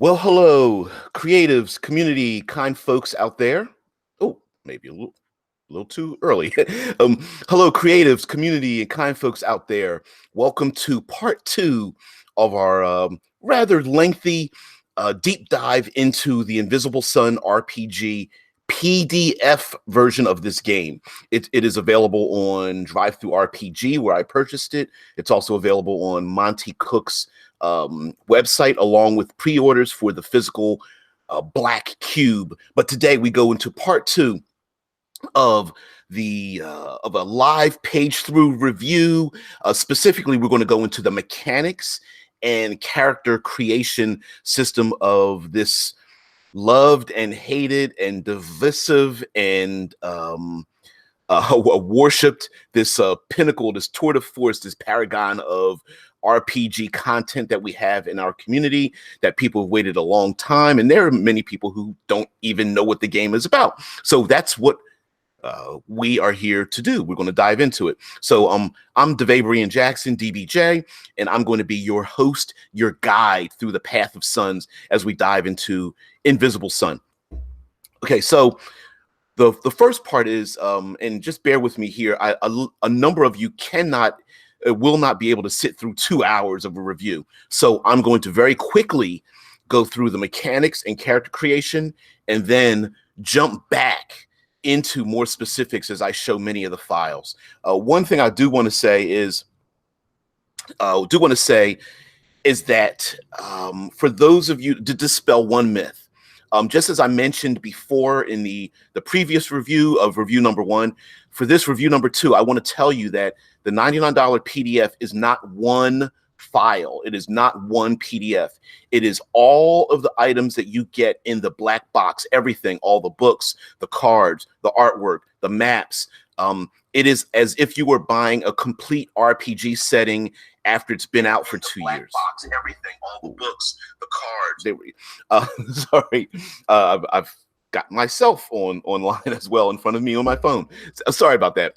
Well, hello, creatives, community, kind folks out there. Oh, maybe a little too early. Hello, creatives, community, and kind folks out there. Welcome to part two of our rather lengthy deep dive into the Invisible Sun RPG PDF version of this game. It is available on Drive Through RPG, where I purchased it. It's also available on Monty Cook's website, along with pre-orders for the physical black cube. But today we go into part two of of a live page through review. Specifically, we're going to go into the mechanics and character creation system of this loved and hated and divisive and worshipped, this pinnacle, this tour de force, this paragon of RPG content that we have in our community, that people have waited a long time, and there are many people who don't even know what the game is about. So that's what we are here to do. We're going to dive into it. So I'm Devaberian Jackson, DBJ, and I'm going to be your host, your guide through the path of suns as we dive into Invisible Sun. Okay, so the first part is, and just bear with me here, a number of you will not be able to sit through 2 hours of a review. So I'm going to very quickly go through the mechanics and character creation, and then jump back into more specifics as I show many of the files. One thing I do want to say is, that for those of you, to dispel one myth, just as I mentioned before in the previous review of review number one, for this review number two, I want to tell you that the $99 PDF is not one file. It is not one PDF. It is all of the items that you get in the black box, everything, all the books, the cards, the artwork, the maps. It is as if you were buying a complete RPG setting after it's been out for 2 years. Box, everything, all the books, the cards. Sorry, I've got myself online as well in front of me on my phone. Sorry about that.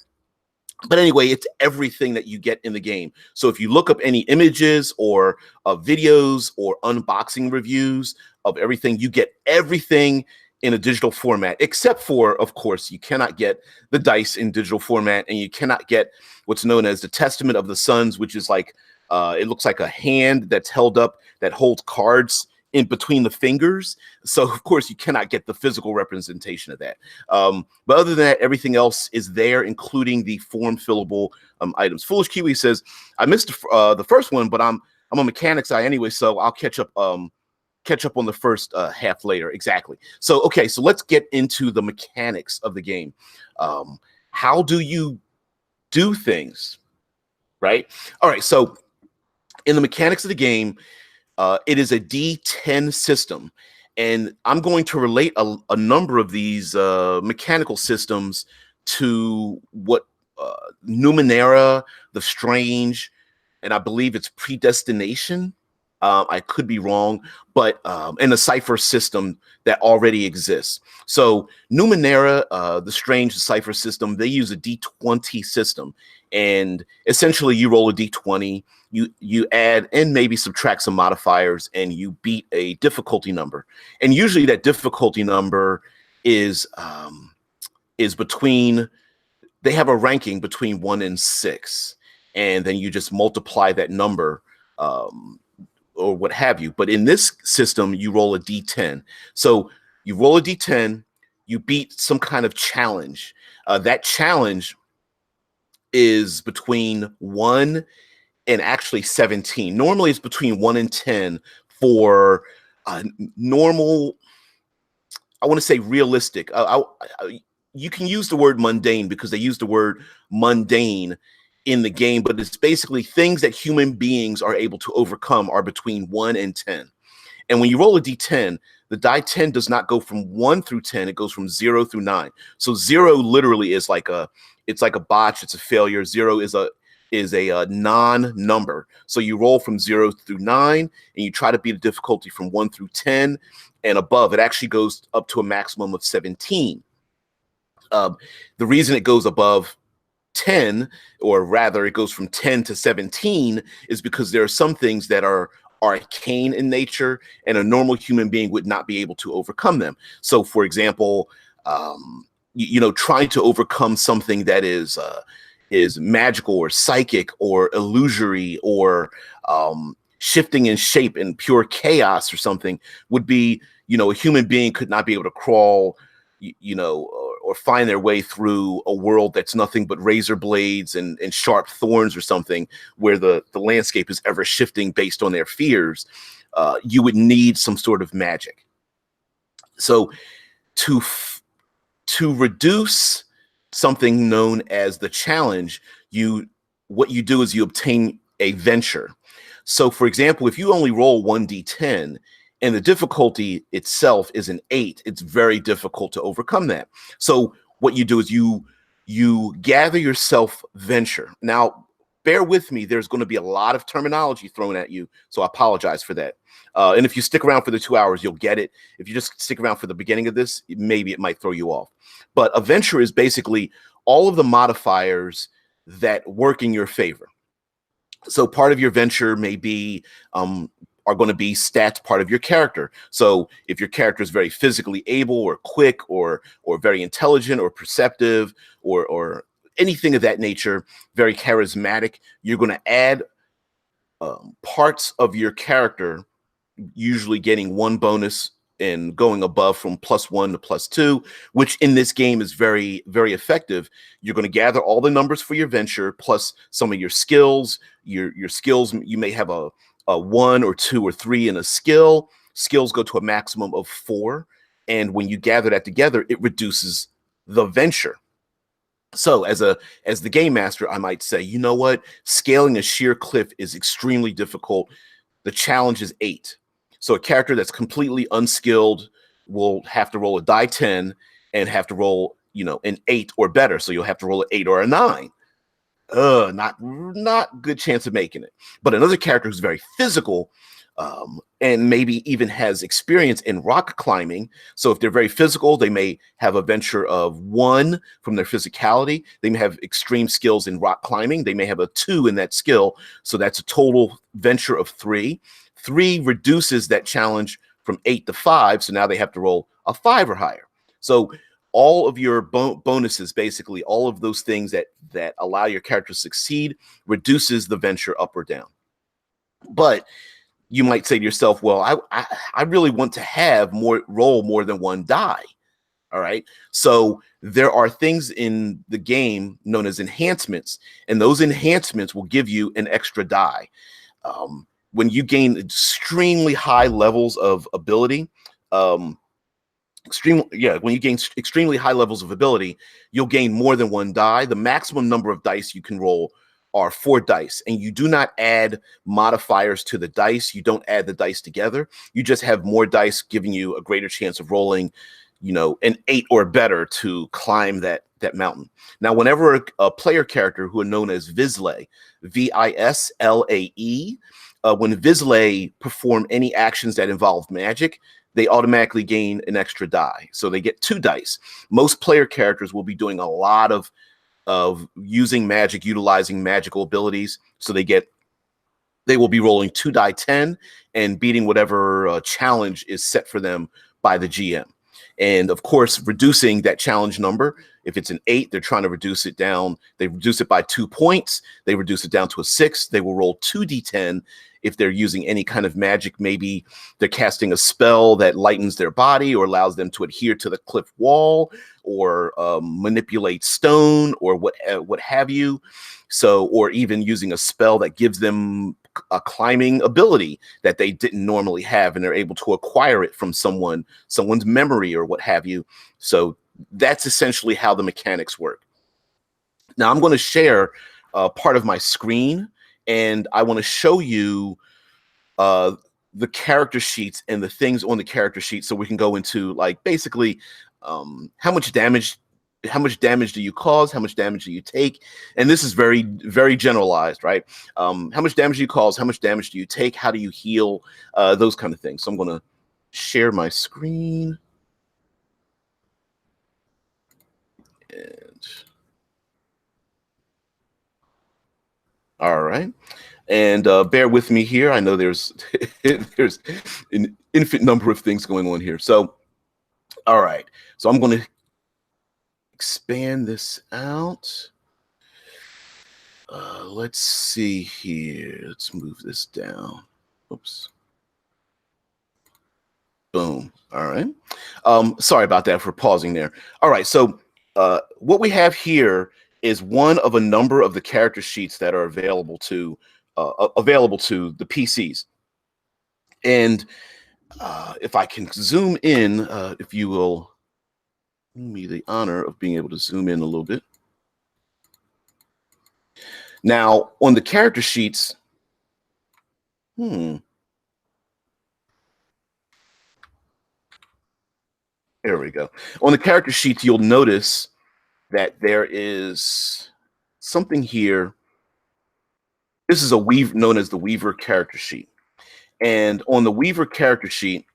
But anyway, it's everything that you get in the game. So if you look up any images or videos or unboxing reviews of everything, you get everything in a digital format, except for, of course, you cannot get the dice in digital format, and you cannot get what's known as the Testament of the Suns, which is like, it looks like a hand that's held up that holds cards in between the fingers. So of course you cannot get the physical representation of that. But other than that, everything else is there, including the form fillable items. Foolish Kiwi says, I missed the first one, but I'm a mechanics guy anyway, so I'll catch up on the first half later. Exactly. So, okay, so let's get into the mechanics of the game. How do you do things, right? All right, so in the mechanics of the game, it is a D10 system, and I'm going to relate a number of these mechanical systems to what Numenera, the Strange, and I believe it's Predestination. I could be wrong, but and a cipher system that already exists. So Numenera, the Strange, the cipher system, they use a D20 system, and essentially you roll a D20. You add and maybe subtract some modifiers, and you beat a difficulty number. And usually that difficulty number is between, they have a ranking between 1 and 6, and then you just multiply that number or what have you. But in this system, you roll a D10. So you roll a D10, you beat some kind of challenge. That challenge is between 1 and actually 17. Normally it's between 1 and 10 for normal, I want to say realistic. You can use the word mundane because they use the word mundane in the game, but it's basically things that human beings are able to overcome are between 1 and 10. And when you roll a D10, the die 10 does not go from 1 through 10. It goes from 0 through 9. So 0 literally is like it's like a botch. It's a failure. 0 is a non-number. So you roll from 0 through 9, and you try to beat a difficulty from 1 through 10 and above. It actually goes up to a maximum of 17. The reason it goes above 10, or rather it goes from 10 to 17, is because there are some things that are arcane in nature, and a normal human being would not be able to overcome them. So, for example, trying to overcome something that is magical or psychic or illusory or shifting in shape and pure chaos or something would be, a human being could not be able to crawl, or find their way through a world that's nothing but razor blades and sharp thorns or something, where the landscape is ever shifting based on their fears. You would need some sort of magic. So to reduce something known as the challenge, what you do is you obtain a venture. So, for example, if you only roll 1d10 and the difficulty itself is an 8, it's very difficult to overcome that. So what you do is you gather yourself venture. Now, bear with me, there's going to be a lot of terminology thrown at you, so I apologize for that. And if you stick around for the 2 hours, you'll get it. If you just stick around for the beginning of this, maybe it might throw you off. But a venture is basically all of the modifiers that work in your favor. So part of your venture may be are going to be stats part of your character. So if your character is very physically able or quick or very intelligent or perceptive or anything of that nature, very charismatic, you're going to add parts of your character, usually getting 1 bonus and going above from +1 to +2, which in this game is very, very effective. You're going to gather all the numbers for your venture, plus some of your skills. Your skills, you may have a 1 or 2 or 3 in a skill. Skills go to a maximum of 4. And when you gather that together, it reduces the venture. So as the game master, I might say, you know what? Scaling a sheer cliff is extremely difficult. The challenge is 8. So a character that's completely unskilled will have to roll a die 10 and have to roll, an 8 or better. So you'll have to roll an 8 or a 9. Not good chance of making it. But another character who's very physical, and maybe even has experience in rock climbing. So if they're very physical, they may have a venture of 1 from their physicality. They may have extreme skills in rock climbing. They may have a 2 in that skill. So that's a total venture of 3. 3 reduces that challenge from 8 to 5. So now they have to roll a 5 or higher. So all of your bonuses, basically all of those things that allow your character to succeed, reduces the venture up or down. But you might say to yourself, well, I really want to have roll more than 1 die. All right. So there are things in the game known as enhancements, and those enhancements will give you an extra die. When you gain extremely high levels of ability, when you gain extremely high levels of ability, you'll gain more than 1 die. The maximum number of dice you can roll are 4 dice, and you do not add modifiers to the dice. You don't add the dice together. You just have more dice, giving you a greater chance of rolling, an 8 or better to climb that mountain. Now, whenever a player character who are known as Vislae, Vislae, when Vislae perform any actions that involve magic, they automatically gain an extra die. So they get 2 dice. Most player characters will be doing a lot of using magic, utilizing magical abilities. So they will be rolling 2 die 10 and beating whatever challenge is set for them by the GM. And of course, reducing that challenge number. If it's an 8, they're trying to reduce it down. They reduce it by 2 points. They reduce it down to a 6. They will roll 2d10. If they're using any kind of magic, maybe they're casting a spell that lightens their body or allows them to adhere to the cliff wall or manipulate stone or what have you. So, or even using a spell that gives them a climbing ability that they didn't normally have, and they're able to acquire it from someone's memory or what have you. So that's essentially how the mechanics work. Now I'm going to share part of my screen, and I want to show you the character sheets and the things on the character sheet, so we can go into basically how much damage do you cause, how much damage do you take, and this is very, very generalized, right? How much damage do you cause, how much damage do you take, how do you heal, those kind of things. So I'm going to share my screen. And all right. And bear with me here. I know there's there's an infinite number of things going on here. So, all right. So I'm going to expand this out. Let's see here. Let's move this down. Oops. Boom. All right. Sorry about that for pausing there. All right. So what we have here is one of a number of the character sheets that are available to the PCs. And if I can zoom in, if you will do me the honor of being able to zoom in a little bit. Now, on the character sheets, there we go. On the character sheets, you'll notice that there is something here. This is a known as the Weaver character sheet. And on the Weaver character sheet,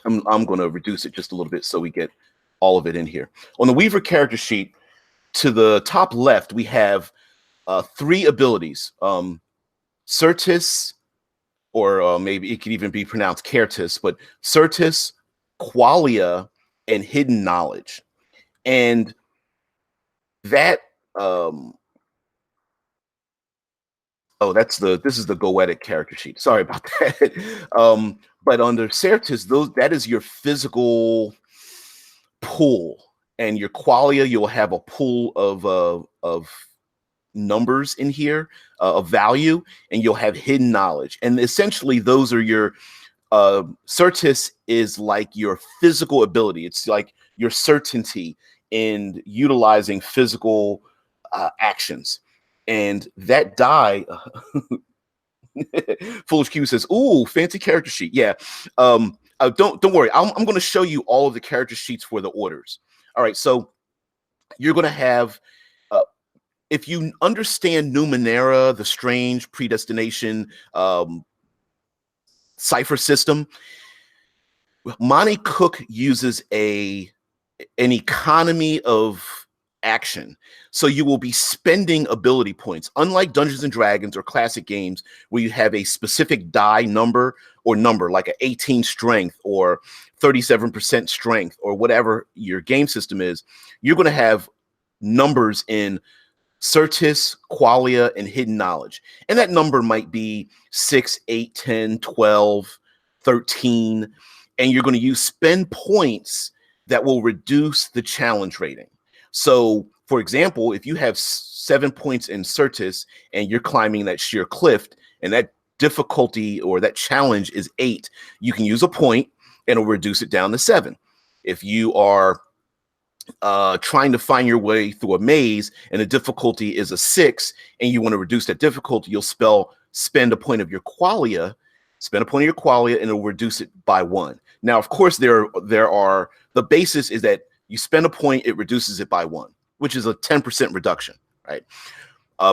I'm going to reduce it just a little bit so we get all of it in here. On the Weaver character sheet, to the top left, we have 3 abilities. Certis, or maybe it could even be pronounced Certis, but Certis, Qualia, and Hidden Knowledge. And that this is the Goetic character sheet. Sorry about that. But under Certis, that is your physical pool, and your Qualia, you'll have a pool of numbers in here, of value, and you'll have hidden knowledge. And essentially, those are your Certis is like your physical ability. It's like your certainty in utilizing physical actions. And that die, Foolish Q says, "Ooh, fancy character sheet." Yeah. Don't worry. I'm going to show you all of the character sheets for the orders. All right. So you're going to have, if you understand Numenera, the strange predestination cipher system, Monty Cook uses an economy of action. So you will be spending ability points, unlike Dungeons and Dragons or classic games where you have a specific die number like an 18 strength or 37% strength or whatever your game system is. You're going to have numbers in Certis, Qualia, and Hidden Knowledge. And that number might be 6, 8, 10, 12, 13. And you're going to use spend points that will reduce the challenge rating. So, for example, if you have 7 points in Certis and you're climbing that sheer cliff, and that difficulty or that challenge is 8, you can use a point and it'll reduce it down to 7. If you are trying to find your way through a maze and the difficulty is a 6 and you want to reduce that difficulty, you'll spend a point of your Qualia, and it'll reduce it by 1. Now, of course, there are the basis is that you spend a point, it reduces it by 1, which is a 10% reduction, right?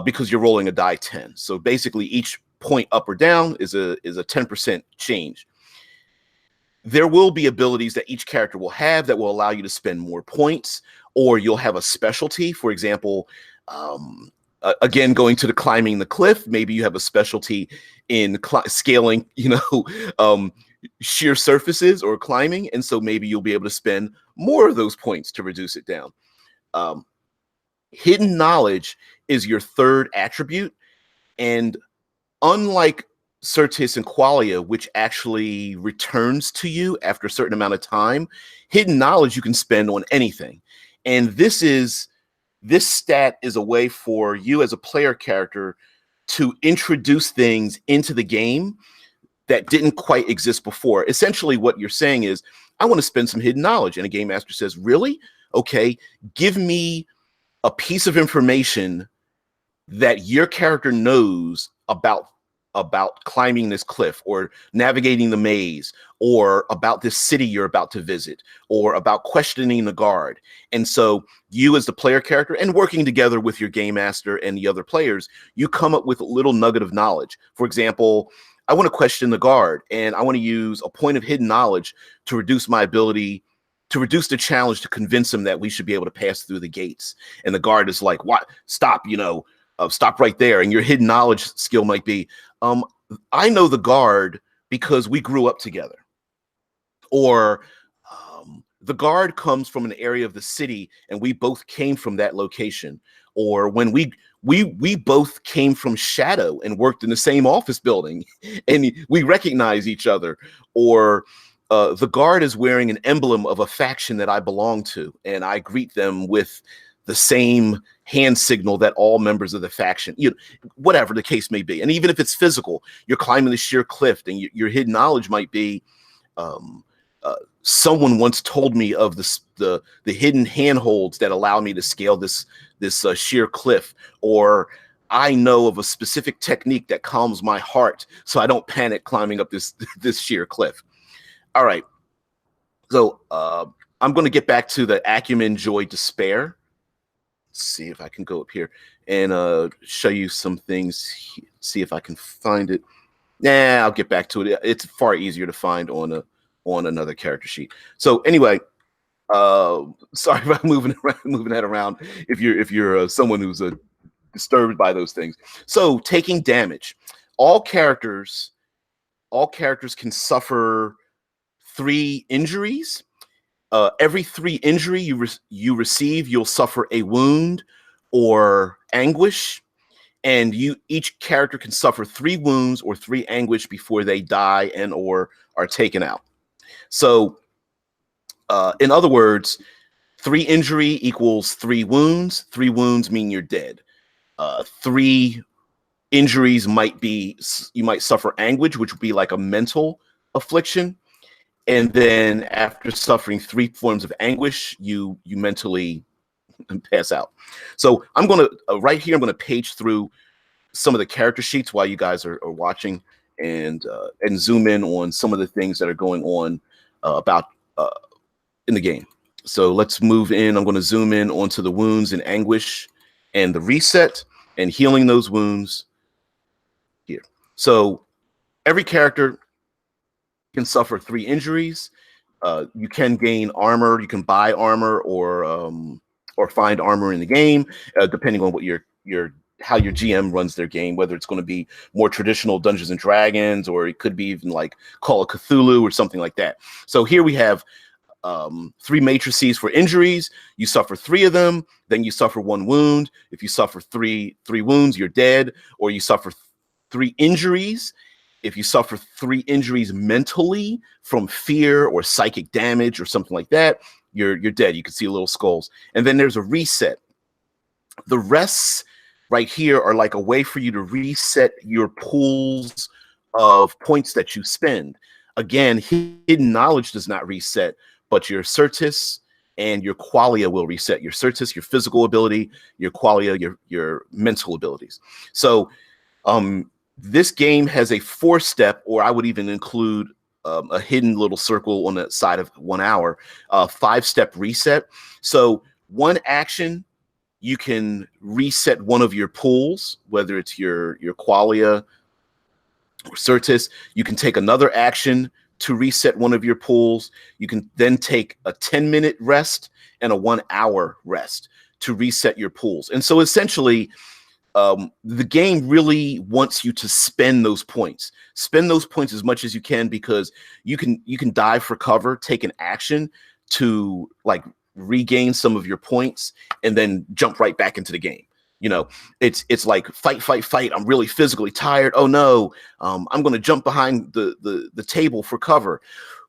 Because you're rolling a die 10. So basically, each point up or down is a 10% change. There will be abilities that each character will have that will allow you to spend more points, or you'll have a specialty. For example, again, going to the climbing the cliff, maybe you have a specialty in scaling, sheer surfaces or climbing. And so maybe you'll be able to spend more of those points to reduce it down. Hidden knowledge is your third attribute. And unlike Certis and Qualia, which actually returns to you after a certain amount of time, hidden knowledge you can spend on anything. And this stat is a way for you as a player character to introduce things into the game that didn't quite exist before. Essentially, what you're saying is, I want to spend some hidden knowledge. And a game master says, really? Okay, give me a piece of information that your character knows about climbing this cliff or navigating the maze or about this city you're about to visit or about questioning the guard. And so you as the player character and working together with your game master and the other players, you come up with a little nugget of knowledge. For example, I want to question the guard and I want to use a point of hidden knowledge to reduce my ability to reduce the challenge to convince him that we should be able to pass through the gates. And the guard is like, what? Stop, stop right there. And your hidden knowledge skill might be, I know the guard because we grew up together. Or the guard comes from an area of the city and we both came from that location. Or when we both came from Shadow and worked in the same office building and we recognize each other. Or the guard is wearing an emblem of a faction that I belong to, and I greet them with the same hand signal that all members of the faction, whatever the case may be. And even if it's physical, you're climbing the sheer cliff, and your hidden knowledge might be, someone once told me of the hidden handholds that allow me to scale this sheer cliff, or I know of a specific technique that calms my heart so I don't panic climbing up this sheer cliff. All right, so I'm going to get back to the acumen, joy, despair. Let's see if I can go up here and show you some things. See if I can find it. Nah, I'll get back to it. It's far easier to find on another character sheet. So anyway, sorry about moving that around. If you're someone who's disturbed by those things. So taking damage, all characters can suffer 3 injuries. Every 3 injury you receive, you'll suffer a wound or anguish. And each character can suffer 3 wounds or 3 anguish before they die and or are taken out. So, in other words, 3 injury equals 3 wounds. 3 wounds mean you're dead. 3 injuries you might suffer anguish, which would be like a mental affliction. And then after suffering 3 forms of anguish, you mentally pass out. So I'm going to, right here, I'm going to page through some of the character sheets while you guys are watching, and zoom in on some of the things that are going on about in the game. So let's move in. I'm going to zoom in onto the wounds and anguish and the reset and healing those wounds here. So every character can suffer 3 injuries. You can gain armor. You can buy armor or find armor in the game, depending on what how your GM runs their game, whether it's going to be more traditional Dungeons and Dragons, or it could be even like Call of Cthulhu or something like that. So here we have 3 matrices for injuries. You suffer 3 of them, then you suffer 1 wound. If you suffer three wounds, you're dead. Or you suffer 3 injuries. If you suffer 3 injuries mentally from fear or psychic damage or something like that, you're dead. You can see little skulls. And then there's a reset. The rests right here are like a way for you to reset your pools of points that you spend. Again, hidden knowledge does not reset, but your certus and your qualia will reset. Your certus, your physical ability, your qualia, your mental abilities. So this game has a 4-step, or I would even include a hidden little circle on the side of 1 hour, 5-step reset. So 1 action, you can reset one of your pools, whether it's your qualia or certus. You can take another action to reset one of your pools. You can then take a 10-minute rest and a 1-hour rest to reset your pools. And so essentially, the game really wants you to spend those points. Spend those points as much as you can, because you can dive for cover, take an action to like regain some of your points, and then jump right back into the game. It's like fight. I'm really physically tired. Oh no, I'm going to jump behind the table for cover.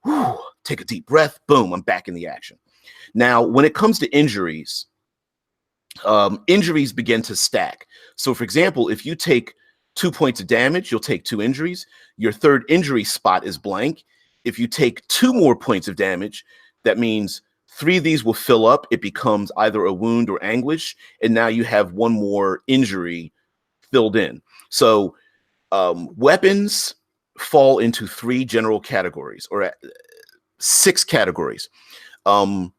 Whew, take a deep breath. Boom, I'm back in the action. Now, when it comes to injuries, injuries begin to stack. So, for example, if you take 2 points of damage, you'll take 2 injuries. Your 3rd injury spot is blank. If you take 2 more points of damage, that means 3 of these will fill up. It becomes either a wound or anguish, and now you have 1 more injury filled in. So weapons fall into 3 general categories, or 6 categories. The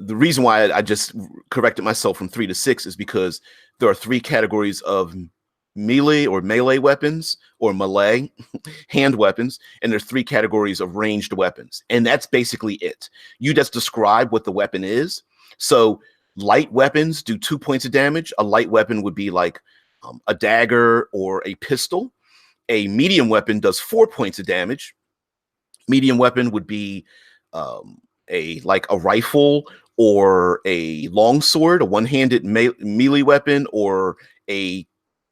reason why I just corrected myself from 3 to 6 is because there are 3 categories of melee weapons, or melee hand weapons, and there's 3 categories of ranged weapons, and that's basically it. You just describe what the weapon is. So Light weapons do 2 points of damage. A light weapon would be like a dagger or a pistol. A medium weapon does 4 points of damage. Medium weapon would be like a rifle or a longsword, a one-handed melee weapon, or a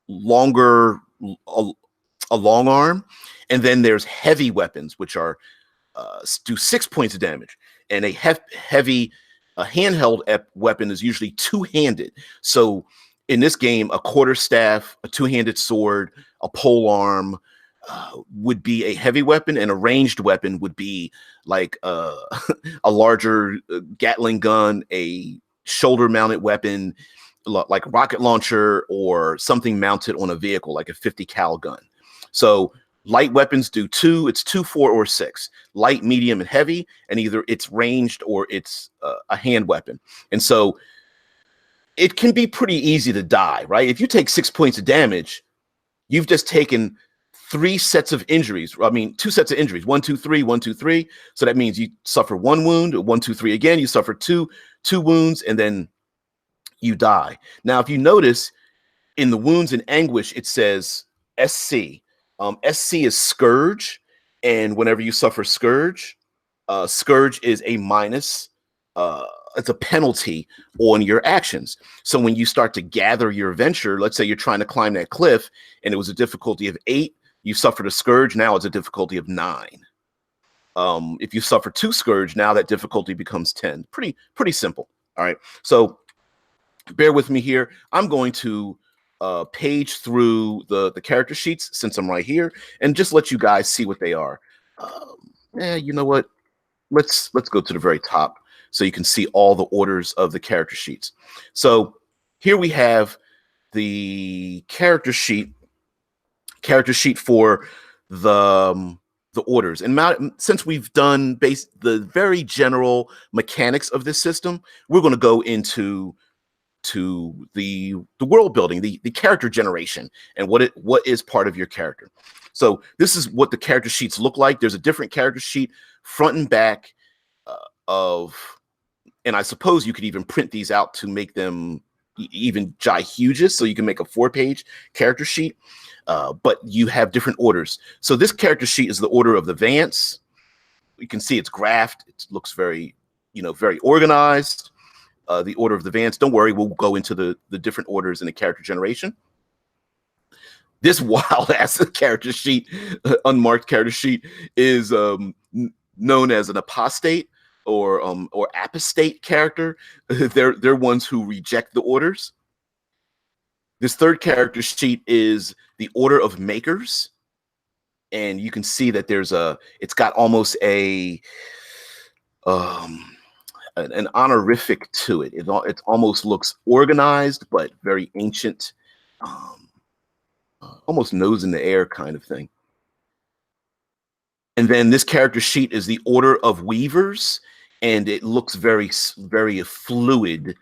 longer a long arm. And then there's heavy weapons, which are do 6 points of damage. And a heavy handheld weapon is usually two-handed. So in this game, a quarterstaff, a two-handed sword, a pole arm would be a heavy weapon, and a ranged weapon would be like a larger Gatling gun, a shoulder-mounted weapon, like a rocket launcher, or something mounted on a vehicle, like a 50 cal gun. So light weapons do 2. It's 2, 4, or 6. Light, medium, and heavy, and either it's ranged or it's a hand weapon. And so it can be pretty easy to die, right? If you take 6 points of damage, you've just taken 3 sets of injuries. I mean, 2 sets of injuries. 1, 2, 3, 1, 2, 3. So that means you suffer 1 wound, 1, 2, 3 again. You suffer two wounds, and then you die. Now, if you notice in the wounds and anguish, it says SC. SC is Scourge, and whenever you suffer Scourge, Scourge is a minus. It's a penalty on your actions. So when you start to gather your venture, let's say you're trying to climb that cliff, and it was a difficulty of 8, you suffered a Scourge, now it's a difficulty of 9. If you suffer 2 Scourge, now that difficulty becomes 10. Pretty simple. All right. So bear with me here. I'm going to page through the character sheets since I'm right here, and just let you guys see what they are. You know what? Let's go to the very top so you can see all the orders of the character sheets. So here we have the character sheet for the orders. And since we've done the very general mechanics of this system, we're going to go into the world building, the character generation, and what is part of your character. So this is what the character sheets look like. There's a different character sheet front and back and I suppose you could even print these out to make them even huge, so you can make a 4-page character sheet. But you have different orders. So this character sheet is the order of the Vance. You can see it's graphed. It looks very organized. The order of the Vance. Don't worry, we'll go into the different orders in the character generation. This wild ass character sheet, unmarked character sheet, is known as an apostate or apostate character. They're ones who reject the orders. This third character sheet is the order of makers, and you can see that it's got almost an honorific to it. It almost looks organized, but very ancient, almost nose in the air kind of thing. And then this character sheet is the order of weavers, and it looks very, very fluid.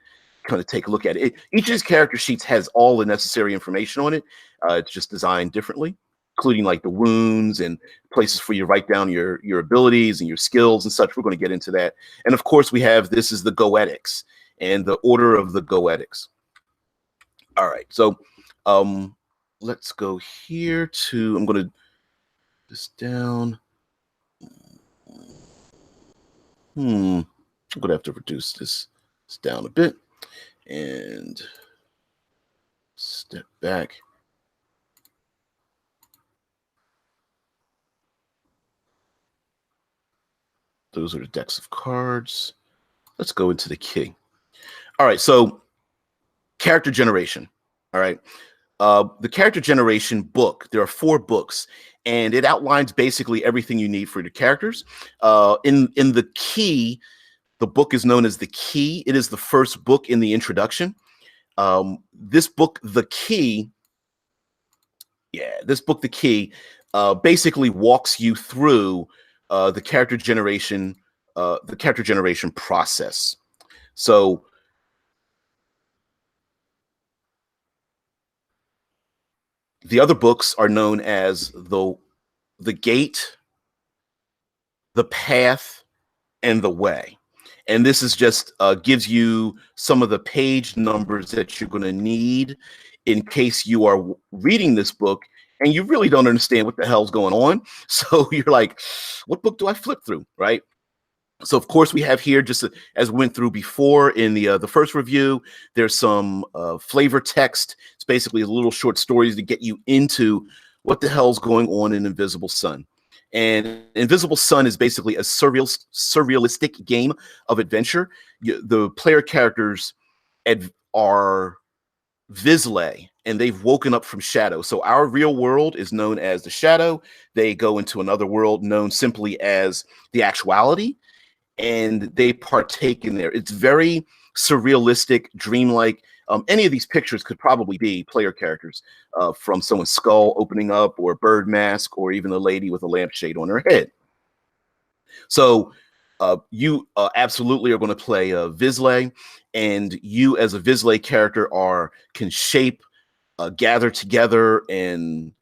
Kind of take a look at it. Each of these character sheets has all the necessary information on it. It's just designed differently, including like the wounds and places for you to write down your abilities and your skills and such. We're going to get into that. And of course, this is the Goetics and the order of the Goetics. All right, so let's go here to, I'm going to this down. I'm going to have to reduce this down a bit and step back. Those are the decks of cards. Let's go into the key. All right, so character generation. All right. The character generation book, there are 4 books, and it outlines basically everything you need for your characters. In the key, the book is known as the key. It is the first book in the introduction. This book, the key, basically walks you through the character generation process. So the other books are known as the gate, the path, and the way. And this is just gives you some of the page numbers that you're going to need in case you are reading this book and you really don't understand what the hell's going on. So you're like, what book do I flip through, right? So of course we have here, just as we went through before in the first review, there's some flavor text. It's basically little short stories to get you into what the hell's going on in Invisible Sun. And Invisible Sun is basically a surrealistic game of adventure. The player characters are Visley, and they've woken up from shadow. So our real world is known as the shadow. They go into another world known simply as the actuality, and they partake in there. It's very surrealistic, dreamlike. Any of these pictures could probably be player characters, from someone's skull opening up, or bird mask, or even a lady with a lampshade on her head. So you absolutely are going to play Visley, and you as a Visley character can shape, gather together, and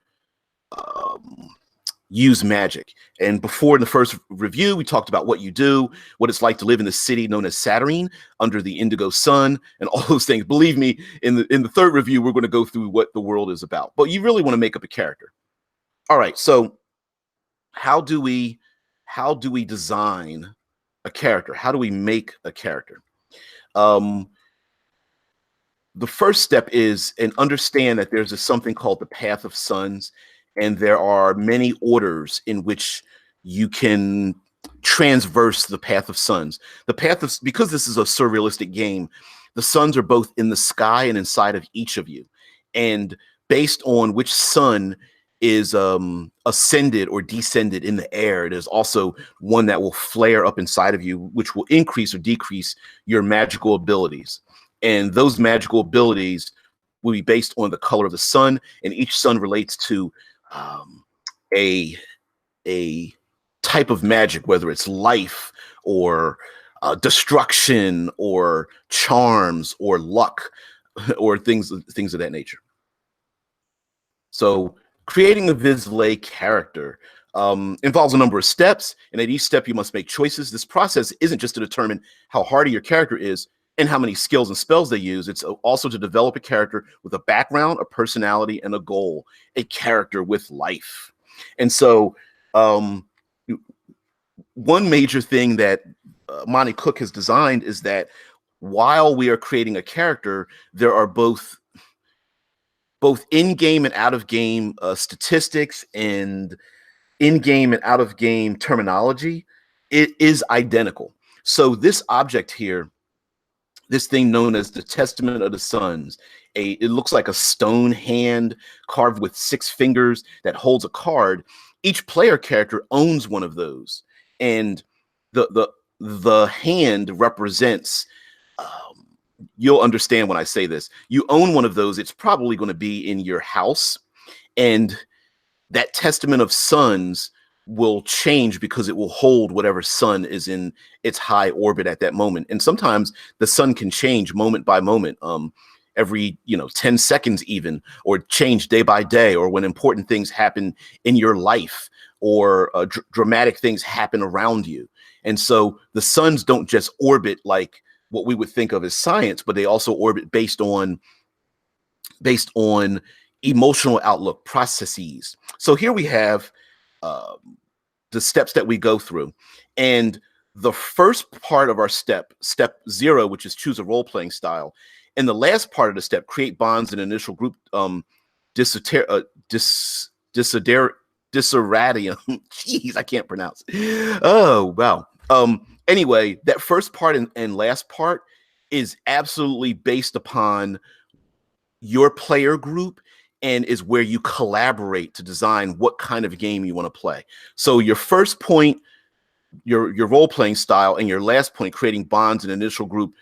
use magic. And before, in the first review, we talked about what you do, what it's like to live in the city known as Saturnine under the indigo sun, and all those things. Believe me, in the third review, we're going to go through what the world is about. But you really want to make up a character. All right, so how do we design a character? How do we make a character? The first step is, and understand that there's something called the Path of Suns, and there are many orders in which you can transverse the Path of Suns. Because this is a surrealistic game, the suns are both in the sky and inside of each of you. And based on which sun is ascended or descended in the air, there's also one that will flare up inside of you, which will increase or decrease your magical abilities. And those magical abilities will be based on the color of the sun, and each sun relates to a type of magic, whether it's life or destruction or charms or luck or things of that nature. So creating a Visley character involves a number of steps, and at each step you must make choices. This process isn't just to determine how hardy your character is and how many skills and spells they use. It's also to develop a character with a background, a personality, and a goal, a character with life. And so one major thing that Monte Cook has designed is that while we are creating a character, there are both in-game and out-of-game statistics, and in-game and out-of-game terminology. It is identical. So this object here, this thing known as the Testament of the Suns, it looks like a stone hand carved with 6 fingers that holds a card. Each player character owns one of those, and the hand represents. You'll understand when I say this. You own one of those. It's probably going to be in your house, and that Testament of Suns will change because it will hold whatever sun is in its high orbit at that moment. And sometimes the sun can change moment by moment, every 10 seconds even, or change day by day, or when important things happen in your life, or dramatic things happen around you. And so the suns don't just orbit like what we would think of as science, but they also orbit based on emotional outlook processes. So here we have the steps that we go through. And the first part of our step 0, which is choose a role-playing style, and the last part of the step, create bonds in initial group, disaradium. Jeez, I can't pronounce. Oh, wow. Anyway, that first part and last part is absolutely based upon your player group, and is where you collaborate to design what kind of game you want to play. So your first point, your role-playing style, and your last point, creating bonds in initial group,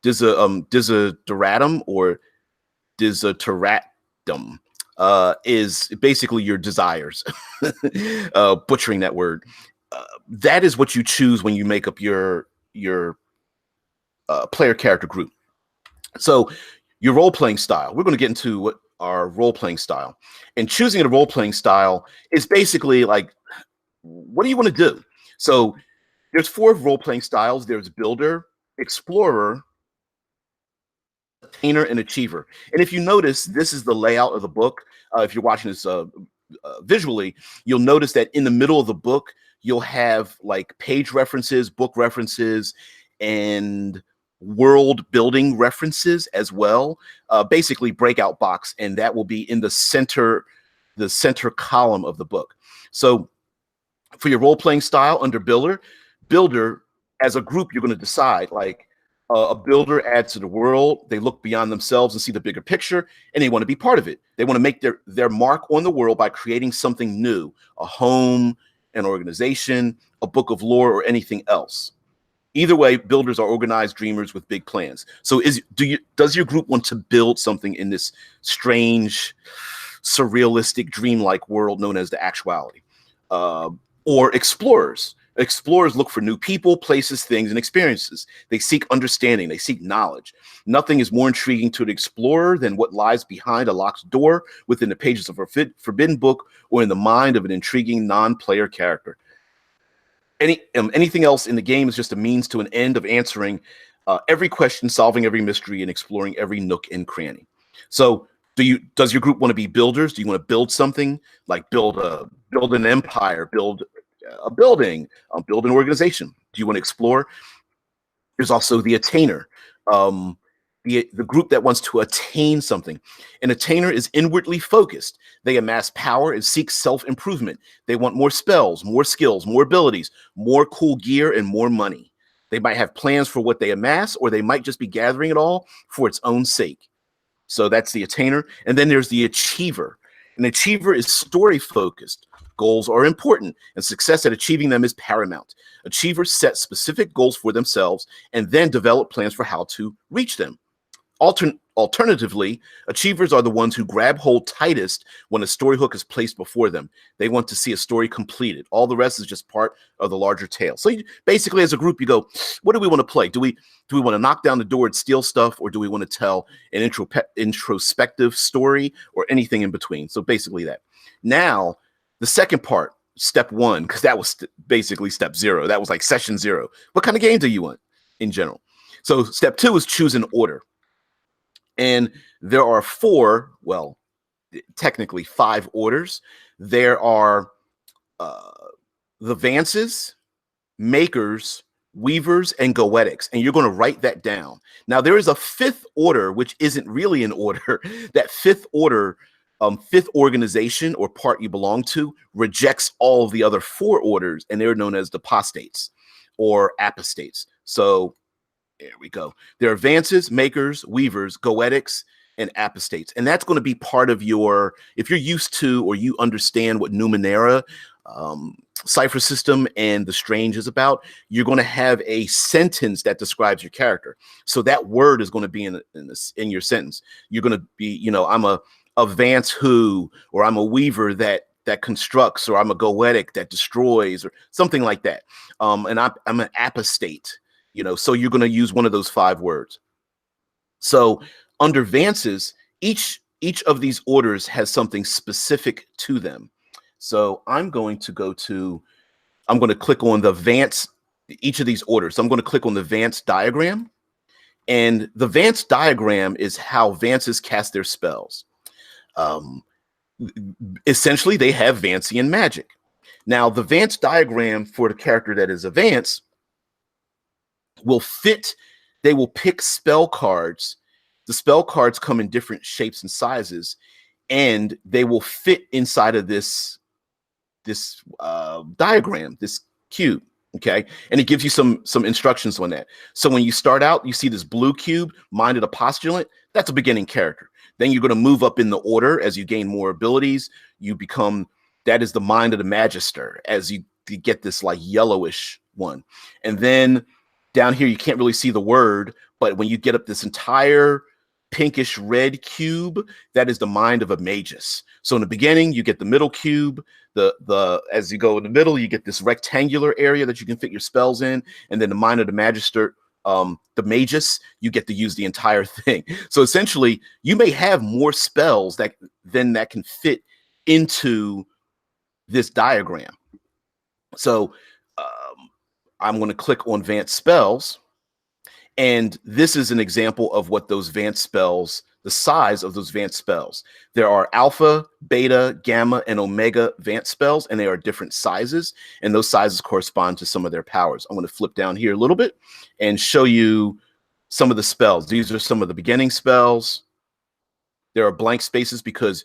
desideratum or desideratum, is basically your desires. Butchering that word. That is what you choose when you make up your player character group. So your role-playing style, we're going to get into what our role-playing style, and choosing a role-playing style is basically like, what do you want to do? So There's 4 role-playing styles. There's builder, explorer, attainer, and achiever. And if you notice, this is the layout of the book. If you're watching this visually, you'll notice that in the middle of the book, you'll have like page references, book references, and world building references as well. Basically, breakout box, and that will be in the center column of the book. So for your role-playing style under builder, as a group, you're going to decide like a builder adds to the world. They look beyond themselves and see the bigger picture, and they want to be part of it. They want to make their mark on the world by creating something new, a home, an organization, a book of lore, or anything else. Either way, builders are organized dreamers with big plans. So does your group want to build something in this strange, surrealistic, dreamlike world known as the actuality? Or explorers. Explorers look for new people, places, things, and experiences. They seek understanding. They seek knowledge. Nothing is more intriguing to an explorer than what lies behind a locked door within the pages of a forbidden book or in the mind of an intriguing non-player character. Anything else in the game is just a means to an end of answering every question, solving every mystery, and exploring every nook and cranny. So does your group want to be builders? Do you want to build something, like build an empire, build a building, build an organization? Do you want to explore? There's also the attainer, the group that wants to attain something. An attainer is inwardly focused. They amass power and seek self-improvement. They want more spells, more skills, more abilities, more cool gear, and more money. They might have plans for what they amass, or they might just be gathering it all for its own sake. So that's the attainer. And then there's the achiever. An achiever is story-focused. Goals are important, and success at achieving them is paramount. Achievers set specific goals for themselves and then develop plans for how to reach them. Alternatively, achievers are the ones who grab hold tightest when a story hook is placed before them. They want to see a story completed. All the rest is just part of the larger tale. So basically, as a group, you go, what do we want to play? Do we want to knock down the door and steal stuff, or do we want to tell an introspective story, or anything in between? So basically that. Now, the second part, step 1, because that was basically step 0. That was like session 0. What kind of game do you want in general? So step 2 is choose an order. And there are 4, well, technically 5 orders. There are the Vances, Makers, Weavers, and Goetics. And you're going to write that down. Now, there is a 5th order, which isn't really an order. That 5th order, 5th organization or part you belong to, rejects all of the other 4 orders, and they're known as the apostates or apostates. So there we go. There are Vances, Makers, Weavers, Goetics, and Apostates. And that's going to be part of your, if you're used to or you understand what Numenera cipher system and the Strange is about, you're going to have a sentence that describes your character. So that word is going to be in your sentence. You're going to be, I'm a Vance who, or I'm a Weaver that constructs, or I'm a Goetic that destroys, or something like that. And I'm an Apostate. So you're going to use one of those 5 words. So under Vances, each of these orders has something specific to them. So I'm going to click on the Vance, each of these orders. So I'm going to click on the Vance diagram. And the Vance diagram is how Vances cast their spells. Essentially, they have Vancian magic. Now, the Vance diagram for the character that is a Vance will fit. They will pick spell cards. The spell cards come in different shapes and sizes, and they will fit inside of this diagram, this cube. Okay, and it gives you some instructions on that. So when you start out, you see this blue cube, minded a postulant. That's a beginning character. Then you're going to move up in the order as you gain more abilities. You become, that is the mind of the magister, as you get this like yellowish one. And then down here, you can't really see the word, but when you get up this entire pinkish red cube, that is the mind of a magus. So in the beginning, you get the middle cube. As you go in the middle, you get this rectangular area that you can fit your spells in, and then the mind of the magister, the magus, you get to use the entire thing. So essentially, you may have more spells that can fit into this diagram. So I'm going to click on advanced spells. And this is an example of what those advanced spells, the size of those advanced spells. There are alpha, beta, gamma, and omega advanced spells, and they are different sizes. And those sizes correspond to some of their powers. I'm going to flip down here a little bit and show you some of the spells. These are some of the beginning spells. There are blank spaces because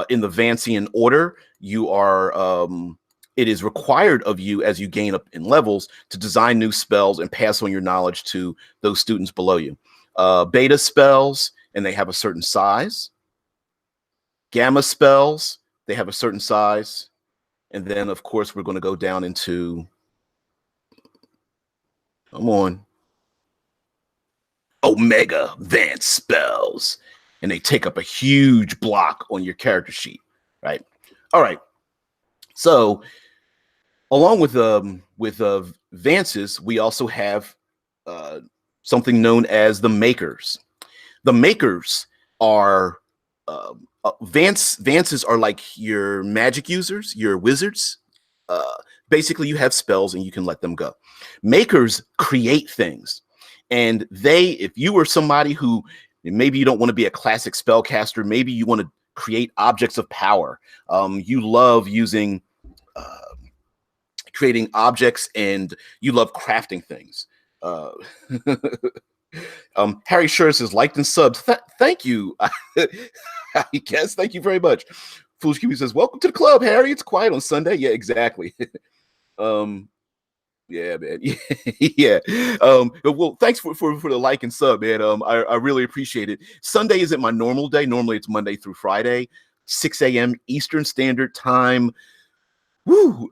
in the Vancian order, you are it is required of you as you gain up in levels to design new spells and pass on your knowledge to those students below you. Beta spells, and they have a certain size. Gamma spells, they have a certain size. And then, of course, we're going to go down into, come on, Omega advanced spells. And they take up a huge block on your character sheet, right? All right. So along with Vances, we also have something known as the Makers. The Makers are Vances are like your magic users, your wizards. Basically, you have spells and you can let them go. Makers create things, and if you were somebody who maybe you don't want to be a classic spellcaster, maybe you want to create objects of power. You love using creating objects, and you love crafting things. Harry Sure says liked and subbed. Thank you. I guess. Thank you very much. Foolish Kiwi says, welcome to the club, Harry. It's quiet on Sunday. Yeah, exactly. Yeah, man. Yeah. Well, thanks for the like and sub, man. I really appreciate it. Sunday isn't my normal day. Normally it's Monday through Friday, 6 a.m. Eastern Standard Time. Woo!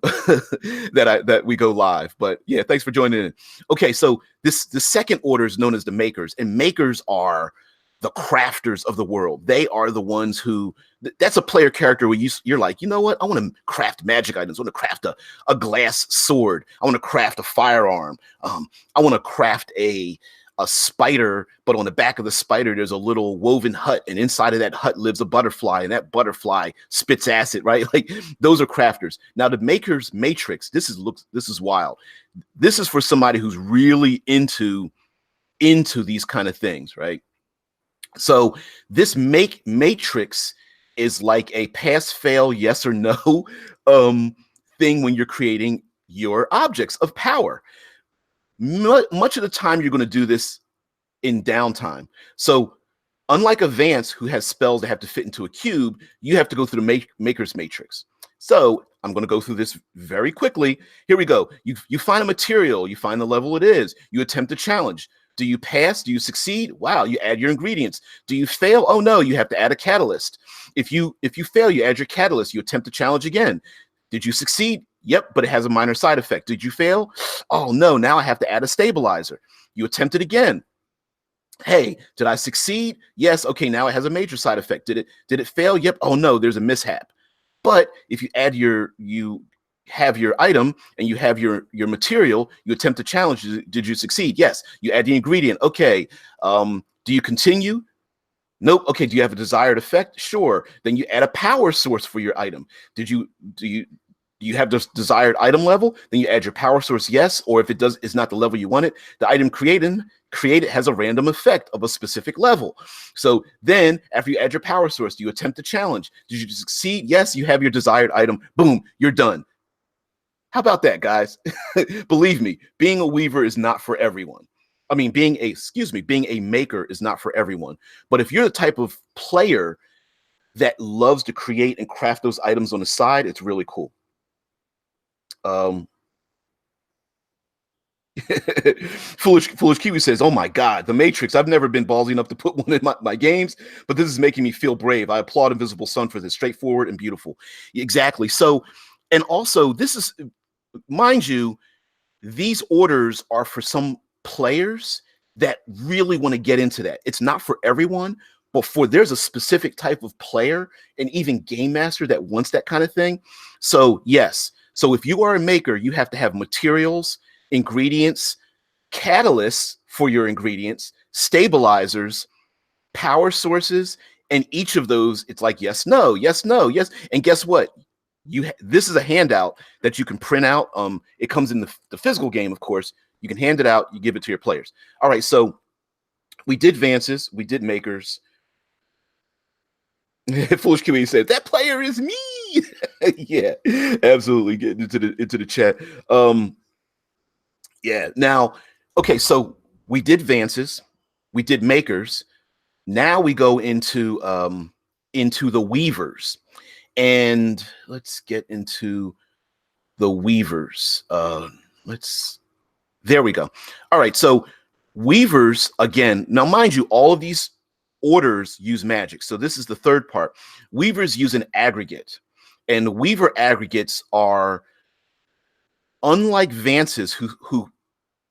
that we go live. But yeah, thanks for joining in. Okay, so the second order is known as the Makers, and Makers are the crafters of the world. They are the ones who, that's a player character where you're like, you know what? I want to craft magic items. I want to craft a glass sword. I want to craft a firearm. I want to craft a spider, but on the back of the spider, there's a little woven hut, and inside of that hut lives a butterfly, and that butterfly spits acid, right? Like those are crafters. Now the Maker's Matrix, this is wild. This is for somebody who's really into these kind of things, right? So this matrix is like a pass fail, yes or no thing when you're creating your objects of power. Much of the time you're going to do this in downtime. So unlike a Vance who has spells that have to fit into a cube, you have to go through the Maker's Matrix. So I'm going to go through this very quickly. Here we go. You find a material, you find the level it is, you attempt a challenge. Do you pass? Do you succeed? Wow, you add your ingredients. Do you fail? Oh no, you have to add a catalyst. If you fail, you add your catalyst. You attempt a challenge again. Did you succeed? Yep, but it has a minor side effect. Did you fail? Oh no, now I have to add a stabilizer. You attempt it again. Hey, did I succeed? Yes. Okay, now it has a major side effect. Did it fail? Yep. Oh no, there's a mishap. But if you add you have your item and you have your material, you attempt a challenge. Did you succeed? Yes. You add the ingredient. Okay. Do you continue? Nope. Okay. Do you have a desired effect? Sure. Then you add a power source for your item. Do you have this desired item level? Then you add your power source. Yes. Or if it's not the level you want it, the item created has a random effect of a specific level. So then after you add your power source, do you attempt a challenge? Did you succeed? Yes. You have your desired item. Boom. You're done. How about that, guys? Believe me, being a weaver is not for everyone. I mean, being a maker is not for everyone. But if you're the type of player that loves to create and craft those items on the side, it's really cool. Foolish Kiwi says, oh my God, the Matrix. I've never been ballsy enough to put one in my games, but this is making me feel brave. I applaud Invisible Sun for this. Straightforward and beautiful. Exactly. So, and also this is, mind you, these orders are for some players that really want to get into that. It's not for everyone, but there's a specific type of player and even game master that wants that kind of thing. So yes. So if you are a maker, you have to have materials, ingredients, catalysts for your ingredients, stabilizers, power sources, and each of those, it's like yes, no, yes, no, yes. And guess what? this is a handout that you can print out. It comes in the physical game, of course. You can hand it out. You give it to your players. All right, so we did Vances, we did Makers. Foolish community said that player is me. Yeah, absolutely. Getting into the chat. Yeah. Now, okay, so we did Vances, we did Makers. Now we go into the Weavers, and let's get into the Weavers. There we go. All right, so Weavers again. Now, mind you, all of these orders use magic. So this is the third part. Weavers use an aggregate, and Weaver aggregates are unlike Vances, who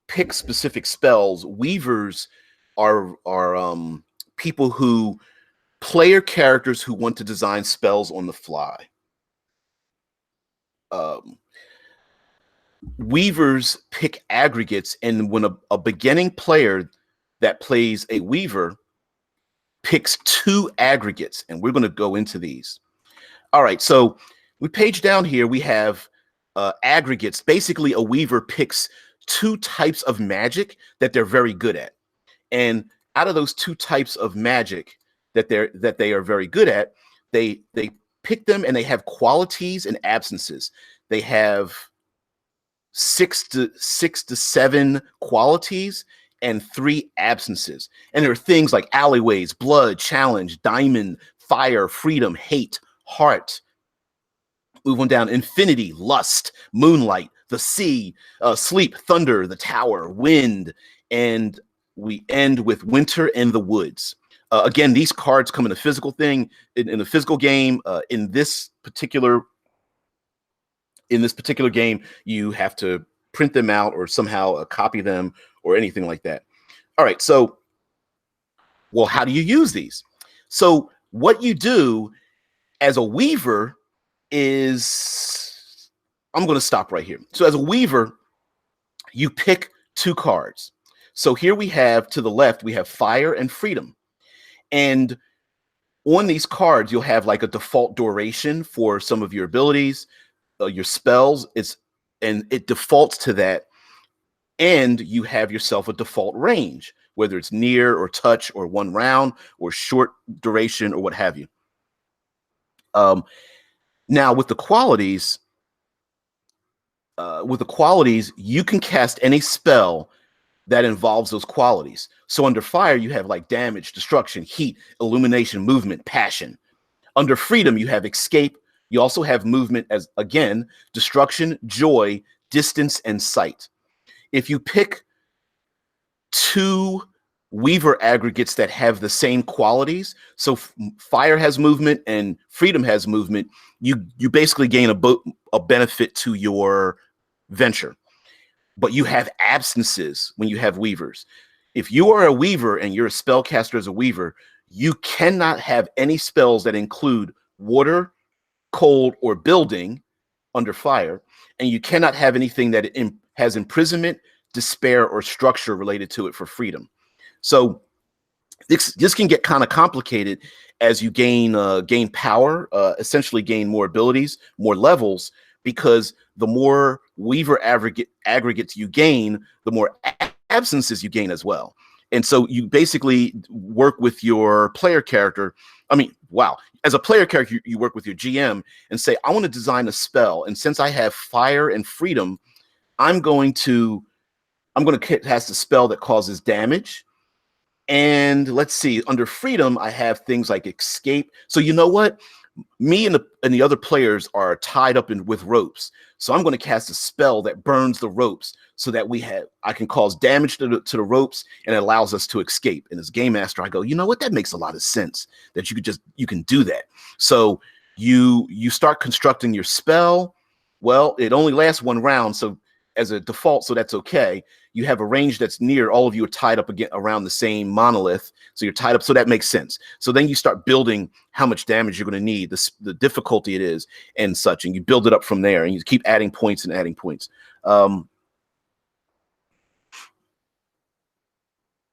pick specific spells. Weavers are people who player characters who want to design spells on the fly. Weavers pick aggregates, and when a beginning player that plays a Weaver picks 2 aggregates, and we're going to go into these. All right, so we page down here, we have aggregates. Basically, a Weaver picks 2 types of magic that they're very good at, and out of those 2 types of magic that they are very good at, they pick them, and they have qualities and absences. They have 6 to 7 qualities and 3 absences. And there are things like alleyways, blood, challenge, diamond, fire, freedom, hate, heart. Move on down: infinity, lust, moonlight, the sea, sleep, thunder, the tower, wind, and we end with winter and the woods. Again, these cards come in a physical thing, in the physical game. In this particular game, you have to print them out or somehow copy them or anything like that. All right, so, well, how do you use these? So what you do as a Weaver is, I'm going to stop right here. So as a Weaver, you pick 2 cards. So here we have, to the left, we have fire and freedom. And on these cards, you'll have like a default duration for some of your abilities, your spells. And it defaults to that. And you have yourself a default range, whether it's near or touch or 1 round or short duration or what have you. Now with the qualities, you can cast any spell that involves those qualities. So under fire, you have like damage, destruction, heat, illumination, movement, passion. Under freedom, you have escape. You also have movement as, again, destruction, joy, distance, and sight. If you pick 2 Weaver aggregates that have the same qualities, so fire has movement and freedom has movement, you basically gain a benefit to your venture. But you have absences when you have Weavers. If you are a Weaver and you're a spellcaster as a Weaver, you cannot have any spells that include water, cold, or building under fire, and you cannot have anything that has imprisonment, despair, or structure related to it for freedom. So this can get kind of complicated as you gain power, essentially gain more abilities, more levels, because the more Weaver aggregates you gain, the more absences you gain as well. And so you basically work with your player character. I mean, wow. As a player character, you work with your GM and say, I want to design a spell. And since I have fire and freedom, I'm going to cast a spell that causes damage. And let's see, under freedom, I have things like escape. So you know what? Me and the other players are tied up with ropes. So I'm going to cast a spell that burns the ropes so that I can cause damage to the ropes, and it allows us to escape. And as game master, I go, you know what? That makes a lot of sense that you can do that. So you start constructing your spell. Well, it only lasts 1 round. So as a default, so that's okay. You have a range that's near. All of you are tied up again around the same monolith. So you're tied up. So that makes sense. So then you start building how much damage you're going to need, the difficulty it is and such. And you build it up from there, and you keep adding points and adding points.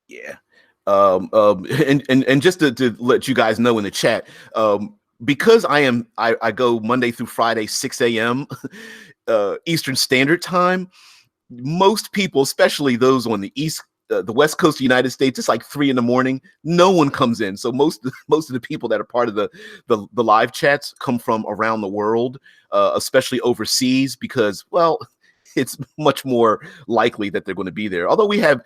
Yeah. And just to let you guys know in the chat, because I go Monday through Friday, 6 a.m. Eastern Standard Time. Most people, especially those on the West Coast of the United States, it's like 3 a.m. No one comes in. So most of the people that are part of the live chats come from around the world, especially overseas, because, well, it's much more likely that they're going to be there. Although we've had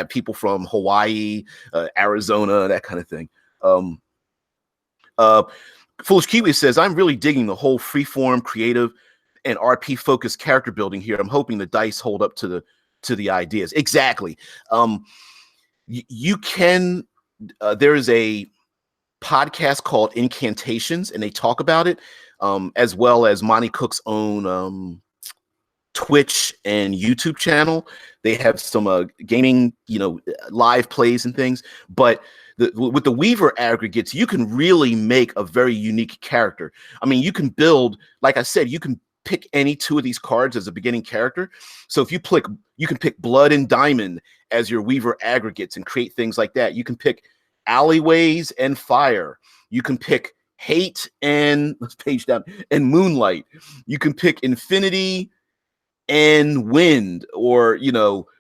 people from Hawaii, Arizona, that kind of thing. Foolish Kiwi says, I'm really digging the whole freeform, creative, and RP focused character building here. I'm hoping the dice hold up to the ideas. Exactly. You can. There is a podcast called Incantations, and they talk about it, as well as Monty Cook's own Twitch and YouTube channel. They have some gaming, live plays and things. But with the Weaver aggregates, you can really make a very unique character. I mean, you can build, like I said, you can pick any two of these cards as a beginning character. So if you can pick Blood and Diamond as your Weaver aggregates and create things like that. You can pick Alleyways and Fire. You can pick Hate and page down and Moonlight. You can pick Infinity and Wind, or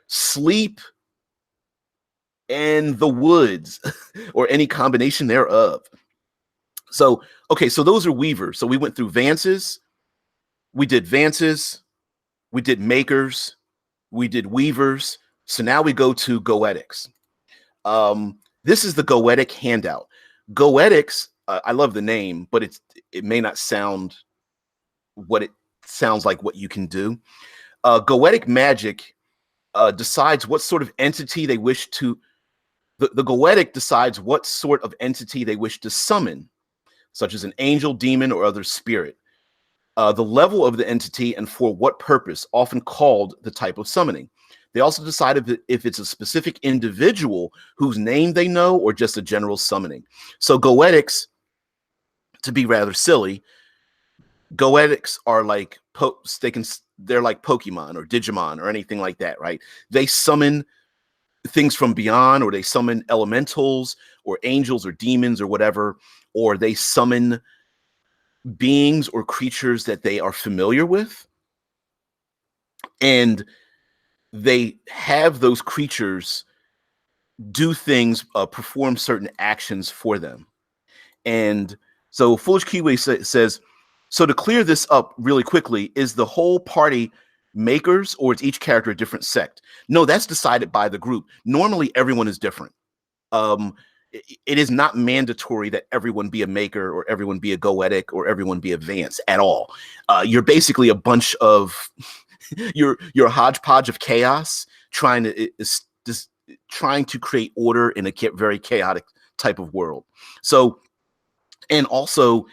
Sleep and the Woods, or any combination thereof. So, okay, so those are Weavers. So we went through Vances, we did Makers, we did Weavers. So now we go to Goetics. This is the Goetic handout. Goetics, I love the name, but it may not sound what it sounds like what you can do. Goetic magic decides what sort of entity they wish to. The Goetic decides what sort of entity they wish to summon, such as an angel, demon, or other spirit. The level of the entity and for what purpose, often called the type of summoning. They also decide if it's a specific individual whose name they know or just a general summoning. So Goetics, to be rather silly, Goetics are like they're like Pokemon or Digimon or anything like that, right? They summon things from beyond, or they summon elementals or angels or demons or whatever, or they summon beings or creatures that they are familiar with, and they have those creatures do things, perform certain actions for them. And so Foolish Kiwi says, so to clear this up really quickly, is the whole party makers, or is each character a different sect? No, that's decided by the group. Normally everyone is different. It is not mandatory that everyone be a maker or everyone be a Goetic or everyone be a Vance at all. You're basically a bunch of you're a hodgepodge of chaos trying to create order in a very chaotic type of world. So, and also,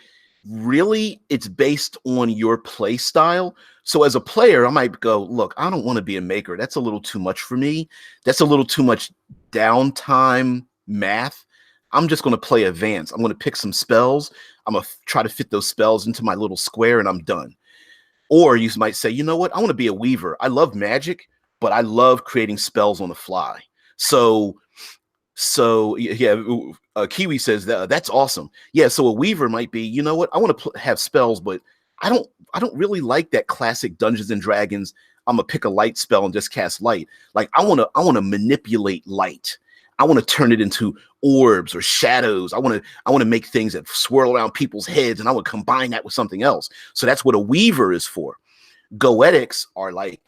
really, it's based on your play style. So as a player, I might go, look, I don't want to be a maker. That's a little too much for me. That's a little too much downtime math. I'm just going to play Advance. I'm going to pick some spells. I'm going to try to fit those spells into my little square, and I'm done. Or you might say, you know what? I want to be a weaver. I love magic, but I love creating spells on the fly. So yeah, Kiwi says that's awesome. Yeah, so a weaver might be, you know what? I want to have spells, but I don't really like that classic Dungeons and Dragons. I'm gonna pick a light spell and just cast light. Like I want to manipulate light. I want to turn it into orbs or shadows. I want to make things that swirl around people's heads, and I would combine that with something else. So that's what a weaver is for. Goetics are like,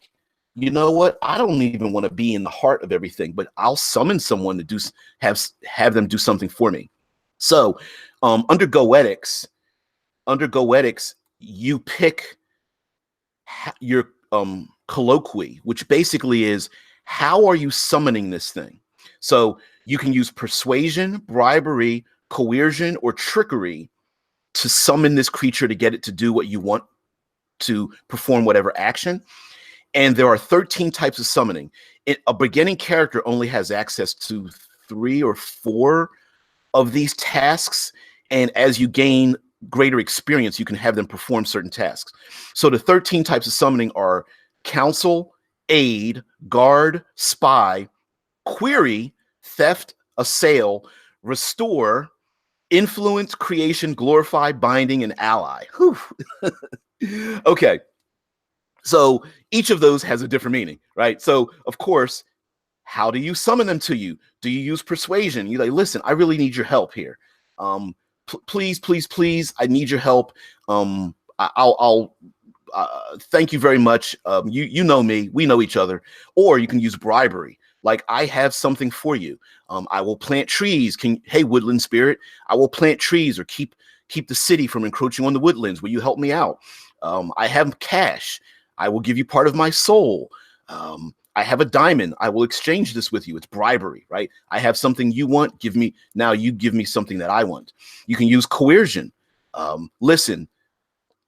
you know what? I don't even want to be in the heart of everything, but I'll summon someone to have them do something for me. So under Goetics, you pick your colloquy, which basically is, how are you summoning this thing? So you can use persuasion, bribery, coercion, or trickery to summon this creature to get it to do what you want, to perform whatever action. And there are 13 types of summoning. A beginning character only has access to 3 or 4 of these tasks. And as you gain greater experience, you can have them perform certain tasks. So the 13 types of summoning are counsel, aid, guard, spy, query, theft, assail, restore, Influence, creation, glorify, binding, and ally. Whew. Okay. So each of those has a different meaning, right? So, of course, how do you summon them to you? Do you use persuasion? You like, listen, I really need your help here. Please, please, please, I need your help. I'll thank you very much. You know me, we know each other. Or you can use bribery. Like, I have something for you. I will plant trees. Hey, woodland spirit, I will plant trees or keep the city from encroaching on the woodlands. Will you help me out? I have cash. I will give you part of my soul. I have a diamond. I will exchange this with you. It's bribery, right? I have something you want. Now you give me something that I want. You can use coercion. Listen,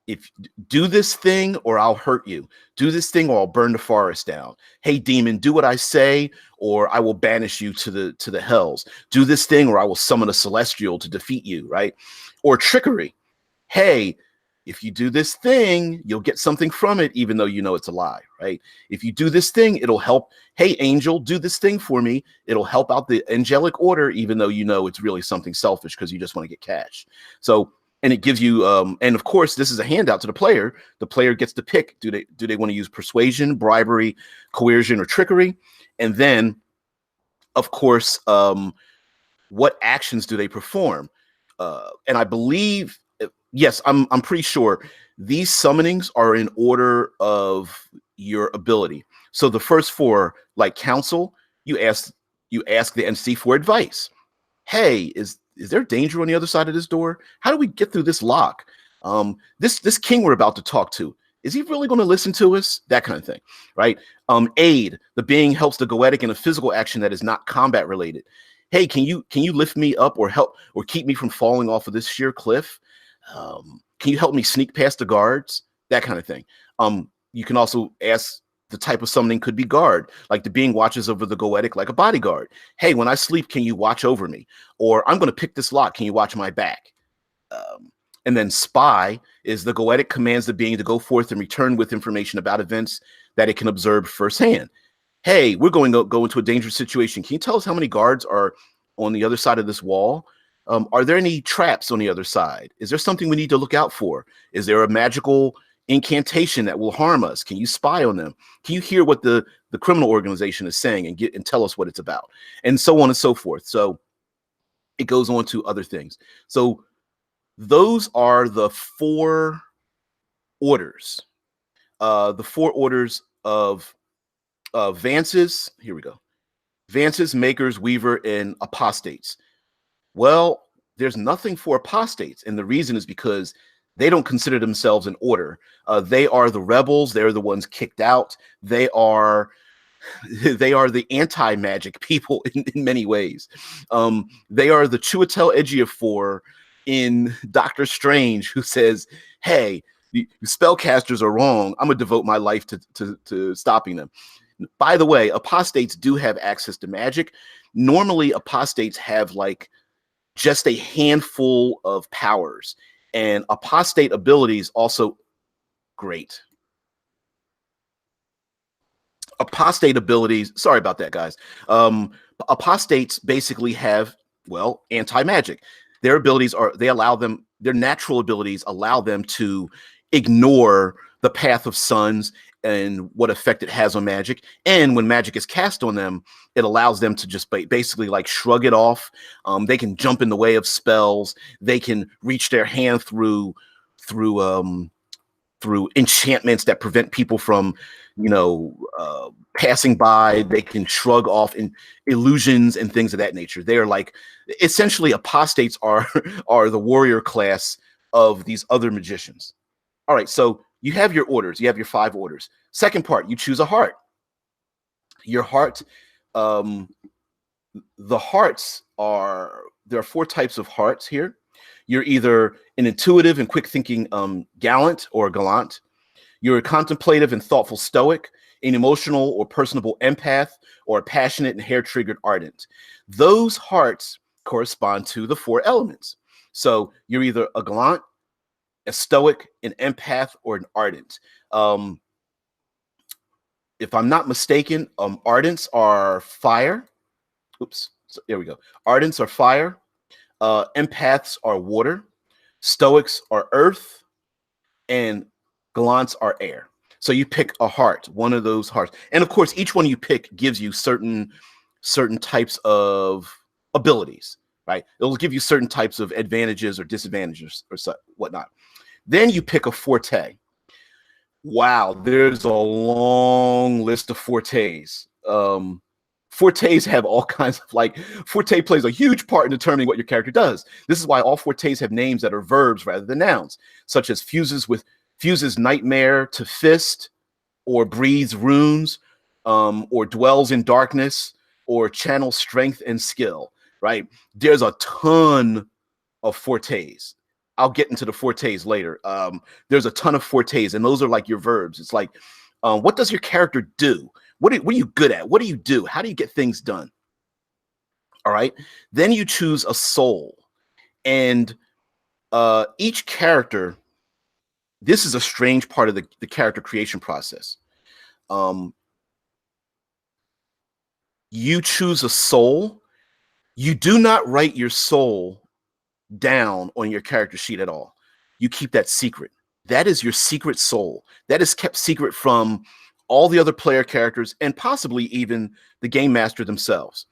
if do this thing or I'll hurt you. Do this thing or I'll burn the forest down. Hey, demon, do what I say or I will banish you to the hells. Do this thing or I will summon a celestial to defeat you, right? Or trickery. Hey, if you do this thing, you'll get something from it, even though you know it's a lie, right? If you do this thing, it'll help. Hey, angel, do this thing for me. It'll help out the angelic order, even though you know it's really something selfish because you just want to get cash. So, and it gives you, and of course, this is a handout to the player. The player gets to pick, do they want to use persuasion, bribery, coercion, or trickery? And then, of course, what actions do they perform? And I believe, yes, I'm pretty sure these summonings are in order of your ability. So the first four, like counsel, you ask the NC for advice. Hey, is there danger on the other side of this door? How do we get through this lock? This king we're about to talk to, is he really going to listen to us? That kind of thing, right? Aid, the being helps the Goetic in a physical action that is not combat related. Hey, can you lift me up or help or keep me from falling off of this sheer cliff? Can you help me sneak past the guards? That kind of thing. You can also ask, the type of summoning could be guard, like the being watches over the Goetic like a bodyguard. Hey, when I sleep, can you watch over me? Or I'm going to pick this lock. Can you watch my back? And then spy is the Goetic commands the being to go forth and return with information about events that it can observe firsthand. Hey, we're going to go into a dangerous situation. Can you tell us how many guards are on the other side of this wall? Are there any traps on the other side? Is there something we need to look out for? Is there a magical incantation that will harm us? Can you spy on them? Can you hear what the criminal organization is saying and tell us what it's about? And so on and so forth. So it goes on to other things. So those are the four orders. The four orders of Vances. Here we go. Vances, Makers, Weaver, and Apostates. Well, there's nothing for apostates, and the reason is because they don't consider themselves an order. They are the rebels. They're the ones kicked out. They are the anti-magic people in many ways. They are the Chiwetel Ejiofor in Doctor Strange, who says, "Hey, the spellcasters are wrong. I'm gonna devote my life to stopping them." By the way, apostates do have access to magic. Normally, apostates have like just a handful of powers, and apostate abilities also great. Apostate abilities, sorry about that, guys. Apostates basically have, well, anti-magic. Their abilities their natural abilities allow them to ignore the path of suns and what effect it has on magic. And when magic is cast on them, it allows them to just basically like shrug it off. They can jump in the way of spells. They can reach their hand through enchantments that prevent people from, passing by. They can shrug off in illusions and things of that nature. They are like, essentially, apostates are are the warrior class of these other magicians. All right, so you have your orders. You have your 5 orders. Second part, you choose a heart. Your heart, the hearts there are 4 types of hearts here. You're either an intuitive and quick-thinking gallant or gallant. You're a contemplative and thoughtful stoic, an emotional or personable empath, or a passionate and hair-triggered ardent. Those hearts correspond to the 4 elements. So you're either a gallant, a stoic, an empath, or an ardent. If I'm not mistaken, ardents are fire. Oops, so there we go. Ardents are fire. Empaths are water, stoics are earth, and gallants are air. So you pick a heart, one of those hearts. And of course, each one you pick gives you certain types of abilities, right? It'll give you certain types of advantages or disadvantages or whatnot. Then you pick a forte. Wow, there's a long list of fortes. Fortes have all kinds of, like, Forte plays a huge part in determining what your character does. This is why all Fortes have names that are verbs rather than nouns, such as fuses nightmare to fist, or breathes runes, or dwells in darkness, or channels strength and skill, right? There's a ton of Fortes. I'll get into the Fortes later. There's a ton of Fortes, and those are like your verbs. It's like, what does your character do? What are you good at? What do you do? How do you get things done? All right. Then you choose a soul. And each character, this is a strange part of the character creation process. You choose a soul. You do not write your soul down on your character sheet at all. You keep that secret. That is your secret soul. That is kept secret from all the other player characters and possibly even the game master themselves.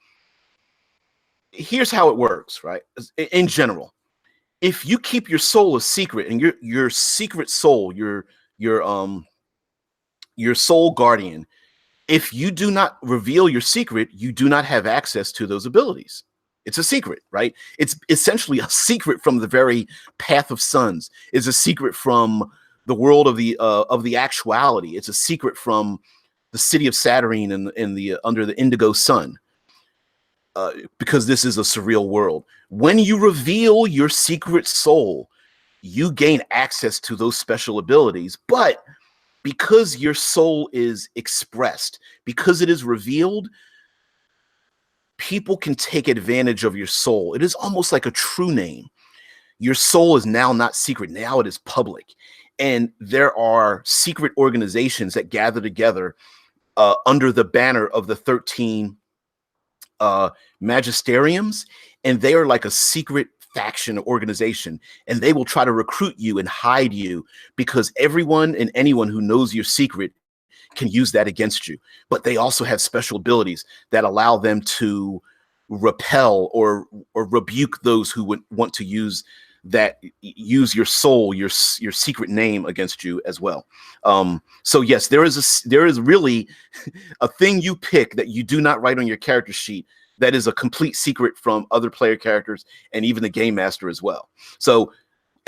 Here's how it works, right? In general, if you keep your soul a secret, and your secret soul, your soul guardian, if you do not reveal your secret, you do not have access to those abilities. It's a secret, right? It's essentially a secret from the very path of suns. It's a secret from the world of the actuality. It's a secret from the city of Saturnine and the under the indigo sun, because this is a surreal world. When you reveal your secret soul, you gain access to those special abilities. But because your soul is expressed, because it is revealed, people can take advantage of your soul. It is almost like a true name. Your soul is now not secret. Now it is public. And there are secret organizations that gather together under the banner of the 13 magisteriums. And they are like a secret faction organization. And they will try to recruit you and hide you, because everyone and anyone who knows your secret can use that against you. But they also have special abilities that allow them to repel or rebuke those who would want to use your soul, your secret name against you as well. So yes, there is really a thing you pick that you do not write on your character sheet that is a complete secret from other player characters and even the game master as well. So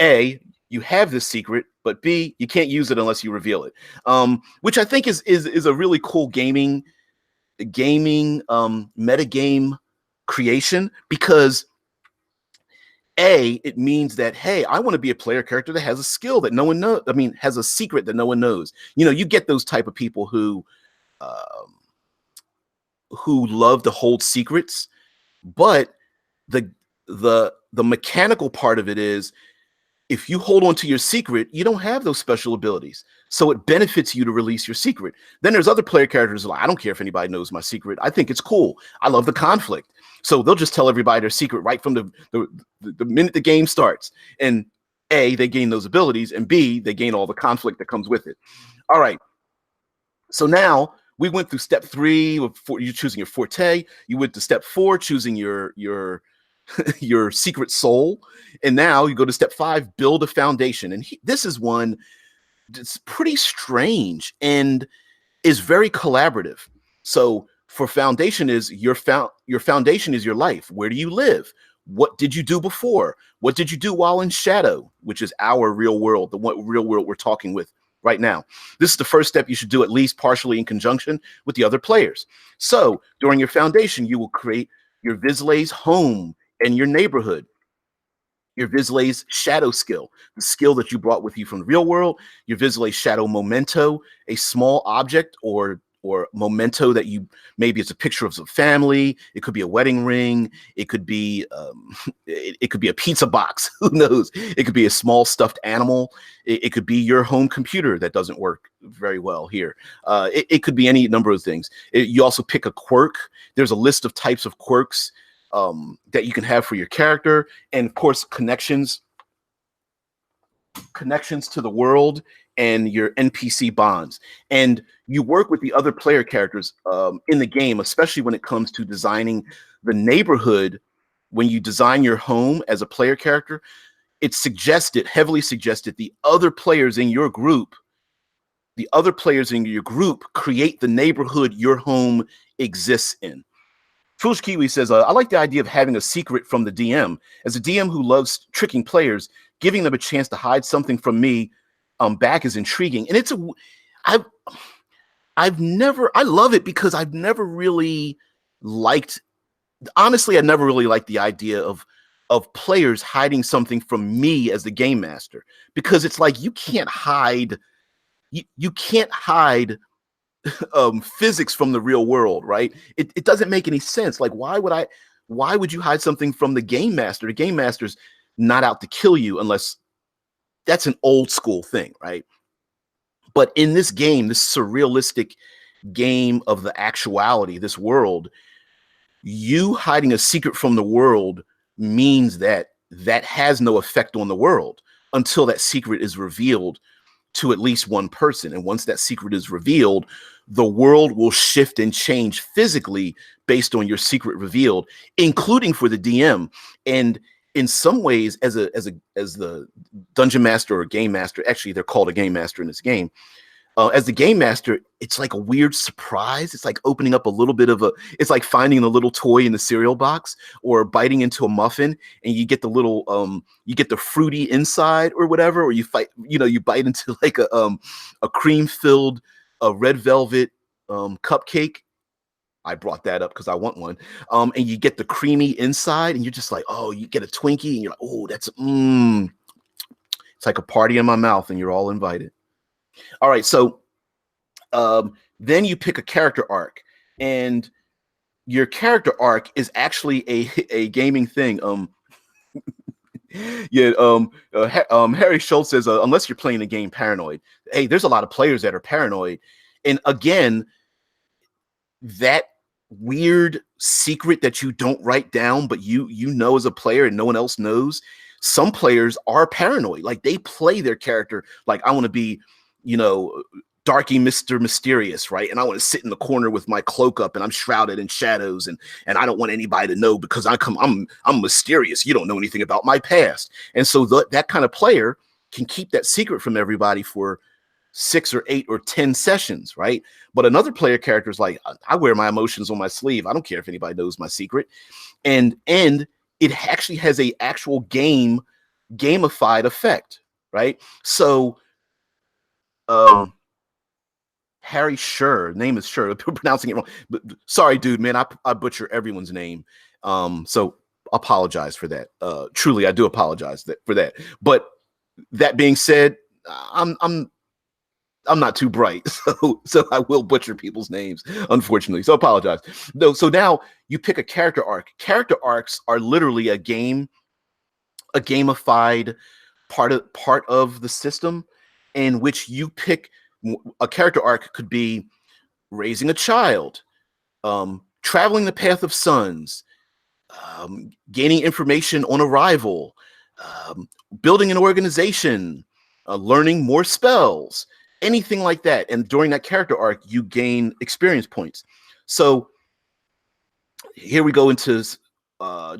A, you have this secret, but B, you can't use it unless you reveal it, which I think is a really cool gaming metagame creation, because A, it means that, hey, I want to be a player character that has a skill that no one knows. I mean, has a secret that no one knows. You know, you get those type of people who love to hold secrets, but the mechanical part of it is, if you hold on to your secret, you don't have those special abilities. So it benefits you to release your secret. Then there's other player characters like, I don't care if anybody knows my secret. I think it's cool. I love the conflict. So they'll just tell everybody their secret right from the minute the game starts. And A, they gain those abilities, and B, they gain all the conflict that comes with it. All right. So now we went through step 3, you choosing your forte. You went to step 4, choosing your secret soul. And now you go to step 5, build a foundation. And this is one that's pretty strange and is very collaborative. So for foundation is your foundation is your life. Where do you live? What did you do before? What did you do while in shadow, which is our real world, the real world we're talking with right now. This is the first step you should do, at least partially in conjunction with the other players. So during your foundation, you will create your Vizslay's home and your neighborhood, your Vizslay's shadow skill, the skill that you brought with you from the real world, your Vizslay's shadow memento, a small object or memento that you, maybe it's a picture of some family, it could be a wedding ring, it could be it could be a pizza box, who knows, it could be a small stuffed animal, it could be your home computer that doesn't work very well here, it could be any number of things. You also pick a quirk. There's a list of types of quirks that you can have for your character, and of course connections to the world and your NPC bonds. And you work with the other player characters in the game, especially when it comes to designing the neighborhood. When you design your home as a player character, it's suggested, heavily suggested, the other players in your group create the neighborhood your home exists in. Foolish Kiwi says, I like the idea of having a secret from the DM. As a DM who loves tricking players, giving them a chance to hide something from me back is intriguing. And I love it because I've never really liked, honestly, I never really liked the idea of players hiding something from me as the game master, because it's like you can't hide physics from the real world, right? It doesn't make any sense. Like, why would you hide something from the game master? The game master's not out to kill you, unless that's an old school thing, right? But in this game, this surrealistic game of the actuality, this world, you hiding a secret from the world means that has no effect on the world until that secret is revealed to at least one person. And once that secret is revealed, the world will shift and change physically based on your secret revealed, including for the DM. And in some ways, as the dungeon master or game master, actually they're called a game master in this game, as the game master, it's like a weird surprise. It's like opening up a little bit of it's like finding a little toy in the cereal box, or biting into a muffin and you get the little, you get the fruity inside or whatever, or you bite into like a cream filled red velvet cupcake. I brought that up because I want one. And you get the creamy inside and you're just like, oh, you get a Twinkie and you're like, oh, it's like a party in my mouth and you're all invited. All right, so then you pick a character arc, and your character arc is actually a gaming thing. Harry Schultz says, unless you're playing a game paranoid. Hey, there's a lot of players that are paranoid, and again, that weird secret that you don't write down, but you know as a player and no one else knows. Some players are paranoid, like they play their character like, I want to be, Darky Mr. Mysterious, right? And I want to sit in the corner with my cloak up and I'm shrouded in shadows and I don't want anybody to know because I'm mysterious. You don't know anything about my past. And so that kind of player can keep that secret from everybody for 6 or 8 or 10 sessions, right? But another player character is like, I wear my emotions on my sleeve. I don't care if anybody knows my secret. And it actually has a actual gamified effect, right? So Harry Schur, name is Schur. I'm pronouncing it wrong. But sorry, dude, man, I butcher everyone's name. So apologize for that. Truly, I do apologize for that. But that being said, I'm not too bright, so I will butcher people's names, unfortunately. So apologize. No, so now you pick a character arc. Character arcs are literally a gamified part of the system in which you pick. A character arc could be raising a child, traveling the path of suns, gaining information on arrival, building an organization, learning more spells, anything like that. And during that character arc, you gain experience points. So here we go into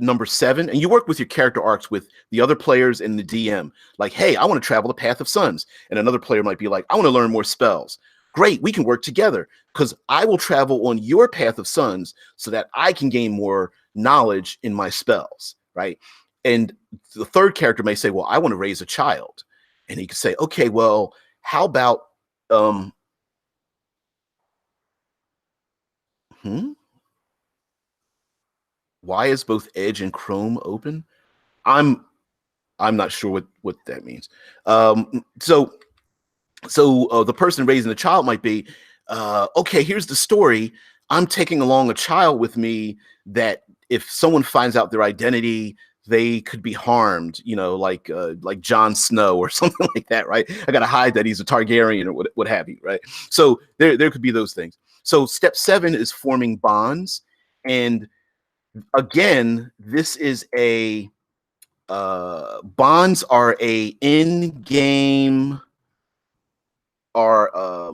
number 7, and you work with your character arcs with the other players and the DM. Like, hey, I want to travel the path of suns. And another player might be like, I want to learn more spells. Great, we can work together because I will travel on your path of suns so that I can gain more knowledge in my spells, right? And the third character may say, well, I want to raise a child. And he could say, okay, well, how about why is both Edge and Chrome open? I'm not sure what that means. So the person raising the child might be, okay, here's the story. I'm taking along a child with me that if someone finds out their identity, they could be harmed, like Jon Snow or something like that, right? I got to hide that he's a Targaryen or what have you, right? So there could be those things. So step 7 is forming bonds, and Again, this is a bonds are a in-game are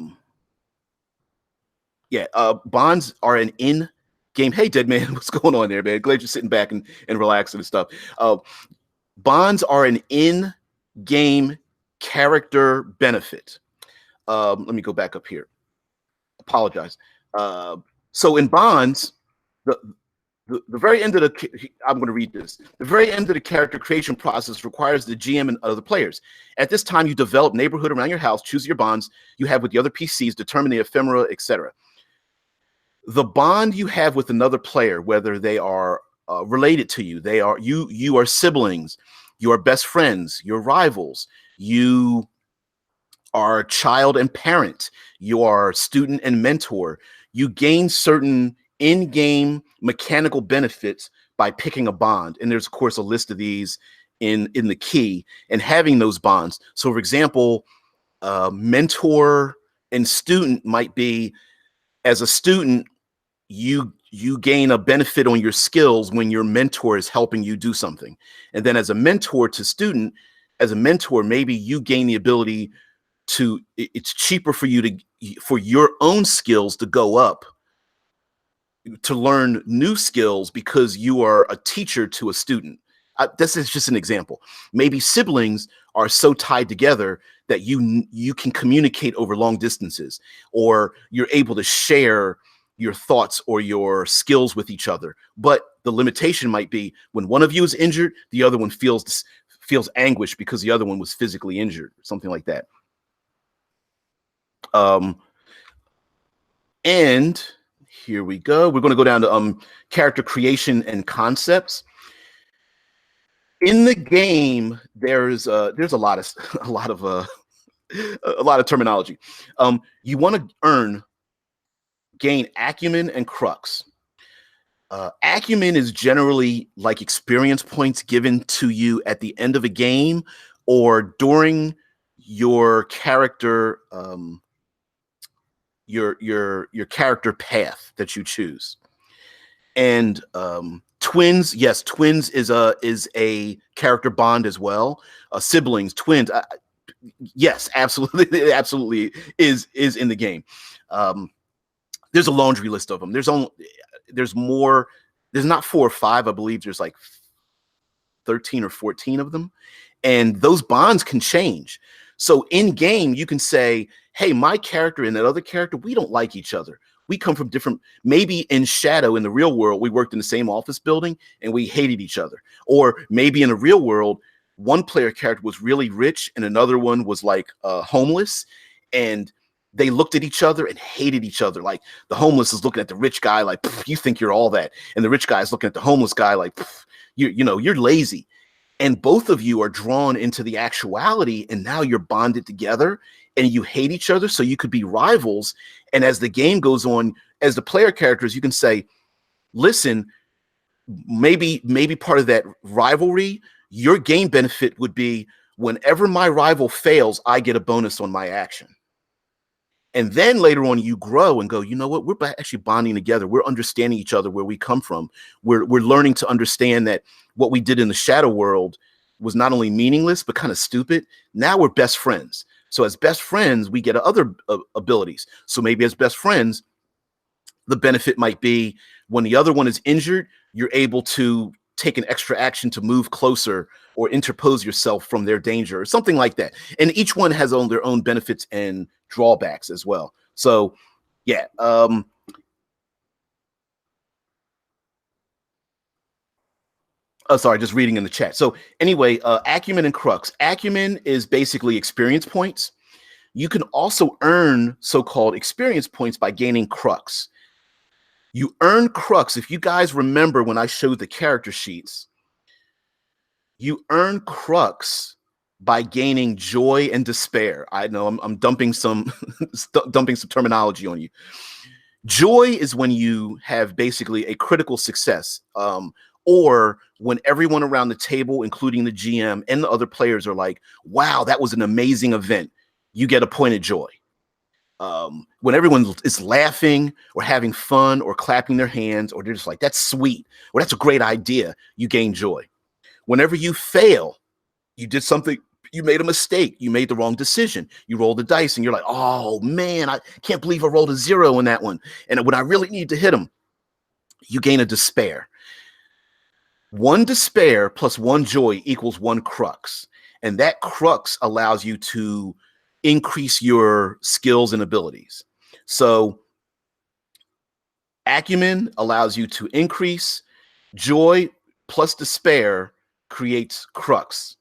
bonds are an in-game. Hey, dead man, what's going on there, man? Glad you're sitting back and relaxing and stuff. Bonds are an in-game character benefit. Let me go back up here. Apologize. So in bonds, the very end of I'm going to read this. The very end of the character creation process requires the GM and other players. At this time, you develop neighborhood around your house, choose your bonds you have with the other PCs, determine the ephemera, etc. The bond you have with another player, whether they are related to you, you are siblings, you are best friends, you're rivals, you are child and parent, you are student and mentor. You gain certain in-game mechanical benefits by picking a bond. And there's, of course, a list of these in the key and having those bonds. So, for example, mentor and student might be, as a student, you gain a benefit on your skills when your mentor is helping you do something. And then as a mentor to student, as a mentor, maybe you gain the ability to, it's cheaper for you for your own skills to go up, to learn new skills because you are a teacher to a student. This is just an example. Maybe siblings are so tied together that you can communicate over long distances, or you're able to share your thoughts or your skills with each other. But the limitation might be when one of you is injured, the other one feels anguish because the other one was physically injured, something like that. And here we go. We're going to go down to character creation and concepts. In the game, there's a lot of terminology. You want to gain acumen and crux. Acumen is generally like experience points given to you at the end of a game or during your character your character path that you choose. And twins, yes, twins is a character bond as well. Siblings, twins, yes, absolutely, absolutely is in the game. There's a laundry list of them. There's more. There's not 4 or 5. I believe there's like 13 or 14 of them, and those bonds can change. So in game, you can say, hey, my character and that other character, we don't like each other. We come from different, maybe in Shadow, in the real world, we worked in the same office building and we hated each other. Or maybe in the real world, one player character was really rich and another one was like homeless, and they looked at each other and hated each other. Like the homeless is looking at the rich guy like, you think you're all that. And the rich guy is looking at the homeless guy like, you're lazy. And both of you are drawn into the actuality, and now you're bonded together and you hate each other. So you could be rivals. And as the game goes on, as the player characters, you can say, listen, maybe part of that rivalry, your game benefit would be whenever my rival fails, I get a bonus on my action. And then later on, you grow and go, you know what? We're actually bonding together. We're understanding each other, where we come from. We're learning to understand that what we did in the Shadow world was not only meaningless, but kind of stupid. Now we're best friends. So as best friends, we get other abilities. So maybe as best friends, the benefit might be when the other one is injured, you're able to take an extra action to move closer or interpose yourself from their danger or something like that. And each one has their own benefits and drawbacks as well. So yeah. Sorry, just reading in the chat. So anyway, acumen and crux. Acumen is basically experience points. You can also earn so-called experience points by gaining crux. You earn crux. If you guys remember when I showed the character sheets, you earn crux by gaining joy and despair. I know I'm dumping some dumping some terminology on you. Joy is when you have basically a critical success, or when everyone around the table, including the GM and the other players, are like, wow, that was an amazing event. You get a point of joy. when everyone is laughing or having fun or clapping their hands, or they're just like, that's sweet, or that's a great idea, you gain joy. Whenever you fail, you did something, you made a mistake, you made the wrong decision, you rolled the dice and you're like, oh man, I can't believe I rolled a 0 in that one. And when I really need to hit them, you gain a despair. 1 despair plus 1 joy equals 1 crux. And that crux allows you to increase your skills and abilities. So acumen allows you to increase. Joy plus despair creates crux.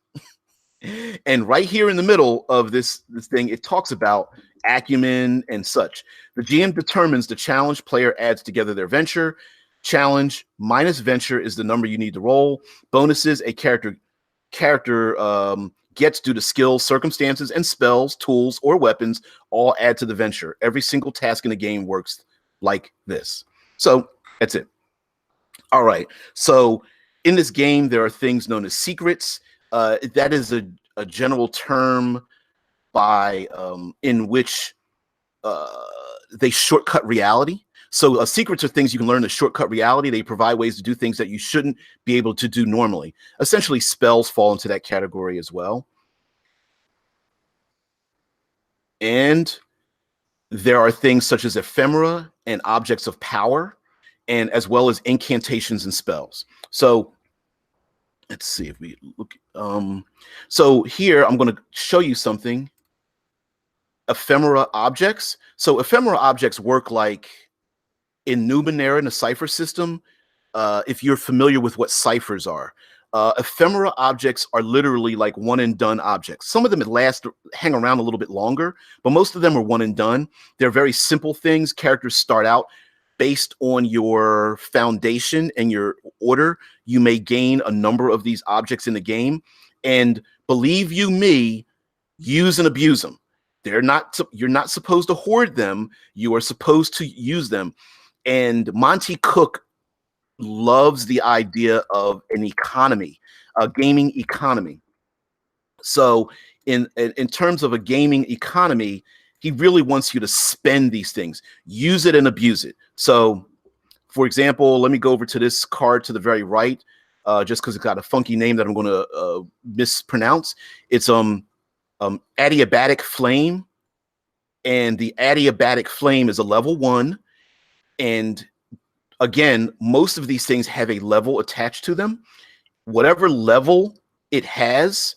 And right here in the middle of this thing, it talks about acumen and such. The GM determines the challenge player adds together their venture. Challenge minus venture is the number you need to roll. Bonuses a character gets due to skills, circumstances, and spells, tools, or weapons all add to the venture. Every single task in the game works like this. So that's it. All right. So in this game, there are things known as secrets. That is a general term by in which they shortcut reality. So secrets are things you can learn to shortcut reality. They provide ways to do things that you shouldn't be able to do normally. Essentially, spells fall into that category as well. And there are things such as ephemera and objects of power, and as well as incantations and spells. So let's see if we look. So here I'm going to show you something. Ephemera objects. So ephemera objects work like in Numenera, in the cipher system. If you're familiar with what ciphers are, ephemera objects are literally like one and done objects. Some of them hang around a little bit longer, but most of them are one and done. They're very simple things. Characters start out based on your foundation and your order. You may gain a number of these objects in the game, and believe you me, use and abuse them. You're not supposed to hoard them. You are supposed to use them. And Monty Cook loves the idea of an economy, a gaming economy. So in terms of a gaming economy, he really wants you to spend these things, use it and abuse it. So for example, let me go over to this card to the very right, just because it's got a funky name that I'm going to mispronounce. It's adiabatic flame. And the adiabatic flame is a level 1. And again, most of these things have a level attached to them. Whatever level it has,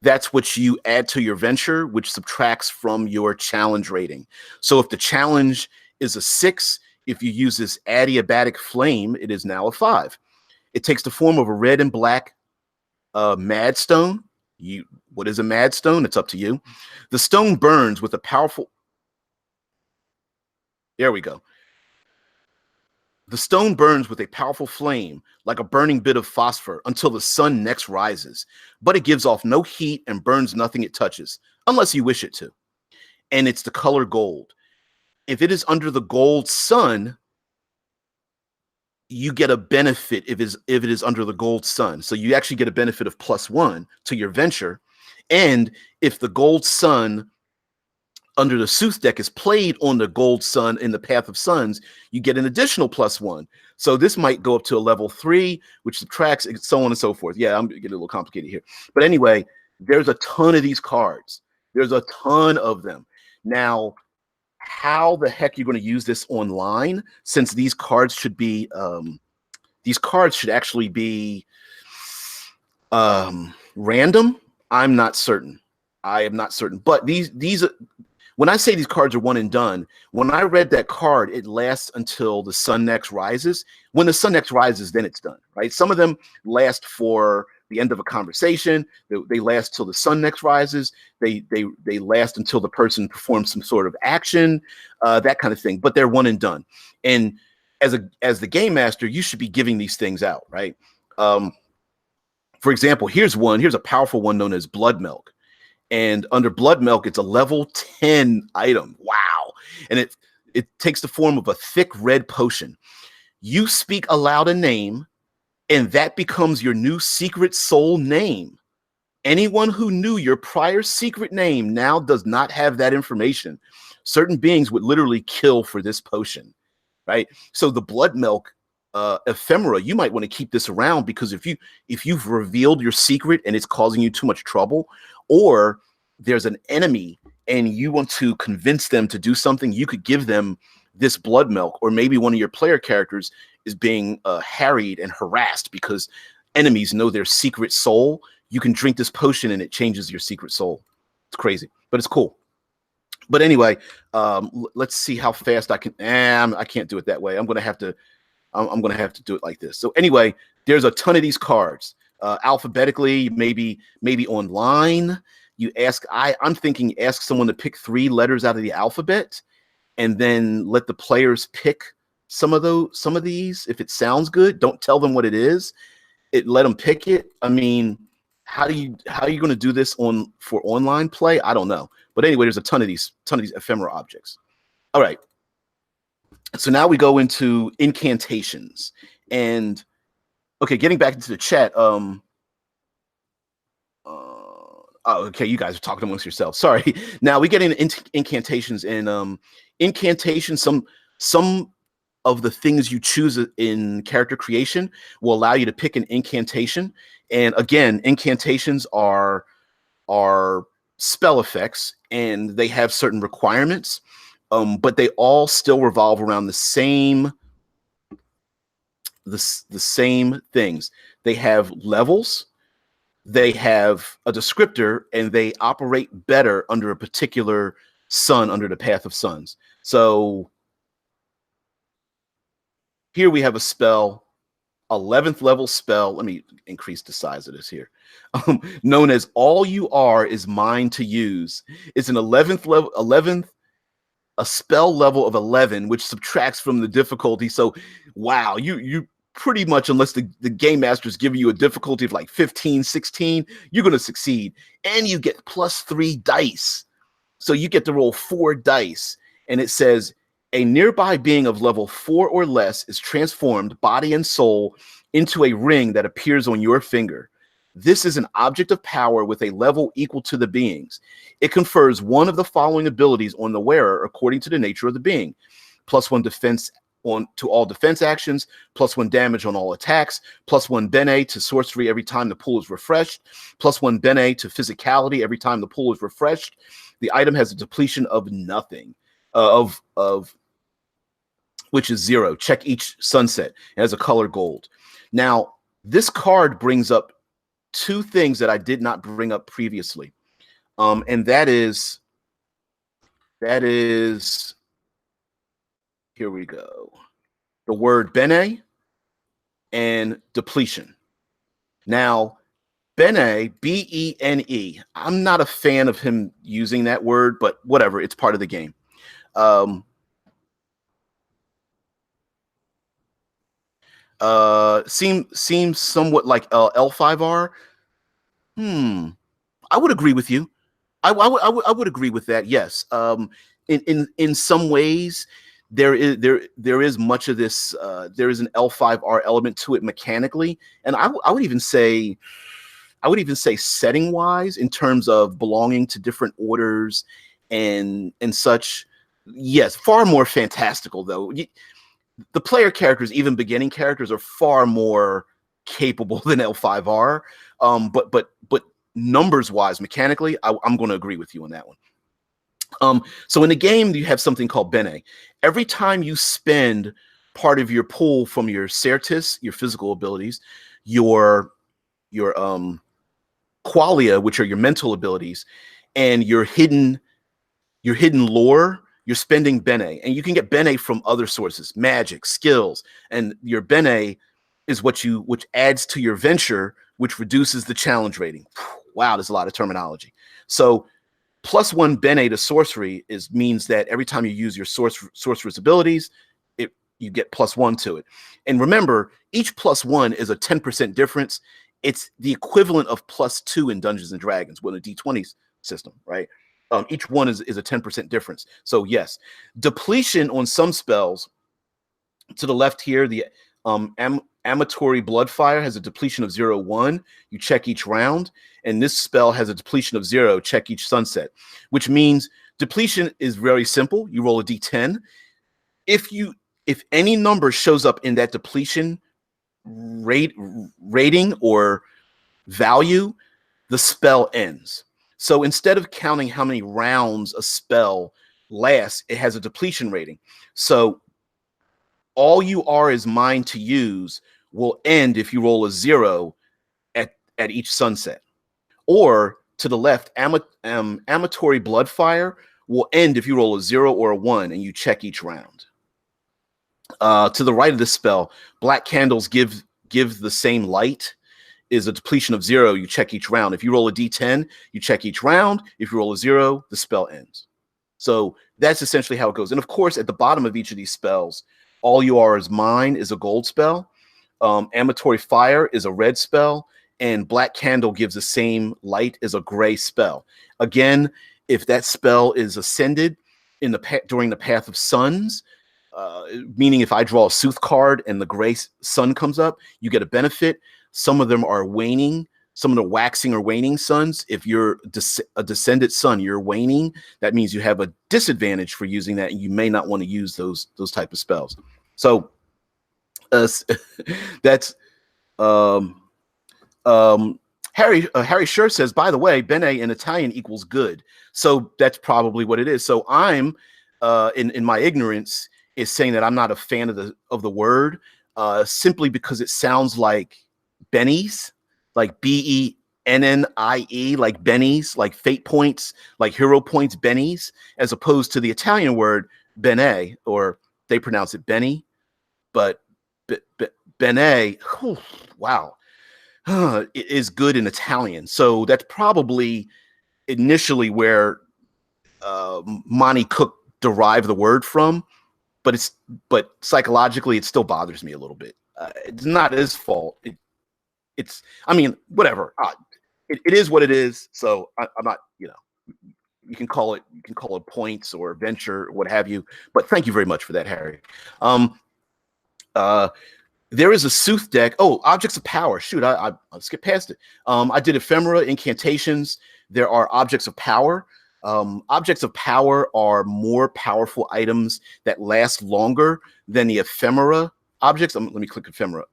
that's what you add to your venture, which subtracts from your challenge rating. So if the challenge is a 6, if you use this adiabatic flame, it is now a 5. It takes the form of a red and black mad stone. What is a mad stone? It's up to you. The stone burns with a powerful... There we go. The stone burns with a powerful flame, like a burning bit of phosphor, until the sun next rises. But it gives off no heat and burns nothing it touches, unless you wish it to. And it's the color gold. If it is under the gold sun, you get a benefit if it is under the gold sun. So you actually get a benefit of +1 to your venture. And if the gold sun under the Sooth deck is played on the gold sun in the Path of Suns, you get an additional +1. So this might go up to a level 3, which subtracts, so on and so forth. Yeah, I'm getting a little complicated here. But anyway, there's a ton of these cards. There's a ton of them. Now, how the heck you're going to use this online, since these cards should be, actually be random, I'm not certain. I am not certain. But these when I say these cards are one and done, when I read that card, it lasts until the sun next rises. When the sun next rises, then it's done, right? Some of them last for the end of a conversation. They last till the sun next rises. They last until the person performs some sort of action, that kind of thing. But they're one and done. And as the game master, you should be giving these things out, right? For example, here's a powerful one known as Blood Milk. And under Blood Milk, it's a level 10 item. Wow. And it takes the form of a thick red potion. You speak aloud a name, and that becomes your new secret soul name. Anyone who knew your prior secret name now does not have that information. certain beings would literally kill for this potion, right? So the blood milk ephemera, you might want to keep this around, because if you've revealed your secret and it's causing you too much trouble, or there's an enemy and you want to convince them to do something, you could give them this blood milk. Or maybe one of your player characters is being harried and harassed because enemies know their secret soul. You can drink this potion and it changes your secret soul. It's crazy, but it's cool. But anyway, let's see how fast I can. I can't do it that way. I'm gonna have to do it like this. So anyway, there's a ton of these cards, alphabetically, maybe online. You ask, I'm thinking, ask someone to pick 3 letters out of the alphabet, and then let the players pick some of these. If it sounds good, don't tell them what it is. Let them pick it. I mean, how are you going to do this for online play? I don't know. But anyway, there's a ton of these ephemera objects. All right. So now we go into incantations. And okay, getting back into the chat. Okay, you guys are talking amongst yourselves. Sorry. Now we get into incantations, and incantations, some of the things you choose in character creation will allow you to pick an incantation. And again, incantations are spell effects, and they have certain requirements, but they all still revolve around the same things. They have levels, they have a descriptor, and they operate better under a particular sun, under the path of suns. So here we have a spell, 11th level spell. Let me increase the size of this here. Known as All You Are Is Mine to Use. It's an 11th level, a spell level of 11, which subtracts from the difficulty. So, wow, you pretty much, unless the game master's giving you a difficulty of like 15, 16, you're going to succeed. And you get +3 dice. So you get to roll 4 dice. And it says, a nearby being of level 4 or less is transformed, body and soul, into a ring that appears on your finger. This is an object of power with a level equal to the being's. It confers one of the following abilities on the wearer according to the nature of the being. +1 defense to all defense actions, +1 damage on all attacks, +1 bene to sorcery every time the pool is refreshed, +1 bene to physicality every time the pool is refreshed. The item has a depletion of nothing, which is 0. Check each sunset. It has a color gold. Now, this card brings up 2 things that I did not bring up previously. And that is, here we go, the word bene and depletion. Now, bene, B-E-N-E, I'm not a fan of him using that word, but whatever, it's part of the game. Seems somewhat like L5R. I would agree with you. I would agree with that. Yes. In some ways, there is much of this. There is an L5R element to it mechanically, and I would even say setting wise, in terms of belonging to different orders and such. Yes, far more fantastical though. The player characters, even beginning characters, are far more capable than L5R. But numbers wise, mechanically, I'm going to agree with you on that one. So in the game, you have something called bene. Every time you spend part of your pool from your certis, your physical abilities, your qualia, which are your mental abilities, and your hidden lore, you're spending bene. And you can get bene from other sources, magic, skills, and your bene is which adds to your venture, which reduces the challenge rating. Wow, there's a lot of terminology. So +1 bene to sorcery means that every time you use your sorcerer's abilities, you get +1 to it. And remember, each +1 is a 10% difference. It's the equivalent of +2 in Dungeons and Dragons with a D20 system, right? Each one is a 10% difference. So yes, depletion on some spells. To the left here, the Amatory Bloodfire has a depletion of 0/1. You check each round, and this spell has a depletion of 0. Check each sunset, which means Depletion is very simple. You roll a d10. If any number shows up in that depletion rating or value, the spell ends. So instead of counting how many rounds a spell lasts, it has a depletion rating. So all you are is mine to use will end if you roll a 0 at each sunset. Or to the left, amatory bloodfire will end if you roll a 0 or a 1 and you check each round. To the right of the spell, black candles give the same light, is a depletion of 0. You check each round. If you roll a d10, you check each round. If you roll a 0, the spell ends. So that's essentially how it goes. And of course, at the bottom of each of these spells, all you are is mine is a gold spell. Amatory fire is a red spell. And black candle gives the same light as a gray spell. Again, if that spell is ascended during the Path of Suns, meaning if I draw a Sooth card and the gray sun comes up, you get a benefit. Some of them are waning. Some of the waxing or waning suns. If you're a descended sun, you're waning. That means you have a disadvantage for using that, and you may not want to use those type of spells. So that's Harry Scher says, by the way, bene in Italian equals good. So that's probably what it is. So I'm in my ignorance is saying that I'm not a fan of the word simply because it sounds like bennies, like bennie, like bennies, like fate points, like hero points, bennies, as opposed to the Italian word bene, or they pronounce it benny, but bene, wow, it is good in Italian. So that's probably initially where Monty Cook derived the word from, but psychologically it still bothers me a little bit. It's not his fault. It's I mean, whatever. It is what it is. So I'm not, you can call it points or venture, what have you. But thank you very much for that, Harry. There is a Sooth deck. Oh, objects of power. Shoot, I skipped past it. I did Ephemera, Incantations. There are objects of power. Objects of power are more powerful items that last longer than the Ephemera objects. Let me click Ephemera.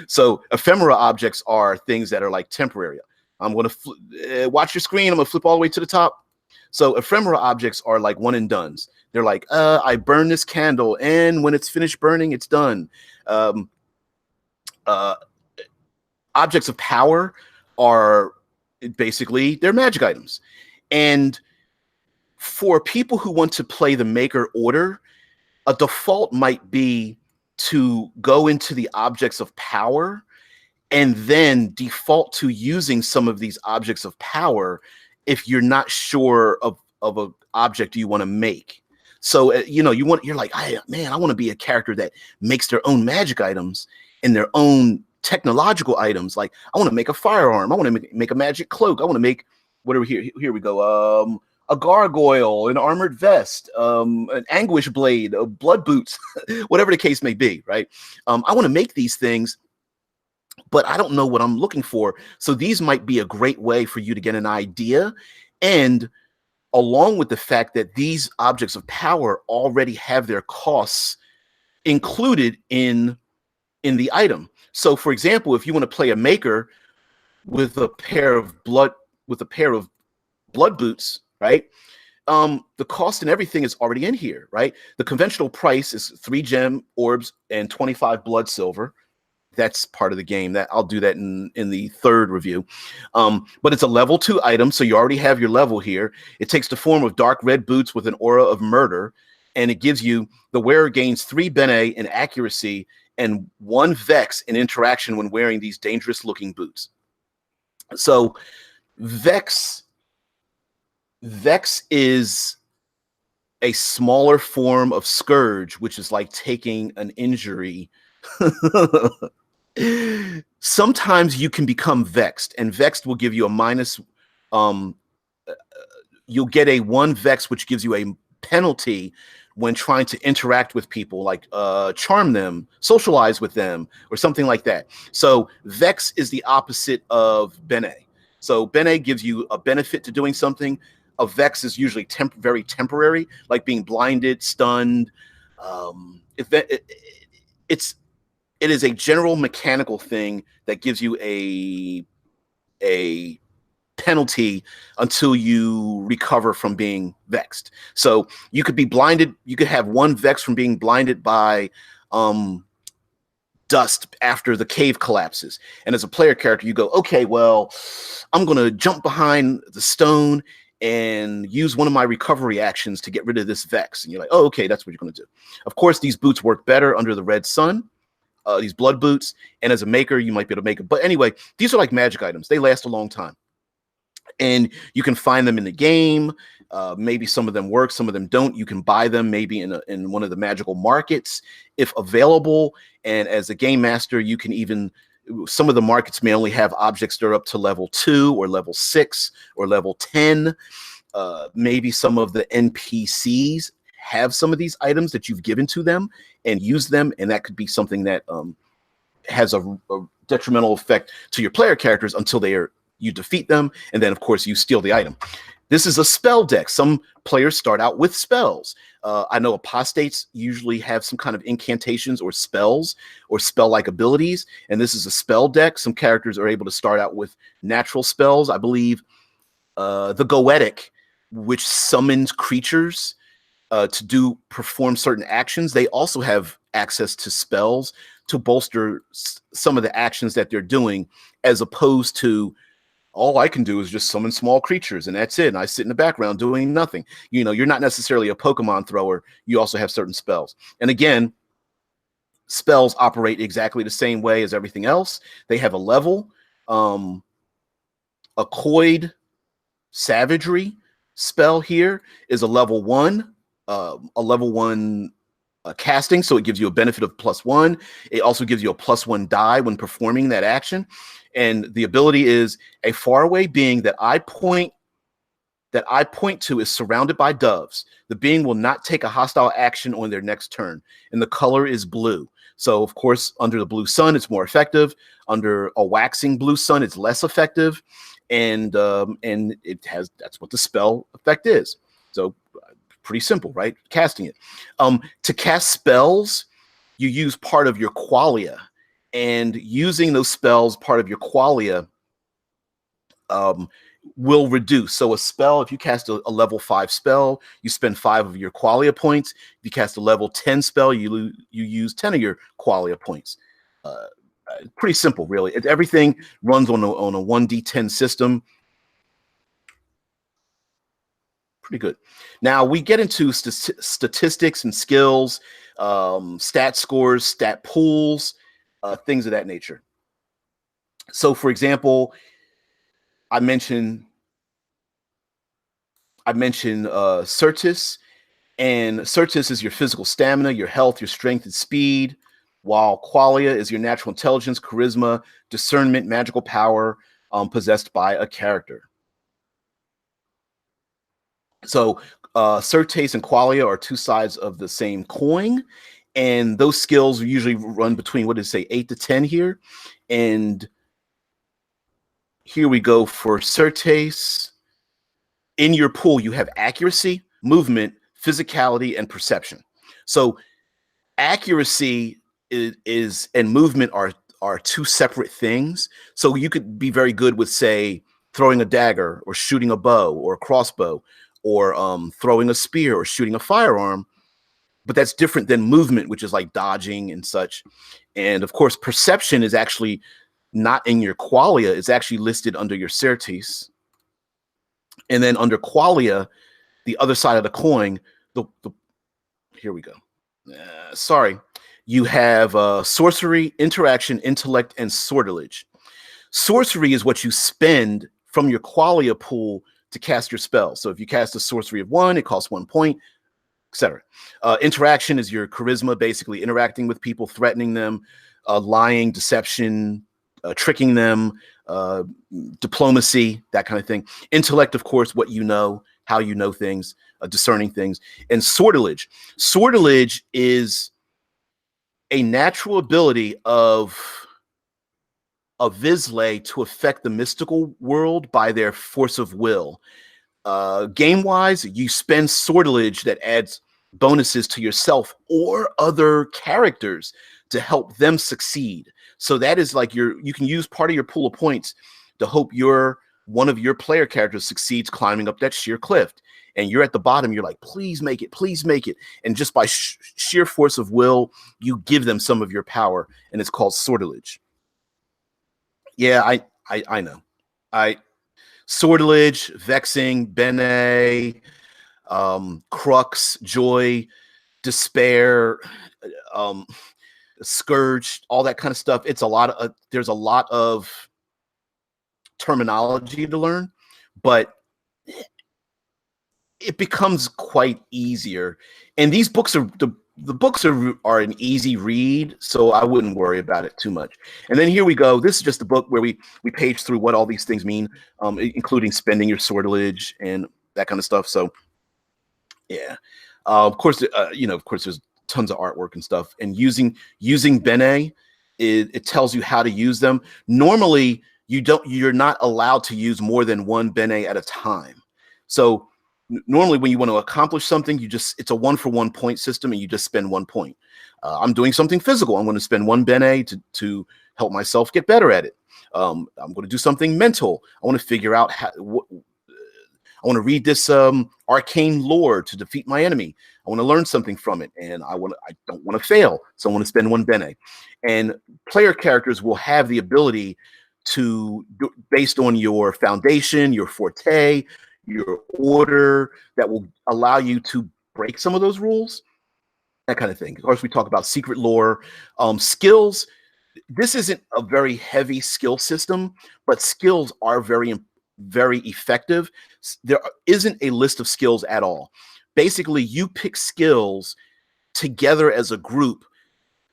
So Ephemera objects are things that are like temporary. I'm going to watch your screen. I'm going to flip all the way to the top. So Ephemera objects are like one and dones. They're like, I burn this candle, and when it's finished burning, it's done. Objects of power are basically, they're magic items. And for people who want to play the maker order, a default might be to go into the objects of power and then default to using some of these objects of power if you're not sure of an object you want to make. So, you're like, I want to be a character that makes their own magic items and their own technological items. Like, I want to make a firearm. I want to make a magic cloak. I want to make whatever. Here we go. A gargoyle, an armored vest, an anguish blade, blood boots, whatever the case may be, right? I want to make these things, but I don't know what I'm looking for. So these might be a great way for you to get an idea. And along with the fact that these objects of power already have their costs included in the item. So for example, if you want to play a maker with a pair of blood boots, right? The cost and everything is already in here, right? The conventional price is 3 gem orbs and 25 blood silver. That's part of the game. That I'll do that in the third review. But it's a level 2 item, so you already have your level here. It takes the form of dark red boots with an aura of murder, and it gives you, the wearer gains 3 bene in accuracy and 1 vex in interaction when wearing these dangerous looking boots. So vex is a smaller form of scourge, which is like taking an injury. Sometimes you can become vexed, and vexed will give you a minus. You'll get a 1 vex, which gives you a penalty when trying to interact with people, like charm them, socialize with them, or something like that. So vex is the opposite of bene. So bene gives you a benefit to doing something. a vex is usually very temporary, like being blinded, stunned. It's it is a general mechanical thing that gives you a penalty until you recover from being vexed. So you could be blinded. You could have one vex from being blinded by dust after the cave collapses. And as a player character, you go, okay, well, I'm going to jump behind the stone and use one of my recovery actions to get rid of this vex. And you're like, oh, okay, that's what you're going to do. Of course, these boots work better under the red sun. These blood boots, and as a maker, you might be able to make it. But anyway, these are like magic items. They last a long time, and you can find them in the game. Maybe some of them work, some of them don't. You can buy them maybe in one of the magical markets if available. And as a game master, you can even, some of the markets may only have objects that are up to level 2 or level 6 or level 10. Maybe some of the NPCs have some of these items that you've given to them and use them, and that could be something that has a detrimental effect to your player characters until you defeat them, and then of course you steal the item. This is a spell deck. Some players start out with spells. I know apostates usually have some kind of incantations or spells or spell-like abilities, and this is a spell deck. Some characters are able to start out with natural spells. I believe the Goetic, which summons creatures to perform certain actions, they also have access to spells to bolster some of the actions that they're doing, as opposed to, all I can do is just summon small creatures and that's it. And I sit in the background doing nothing. You know, you're not necessarily a Pokemon thrower. You also have certain spells. And again, spells operate exactly the same way as everything else. They have a level. A Coid Savagery spell here is a level 1. Casting, so it gives you a benefit of +1. It also gives you a +1 die when performing that action, and the ability is a faraway being that I point to is surrounded by doves. The being will not take a hostile action on their next turn, and the color is blue. So of course, under the blue sun, it's more effective. Under a waxing blue sun, it's less effective, and that's what the spell effect is. So pretty simple, right? Casting it. To cast spells, you use part of your qualia, and using those spells, part of your qualia, will reduce. So a spell, if you cast a level 5 spell, you spend 5 of your qualia points. If you cast a level 10 spell, you use 10 of your qualia points. Pretty simple, really. Everything runs on a 1d10 system. Pretty good. Now we get into statistics and skills, stat scores, stat pools, things of that nature. So, for example, I mentioned Certus, and Certus is your physical stamina, your health, your strength, and speed, while Qualia is your natural intelligence, charisma, discernment, magical power possessed by a character. So Certes and Qualia are two sides of the same coin, and those skills usually run between, what did it say, 8 to 10 here. And here we go for Certes. In your pool, you have accuracy, movement, physicality, and perception. So accuracy is and movement are two separate things. So you could be very good with, say, throwing a dagger or shooting a bow or a crossbow, or throwing a spear or shooting a firearm, but that's different than movement, which is like dodging and such. And of course, perception is actually not in your qualia. It's actually listed under your certes. And then under qualia, the other side of the coin, here we go. Sorry. You have sorcery, interaction, intellect, and sortilege. Sorcery is what you spend from your qualia pool to cast your spell. So if you cast a sorcery of 1, it costs 1 point, etc. Interaction is your charisma, basically interacting with people, threatening them, lying, deception, tricking them, diplomacy, that kind of thing. Intellect, of course, what you know, how you know things, discerning things. And sortilege. Sortilege is a natural ability of Vizsla to affect the mystical world by their force of will. Game wise, you spend sortilege that adds bonuses to yourself or other characters to help them succeed. So that is like you can use part of your pool of points to hope one of your player characters succeeds climbing up that sheer cliff. And you're at the bottom, you're like, please make it, please make it. And just by sheer force of will, you give them some of your power, and it's called sortilege. Yeah, I know. I sortilege, vexing, bene, crux, joy, despair, um, scourge, all that kind of stuff. It's a lot of there's a lot of terminology to learn, but it becomes quite easier. And these books are the books are an easy read, so I wouldn't worry about it too much. And then here we go. This is just a book where we page through what all these things mean, including spending your sortilege and that kind of stuff. So yeah, of course, of course, there's tons of artwork and stuff. And using Bene, it tells you how to use them. Normally, you're not allowed to use more than one Bene at a time. So normally, when you want to accomplish something, it's a 1-for-1 point system, and you just spend 1 point. I'm doing something physical. I'm going to spend 1 Bene to help myself get better at it. I'm going to do something mental. I want to figure out I want to read this arcane lore to defeat my enemy. I want to learn something from it, and I don't want to fail, so I want to spend 1 Bene. And player characters will have the ability to, based on your foundation, your forte, your order, that will allow you to break some of those rules, that kind of thing. Of course, we talk about secret lore, skills. This isn't a very heavy skill system, but skills are very effective. There isn't a list of skills at all. Basically, you pick skills together as a group,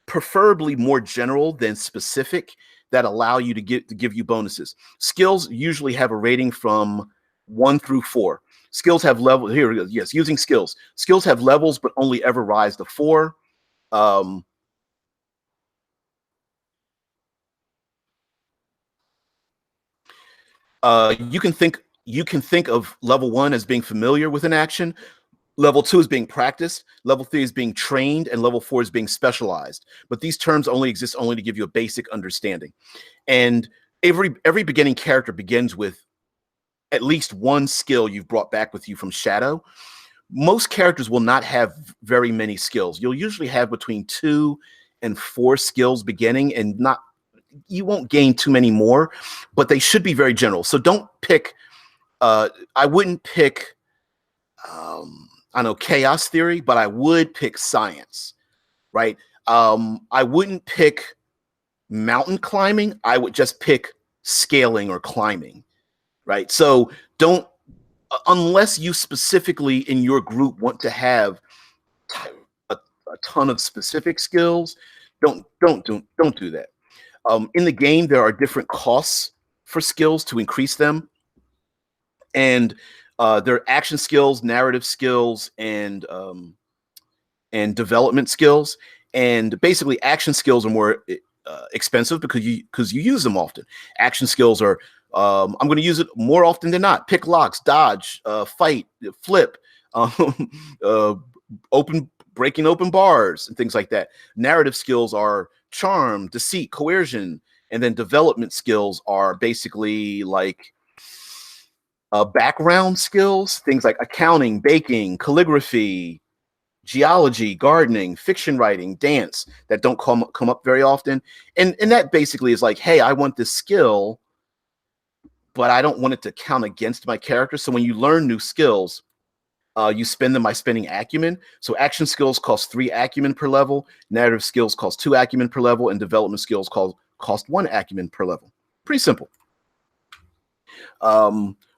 preferably more general than specific, that allow you to give you bonuses. Skills usually have a rating from 1 through 4. Skills have level. Here we go. Yes, using skills. Skills have levels, but only ever rise to 4. You can think of level 1 as being familiar with an action. Level 2 is being practiced. Level 3 is being trained, and level 4 is being specialized. But these terms only exist to give you a basic understanding. And every beginning character begins with at least 1 skill you've brought back with you from Shadow. Most characters will not have very many skills. You'll usually have between 2 and 4 skills beginning, and you won't gain too many more, but they should be very general. So don't pick. I wouldn't pick. I know chaos theory, but I would pick science, right? I wouldn't pick mountain climbing. I would just pick scaling or climbing, right? So don't, unless you specifically in your group want to have a ton of specific skills, don't do that. In the game, there are different costs for skills to increase them, and there are action skills, narrative skills, and development skills. And basically, action skills are more expensive because you use them often. Action skills are I'm going to use it more often than not. Pick locks, dodge, fight, flip, um, uh, breaking open bars, and things like that. Narrative skills are charm, deceit, coercion, and then development skills are basically like background skills, things like accounting, baking, calligraphy, geology, gardening, fiction writing, dance, that don't come up very often. And that basically is like, hey, I want this skill, but I don't want it to count against my character. So when you learn new skills, you spend them by spending acumen. So action skills cost 3 acumen per level, narrative skills cost 2 acumen per level, and development skills cost 1 acumen per level. Pretty simple.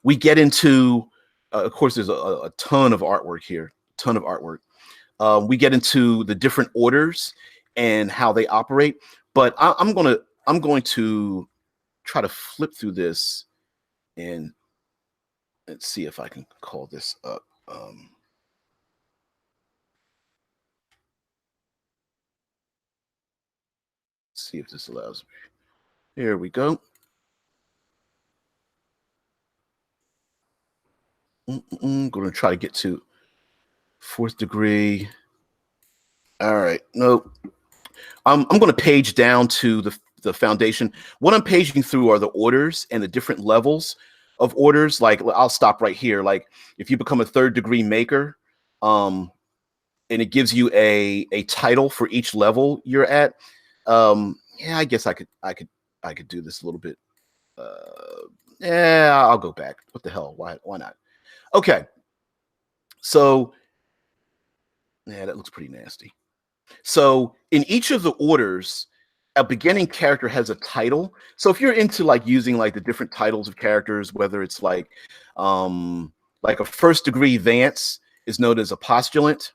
We get into, of course, there's a ton of artwork here, ton of artwork. We get into the different orders and how they operate, but I'm going to try to flip through this, and let's see if I can call this up. See if this allows me. Here we go. I'm going to try to get to fourth degree. All right. Nope. I'm going to page down to the foundation. What I'm paging through are the orders and the different levels of orders. Like I'll stop right here. Like if you become a third degree maker, and it gives you a title for each level you're at. Yeah, I guess I could do this a little bit. Yeah, I'll go back. What the hell? Why not? Okay. So yeah, that looks pretty nasty. So in each of the orders, a beginning character has a title. So if you're into like using like the different titles of characters, whether it's like a first degree Vance is known as a postulant,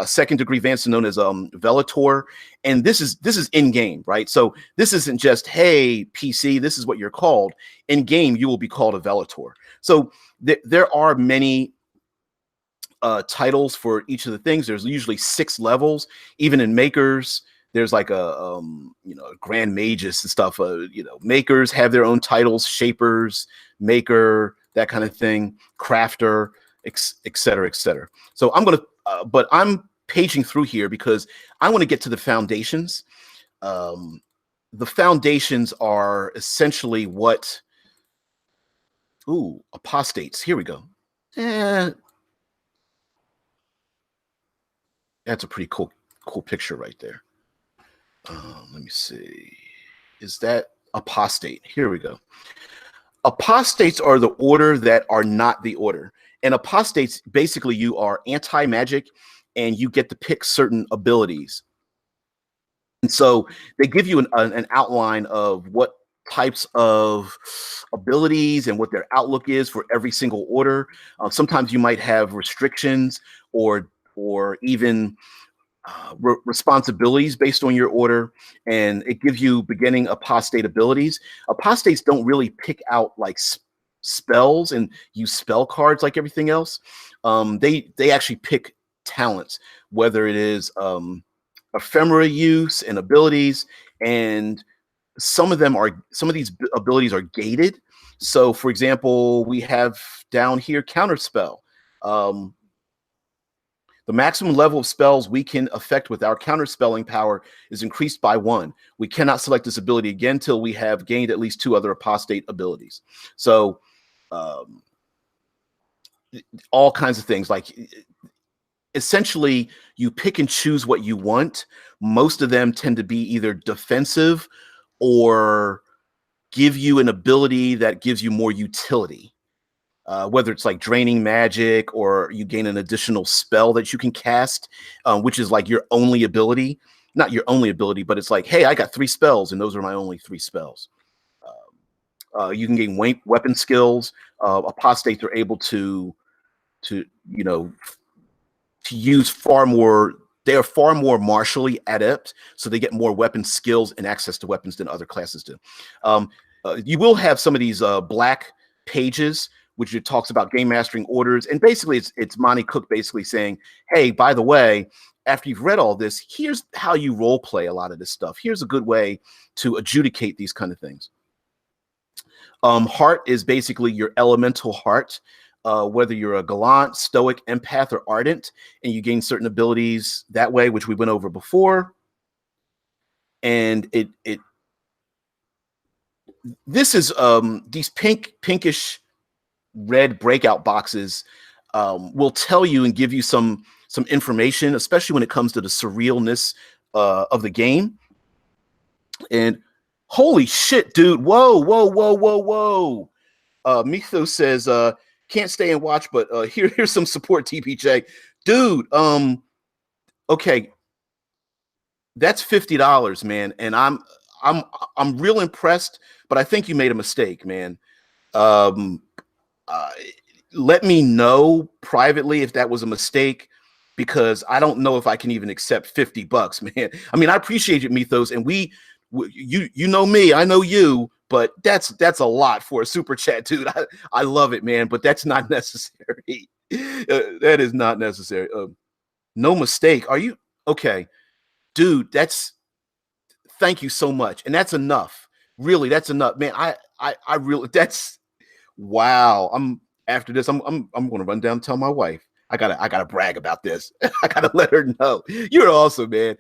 second degree Vance is known as Velator, and this is in game, right? So this isn't just hey PC, this is what you're called. In game, you will be called a Velator. So there are many titles for each of the things. There's usually 6 levels. Even in makers, there's like a grand magus and stuff. Makers have their own titles: shapers, maker, that kind of thing, crafter, et cetera, et cetera. So but I'm paging through here because I want to get to the foundations. The foundations are essentially what. Ooh, apostates. Here we go. That's a pretty cool picture right there. Let me see. Is that apostate? Here we go. Apostates are the order that are not the order. And apostates, basically, you are anti-magic and you get to pick certain abilities. And so they give you an outline of what types of abilities and what their outlook is for every single order. Sometimes you might have restrictions or even responsibilities based on your order, and it gives you beginning apostate abilities. Apostates don't really pick out like spells and use spell cards like everything else. They actually pick talents, whether it is ephemera use and abilities, and some of these abilities are gated. So, for example, we have down here counterspell. The maximum level of spells we can affect with our counterspelling power is increased by 1. We cannot select this ability again until we have gained at least 2 other apostate abilities. So, all kinds of things. Like, essentially, you pick and choose what you want. Most of them tend to be either defensive or give you an ability that gives you more utility. Whether it's like draining magic or you gain an additional spell that you can cast, which is like your only ability. Not your only ability, but it's like, hey, I got 3 spells, and those are my only 3 spells. You can gain weapon skills. Apostates are able to use far more. They are far more martially adept, so they get more weapon skills and access to weapons than other classes do. You will have some of these black pages, which it talks about game mastering orders, and basically it's Monty Cook basically saying, hey, by the way, after you've read all this, here's how you role play a lot of this stuff. Here's a good way to adjudicate these kind of things. Heart is basically your elemental heart, whether you're a gallant, stoic, empath, or ardent, and you gain certain abilities that way, which we went over before. And this is these pinkish red breakout boxes will tell you and give you some information, especially when it comes to the surrealness of the game. And holy shit, dude! Whoa! Mythos says, "Can't stay and watch, but here's some support, TPJ, dude. Okay, that's $50, man, and I'm real impressed, but I think you made a mistake, man. Um, Let me know privately if that was a mistake, because I don't know if I can even accept $50, man. I mean, I appreciate you, Mythos, and you know me, I know you, but that's a lot for a super chat, dude. I love it, man, but that's not necessary. That is not necessary. No mistake. Are you okay, dude? Thank you so much, and that's enough. Really, that's enough, man. I really, that's wow. after this, I'm going to run down and tell my wife. I gotta brag about this. I gotta let her know. You're awesome, man.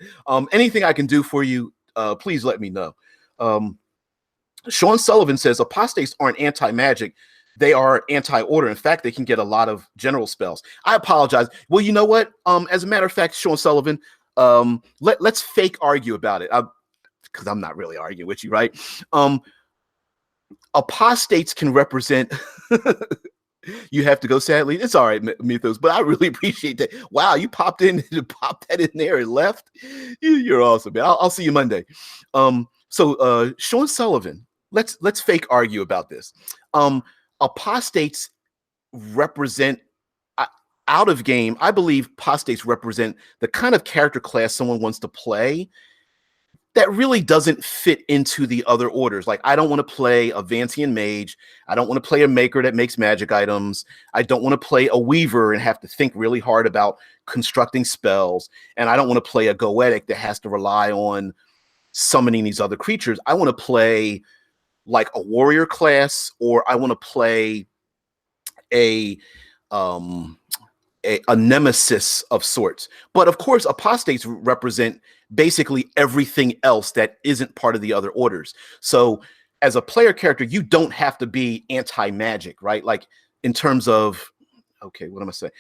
Anything I can do for you, please let me know. Sean Sullivan says apostates aren't anti-magic. They are anti-order. In fact, they can get a lot of general spells. I apologize. Well, you know what? As a matter of fact, Sean Sullivan, let's fake argue about it. Because I'm not really arguing with you, right? Apostates can represent. You have to go, sadly. It's all right, Mythos, but I really appreciate that. Wow, you popped popped that in there and left. You're awesome, man. I'll see you Monday. So Sean Sullivan, let's fake argue about this. Apostates represent out of game. I believe apostates represent the kind of character class someone wants to play that really doesn't fit into the other orders. Like, I don't want to play a Vancian mage. I don't want to play a maker that makes magic items. I don't want to play a weaver and have to think really hard about constructing spells. And I don't want to play a Goetic that has to rely on summoning these other creatures. I want to play like a warrior class, or I want to play a nemesis of sorts. But of course, apostates represent basically everything else that isn't part of the other orders. So as a player character, you don't have to be anti-magic, right? Like, in terms of, okay, what am I saying?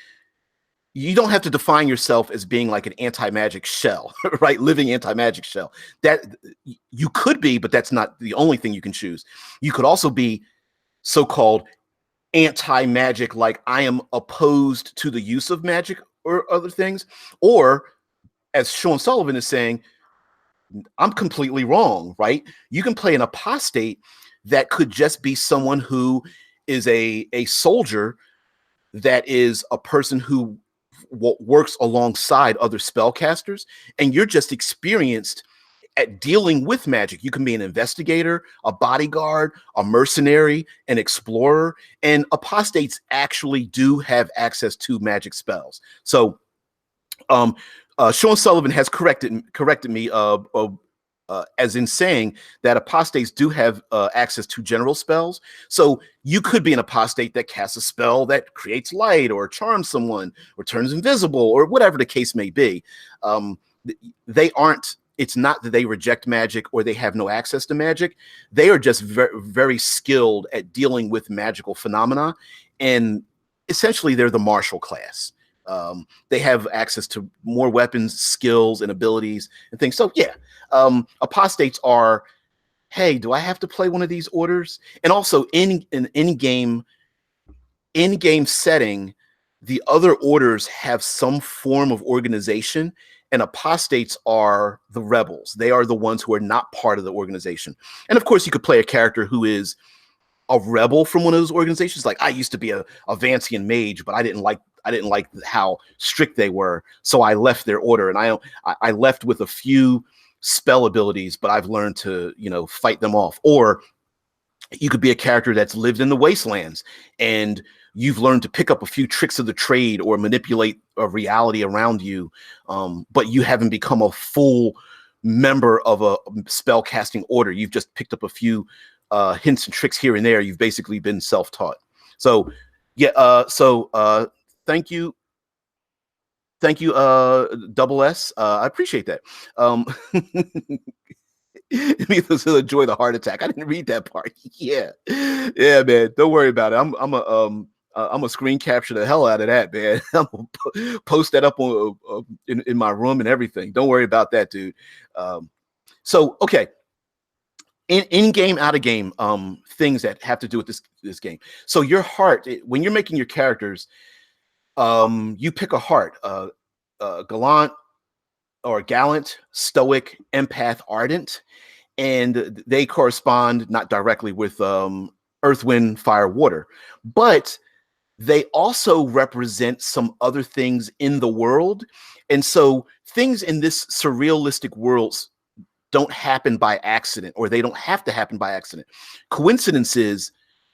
You don't have to define yourself as being like an anti-magic shell, right? Living anti-magic shell. That you could be, but that's not the only thing you can choose. You could also be so-called anti-magic, like I am opposed to the use of magic or other things. Or, as Sean Sullivan is saying, I'm completely wrong, right? You can play an apostate that could just be someone who is a soldier that is a person who works alongside other spellcasters, and you're just experienced at dealing with magic. You can be an investigator, a bodyguard, a mercenary, an explorer, and apostates actually do have access to magic spells. So Sean Sullivan has corrected me as in saying that apostates do have access to general spells. So you could be an apostate that casts a spell that creates light or charms someone or turns invisible or whatever the case may be. They aren't. It's not that they reject magic or they have no access to magic. They are just very, very skilled at dealing with magical phenomena, and essentially they're the martial class. They have access to more weapons, skills, and abilities and things. So yeah, apostates are, hey, do I have to play one of these orders? And also in an in-game setting, the other orders have some form of organization, and apostates are the rebels. They are the ones who are not part of the organization. And of course, you could play a character who is a rebel from one of those organizations. Like, I used to be a Vancian mage, but I didn't like how strict they were, so I left their order, and I left with a few spell abilities, but I've learned to, fight them off. Or you could be a character that's lived in the wastelands, and you've learned to pick up a few tricks of the trade or manipulate a reality around you, but you haven't become a full member of a spell casting order. You've just picked up a few hints and tricks here and there. You've basically been self-taught. So yeah, thank you, Double S. I appreciate that. Needless to enjoy the heart attack. I didn't read that part. Yeah, man. Don't worry about it. I'm a screen capture the hell out of that, man. I'm gonna post that up on in my room and everything. Don't worry about that, dude. So okay, in game, out of game, things that have to do with this game. So your heart, when you're making your characters, you pick a heart, gallant, stoic, empath, ardent, and they correspond not directly with earth, wind, fire, water, but they also represent some other things in the world. And so things in this surrealistic world don't happen by accident, or they don't have to happen by accident. Coincidences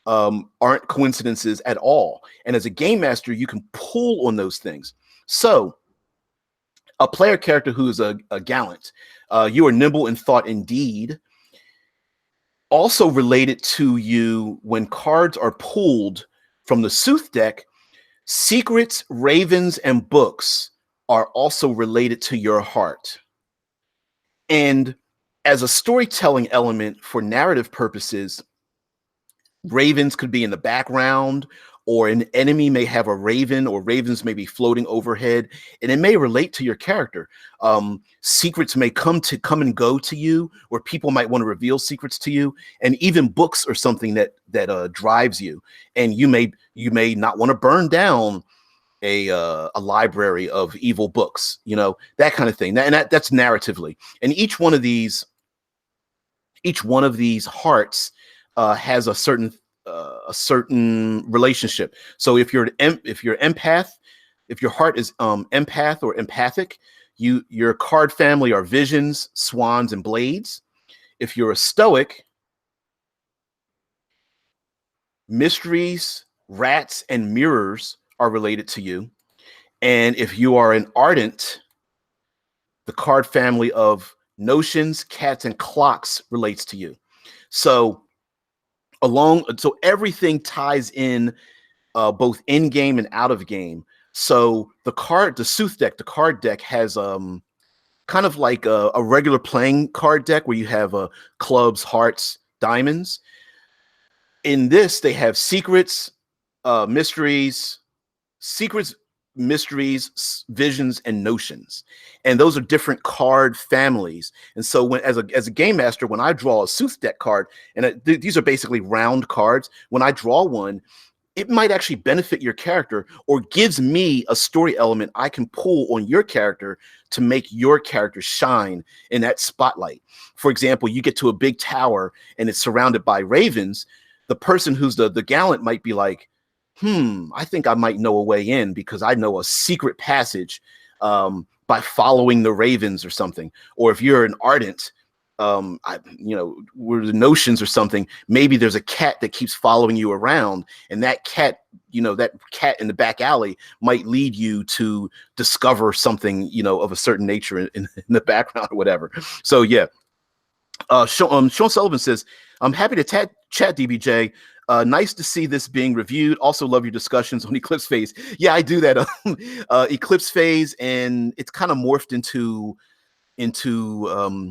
aren't coincidences at all. And as a game master, you can pull on those things. So a player character who is a gallant, you are nimble in thought and deed. Also related to you when cards are pulled From the Sooth deck, secrets, ravens, and books are also related to your heart. And as a storytelling element for narrative purposes, ravens could be in the background, or an enemy may have a raven, or ravens may be floating overhead, and it may relate to your character. Secrets may come and go to you, or people might want to reveal secrets to you, and even books are something that drives you. And you may not want to burn down a library of evil books, that kind of thing. And that's narratively. And each one of these hearts has a certain relationship. So if you're empath, if your heart is empath or empathic, your card family are visions, swans, and blades. If you're a stoic, mysteries, rats, and mirrors are related to you. And if you are an ardent, the card family of notions, cats, and clocks relates to you. So everything ties in, both in game and out of game. So the Sooth deck, the card deck has kind of like a regular playing card deck where you have clubs, hearts, diamonds. In this, they have secrets, mysteries, visions, and notions. And those are different card families. And so as a game master, when I draw a Sooth deck card, and these are basically round cards, when I draw one, it might actually benefit your character or gives me a story element I can pull on your character to make your character shine in that spotlight. For example, you get to a big tower and it's surrounded by ravens. The person who's the gallant might be like, I think I might know a way in because I know a secret passage by following the ravens or something. Or if you're an ardent, where the notions or something, maybe there's a cat that keeps following you around, and that cat in the back alley might lead you to discover something, of a certain nature in the background or whatever. So yeah. Sean Sullivan says, I'm happy to chat, DBJ. Nice to see this being reviewed. Also love your discussions on Eclipse Phase. Yeah, I do that. Eclipse Phase, and it's kind of morphed into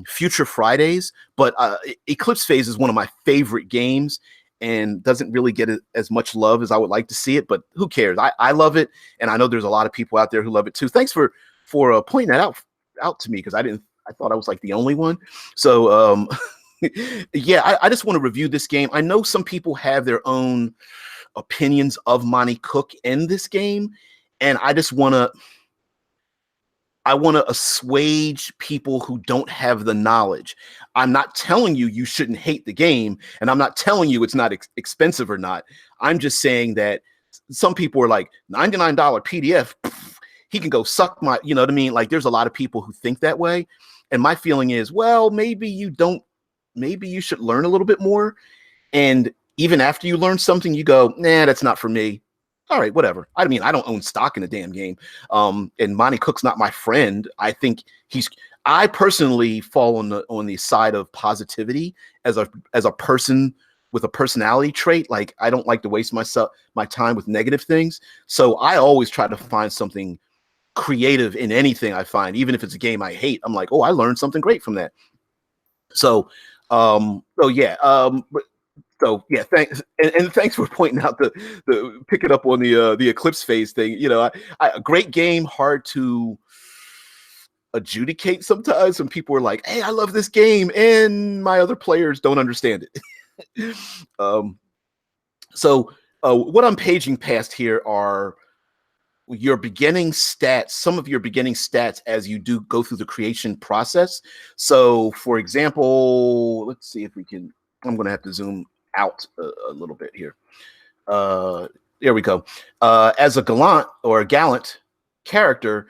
Future Fridays, but Eclipse Phase is one of my favorite games and doesn't really get as much love as I would like to see it, but who cares? I love it, and I know there's a lot of people out there who love it too. Thanks for pointing that out to me, because I thought I was like the only one. So yeah, I just want to review this game. I know some people have their own opinions of Monty Cook in this game, and I want to assuage people who don't have the knowledge. I'm not telling you shouldn't hate the game, and I'm not telling you it's not expensive or not. I'm just saying that some people are like, $99 PDF, he can go suck my, you know what I mean? Like, there's a lot of people who think that way. And my feeling is, well, maybe you should learn a little bit more. And even after you learn something, you go, nah, that's not for me. All right, whatever. I mean, I don't own stock in the damn game. And Monty Cook's not my friend. I think I personally fall on the side of positivity as a person with a personality trait. Like, I don't like to waste my time with negative things. So I always try to find something creative in anything I find, even if it's a game I hate. I'm like, oh, I learned something great from that. So thanks, and thanks for pointing out the pick it up on the Eclipse Phase thing. A great game, hard to adjudicate sometimes when people are like, hey, I love this game, and my other players don't understand it. So what I'm paging past here are your beginning stats, some of your beginning stats as you do go through the creation process. So, for example, let's see if we can. I'm going to have to zoom out a little bit here. There we go. As a gallant character,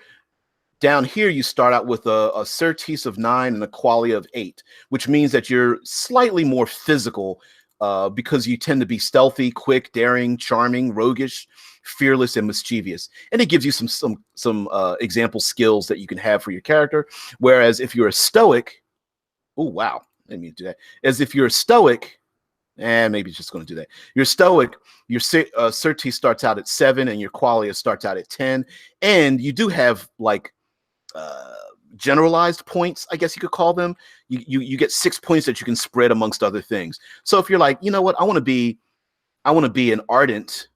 down here you start out with a certise of 9 and a qualia of 8, which means that you're slightly more physical, because you tend to be stealthy, quick, daring, charming, roguish, fearless, and mischievous. And it gives you some example skills that you can have for your character. Whereas if you're a stoic, oh wow, let me do that. As if you're a stoic, Maybe it's just going to do that. Your stoic, your certes starts out at 7, and your qualia starts out at 10. And you do have like generalized points, I guess you could call them. You get 6 points that you can spread amongst other things. So if you're like, you know what, I want to be an ardent,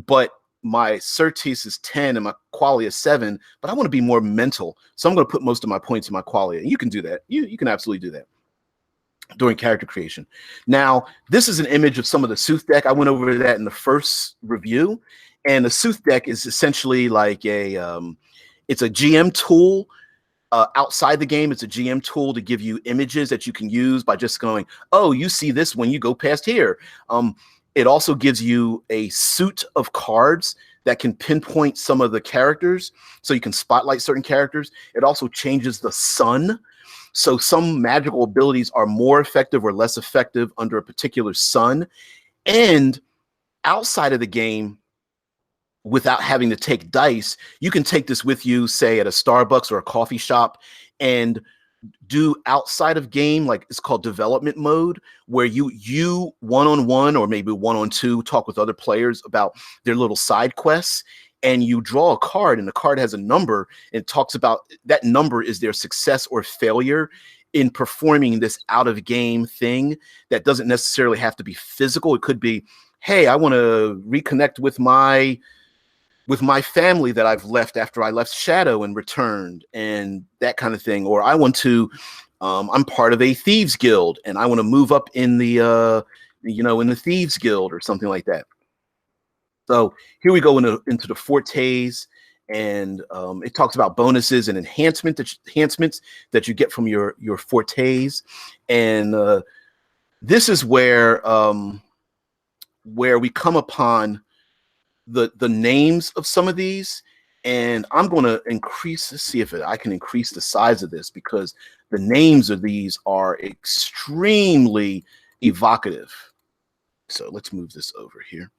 but my certes is 10 and my qualia is 7, but I want to be more mental, so I'm going to put most of my points in my qualia. And you can do that. You can absolutely do that during character creation. Now, this is an image of some of the Sooth deck. I went over that in the first review, and the Sooth deck is essentially like it's a GM tool. Outside the game, it's a GM tool to give you images that you can use by just going, oh, you see this when you go past here. It also gives you a suit of cards that can pinpoint some of the characters, so you can spotlight certain characters. It also changes the sun. So some magical abilities are more effective or less effective under a particular sun. And outside of the game, without having to take dice, you can take this with you, say at a Starbucks or a coffee shop, and do outside of game, like it's called development mode, where you one-on-one or maybe one-on-two talk with other players about their little side quests, and you draw a card, and the card has a number, and it talks about that number is their success or failure in performing this out of game thing that doesn't necessarily have to be physical. It could be, hey, I want to reconnect with my family that I've left after I left Shadow and returned, and that kind of thing. Or I want to, I'm part of a thieves guild and I want to move up in the, in the thieves guild or something like that. So here we go into the Fortes, and it talks about bonuses and enhancements that you get from your Fortes. And this is where we come upon the names of some of these, and I'm going to see if I can increase the size of this, because the names of these are extremely evocative. So let's move this over here,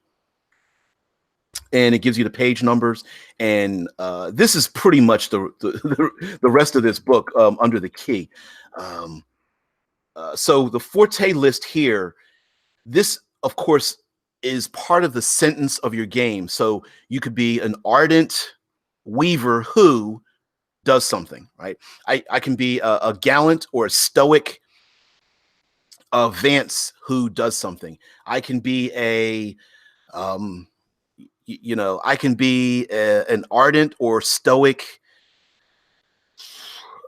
and it gives you the page numbers, and this is pretty much the rest of this book under the key. So the Forte list here, this of course is part of the sentence of your game. So you could be an ardent weaver who does something, right? I can be a gallant or a stoic Vance who does something. I can be I can be an ardent or stoic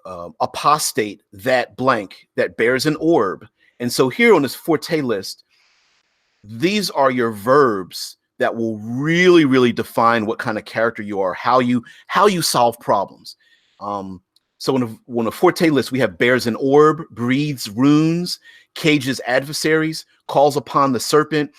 apostate that bears an orb. And so here on this Forte list, these are your verbs that will really, really define what kind of character you are, how you solve problems. So when a Forte list, we have bears an orb, breathes runes, cages adversaries, calls upon the serpent,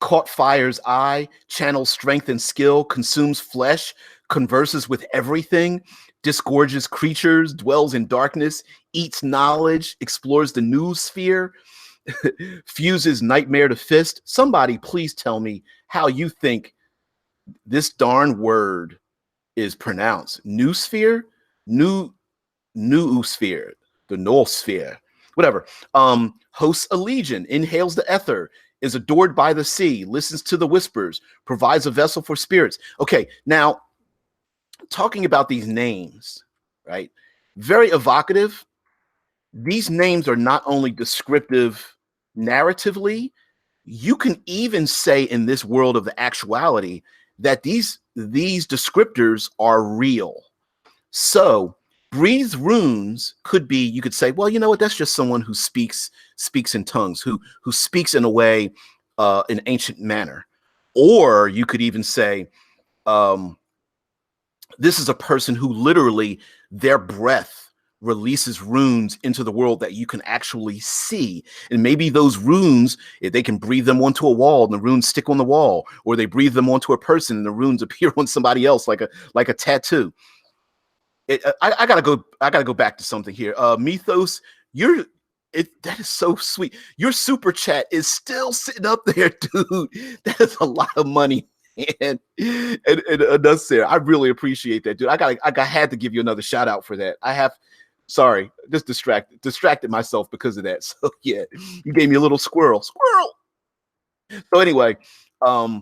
caught fire's eye, channels strength and skill, consumes flesh, converses with everything, disgorges creatures, dwells in darkness, eats knowledge, explores the new sphere, fuses nightmare to fist. Somebody please tell me how you think this darn word is pronounced. New sphere, new sphere, the null sphere, whatever. Hosts a legion, inhales the ether, is adored by the sea, listens to the whispers, provides a vessel for spirits. Okay, now talking about these names, right? Very evocative. These names are not only descriptive narratively, you can even say in this world of the actuality that these descriptors are real. So breathe runes could be, you could say, well, you know what, that's just someone who speaks in tongues, who speaks in a way, in ancient manner. Or you could even say, this is a person who literally their breath releases runes into the world that you can actually see. And maybe those runes, if they can breathe them onto a wall and the runes stick on the wall, or they breathe them onto a person and the runes appear on somebody else like a tattoo. I gotta go back to something here. Mythos, that is so sweet. Your super chat is still sitting up there, dude. That is a lot of money. And that's there. I really appreciate that, dude. I had to give you another shout out for that. I have Sorry, just distracted myself because of that. So yeah, you gave me a little squirrel. So anyway, a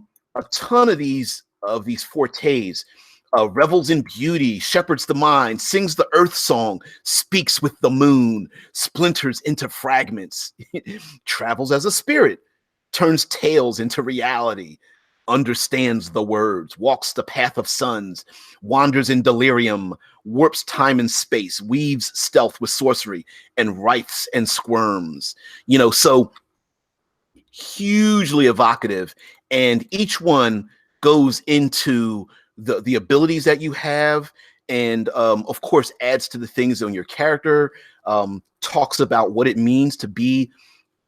ton of these fortes, revels in beauty, shepherds the mind, sings the earth song, speaks with the moon, splinters into fragments, travels as a spirit, turns tales into reality, understands the words, walks the path of suns, wanders in delirium, warps time and space, weaves stealth with sorcery, and writhes and squirms. So hugely evocative, and each one goes into the abilities that you have, and of course adds to the things on your character, talks about what it means to be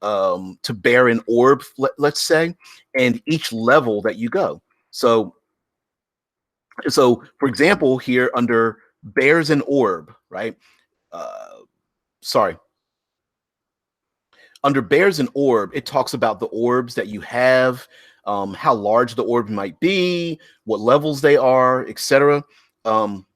to bear an orb, let's say, and each level that you go. So for example, here under bears an orb, right? uh Sorry, under bears and orb, it talks about the orbs that you have, how large the orb might be, what levels they are, etc. Um,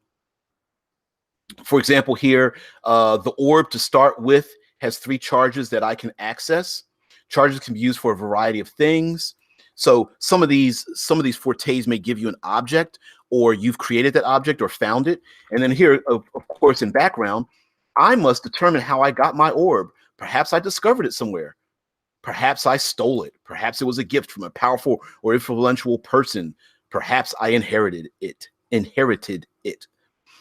for example, here, the orb to start with has 3 charges that I can access. Charges can be used for a variety of things. So some of these fortes may give you an object, or you've created that object or found it. And then here, of course, in background, I must determine how I got my orb. Perhaps I discovered it somewhere. Perhaps I stole it. Perhaps it was a gift from a powerful or influential person. Perhaps I inherited it.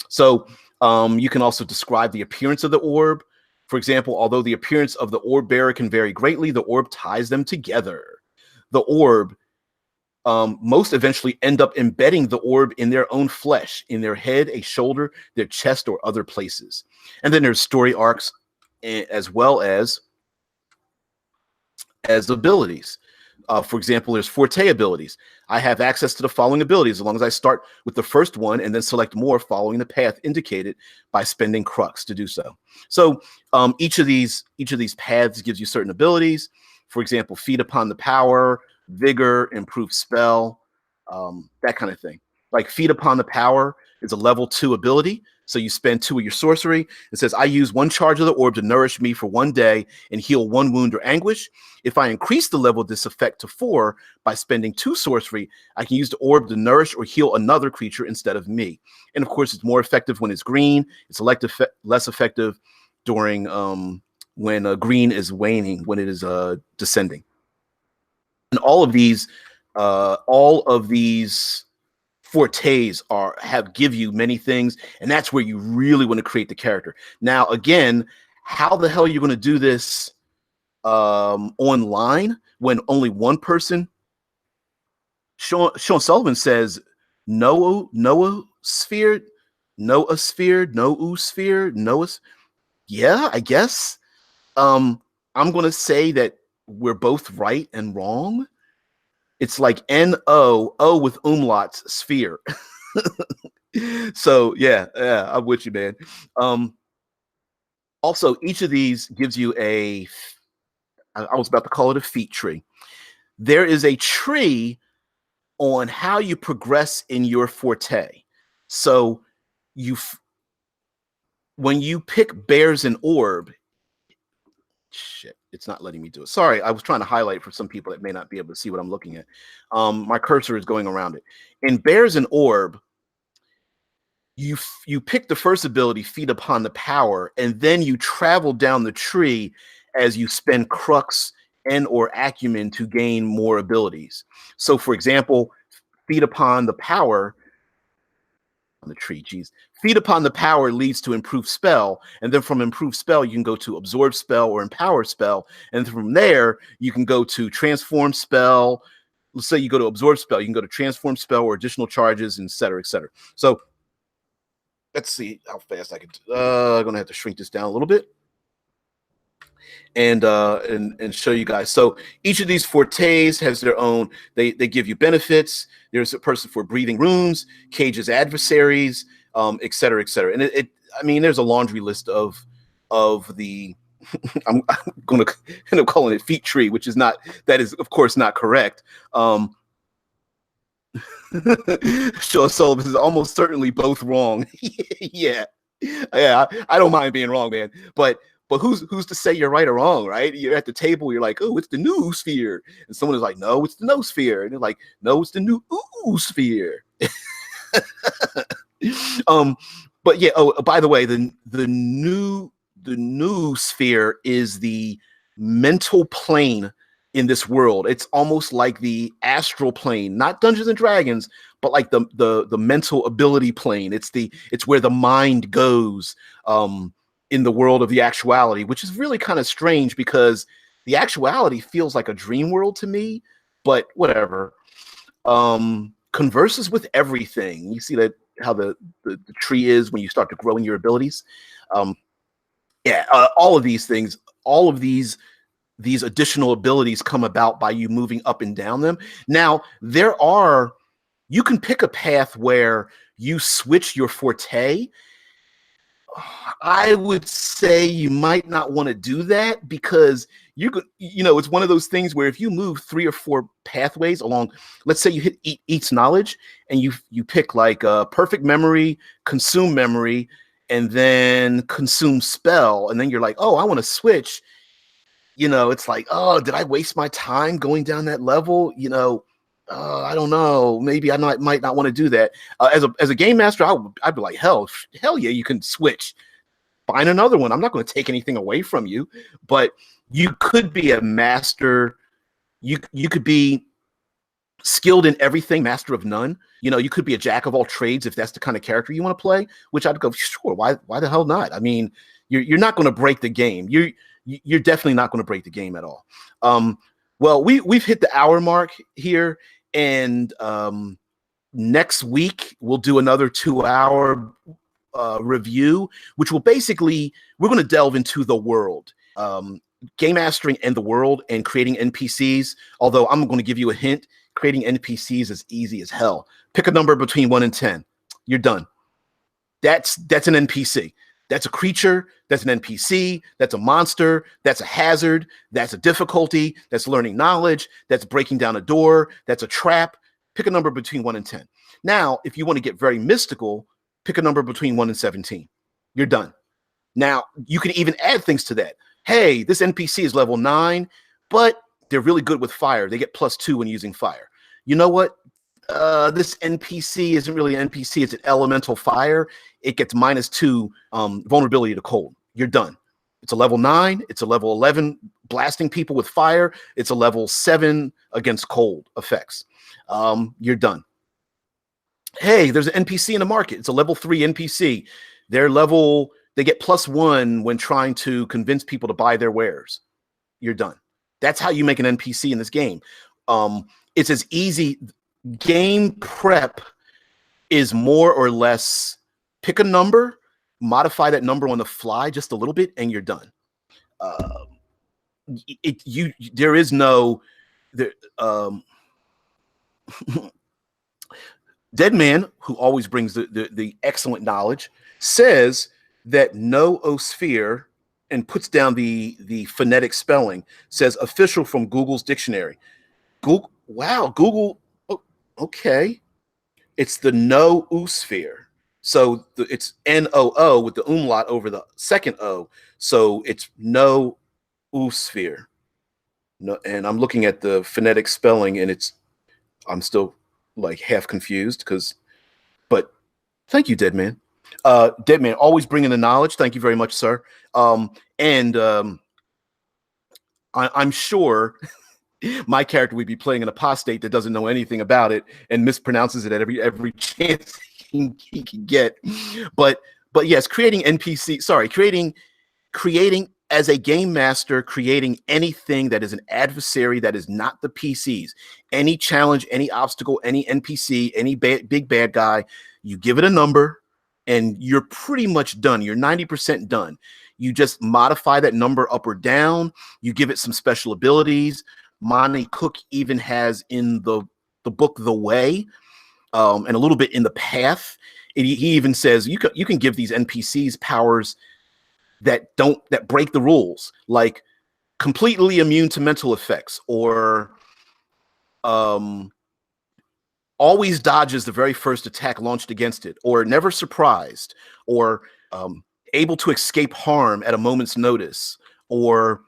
So you can also describe the appearance of the orb. For example, although the appearance of the orb bearer can vary greatly, the orb ties them together. The orb most eventually end up embedding the orb in their own flesh, in their head, a shoulder, their chest, or other places. And then there's story arcs, as well as abilities. For example, there's Forte abilities. I have access to the following abilities as long as I start with the first one and then select more following the path indicated by spending crux to do so. So each of these paths gives you certain abilities. For example, feed upon the power, vigor, improve spell, that kind of thing. Like feed upon the power is a level 2 ability. So you spend 2 of your sorcery. It says, I use 1 charge of the orb to nourish me for 1 day and heal 1 wound or anguish. If I increase the level of this effect to 4 by spending 2 sorcery, I can use the orb to nourish or heal another creature instead of me. And of course, it's more effective when it's green. It's less effective during when green is waning, when it is descending. And all of these fortes give you many things, and that's where you really want to create the character. Now, again, how the hell are you going to do this online when only one person? Sean Sullivan says Noah sphere. Yeah, I guess. I'm going to say that we're both right and wrong. It's like N-O with umlauts, sphere. So yeah, I'm with you, man. Also, each of these gives you I was about to call it a feat tree. There is a tree on how you progress in your forte. So when you pick bears and orb, shit, it's not letting me do it. Sorry, I was trying to highlight for some people that may not be able to see what I'm looking at. My cursor is going around it. In bears and orb, you pick the first ability, feed upon the power, and then you travel down the tree as you spend crux and or acumen to gain more abilities. So for example, feed upon the power on the tree, geez. Feed upon the power leads to improved spell, and then from improved spell you can go to absorb spell or empower spell, and from there you can go to transform spell. Let's say you go to absorb spell, you can go to transform spell or additional charges, and et cetera, et cetera. So let's see how fast I can. I'm gonna have to shrink this down a little bit and show you guys. So each of these fortes has their own. They give you benefits. There's a person for breathing runes, cages adversaries, et cetera, et cetera. And I mean, there's a laundry list of the. I'm going to end up calling it feat tree, which is not. That is, of course, not correct. Sean Sullivan is almost certainly both wrong. Yeah. Yeah, I don't mind being wrong, man. But who's to say you're right or wrong, right? You're at the table, you're like, oh, it's the new sphere. And someone is like, no, it's the no sphere. And they're like, no, it's the new ooh sphere. um, but yeah, oh, by the way, the new sphere is the mental plane in this world. It's almost like the astral plane, not Dungeons and Dragons, but like the mental ability plane. It's where the mind goes in the world of the actuality, which is really kind of strange because the actuality feels like a dream world to me, but whatever. Converses with everything. You see that how the tree is when you start to grow in your abilities. Um, yeah, all of these things, all of these additional abilities come about by you moving up and down them. Now, you can pick a path where you switch your forte. I would say you might not want to do that because it's one of those things where if you move 3 or 4 pathways along, let's say you hit each knowledge and you pick like perfect memory, consume memory, and then consume spell, and then you're like, oh, I want to switch. It's like, oh, did I waste my time going down that level? I don't know. Maybe might not want to do that. As a game master, I'd be like, hell yeah, you can switch. Find another one. I'm not going to take anything away from you, but you could be a master. You could be skilled in everything, master of none. You could be a jack of all trades if that's the kind of character you want to play. Which I'd go, sure. Why the hell not? I mean, you're not going to break the game. You're definitely not going to break the game at all. Well, we've hit the hour mark here, and next week we'll do another 2-hour review, which will basically, we're going to delve into the world, game mastering and the world, and creating NPCs. Although I'm going to give you a hint, creating NPCs is easy as hell. Pick a number between 1 and 10. You're done. That's an NPC. That's a creature. That's an NPC. That's a monster. That's a hazard. That's a difficulty. That's learning knowledge. That's breaking down a door. That's a trap. Pick a number between 1 and 10. Now, if you want to get very mystical, pick a number between 1 and 17. You're done. Now, you can even add things to that. Hey, this NPC is level 9, but they're really good with fire. They get +2 when using fire. You know what? This NPC isn't really an NPC. It's an elemental fire. It gets -2 vulnerability to cold. You're done. It's a level 9. It's a level 11 blasting people with fire. It's a level 7 against cold effects. You're done. Hey, there's an NPC in the market. It's a level 3 NPC. They get +1 when trying to convince people to buy their wares. You're done. That's how you make an NPC in this game. It's as easy. Game prep is more or less pick a number, modify that number on the fly just a little bit, and you're done. There is no Dead Man, who always brings the excellent knowledge, says that noosphere, and puts down the phonetic spelling, says official from Google's dictionary. Google, wow, Google, oh, okay. It's the noosphere. So it's NOO with the umlaut over the second O. So it's noosphere. No, and I'm looking at the phonetic spelling, and I'm still like half confused but thank you, Dead Man. Dead Man, always bringing the knowledge. Thank you very much, sir. And I'm sure my character would be playing an apostate that doesn't know anything about it and mispronounces it at every chance he can get. But yes, creating as a game master, creating anything that is an adversary that is not the PCs, any challenge, any obstacle, any NPC, any big bad guy, you give it a number and you're pretty much done. You're 90% done. You just modify that number up or down. You give it some special abilities. Monty Cook even has in the book The Way, and a little bit in The Path. He even says you can give these NPCs powers that break the rules, like completely immune to mental effects, or always dodges the very first attack launched against it, or never surprised, or able to escape harm at a moment's notice, or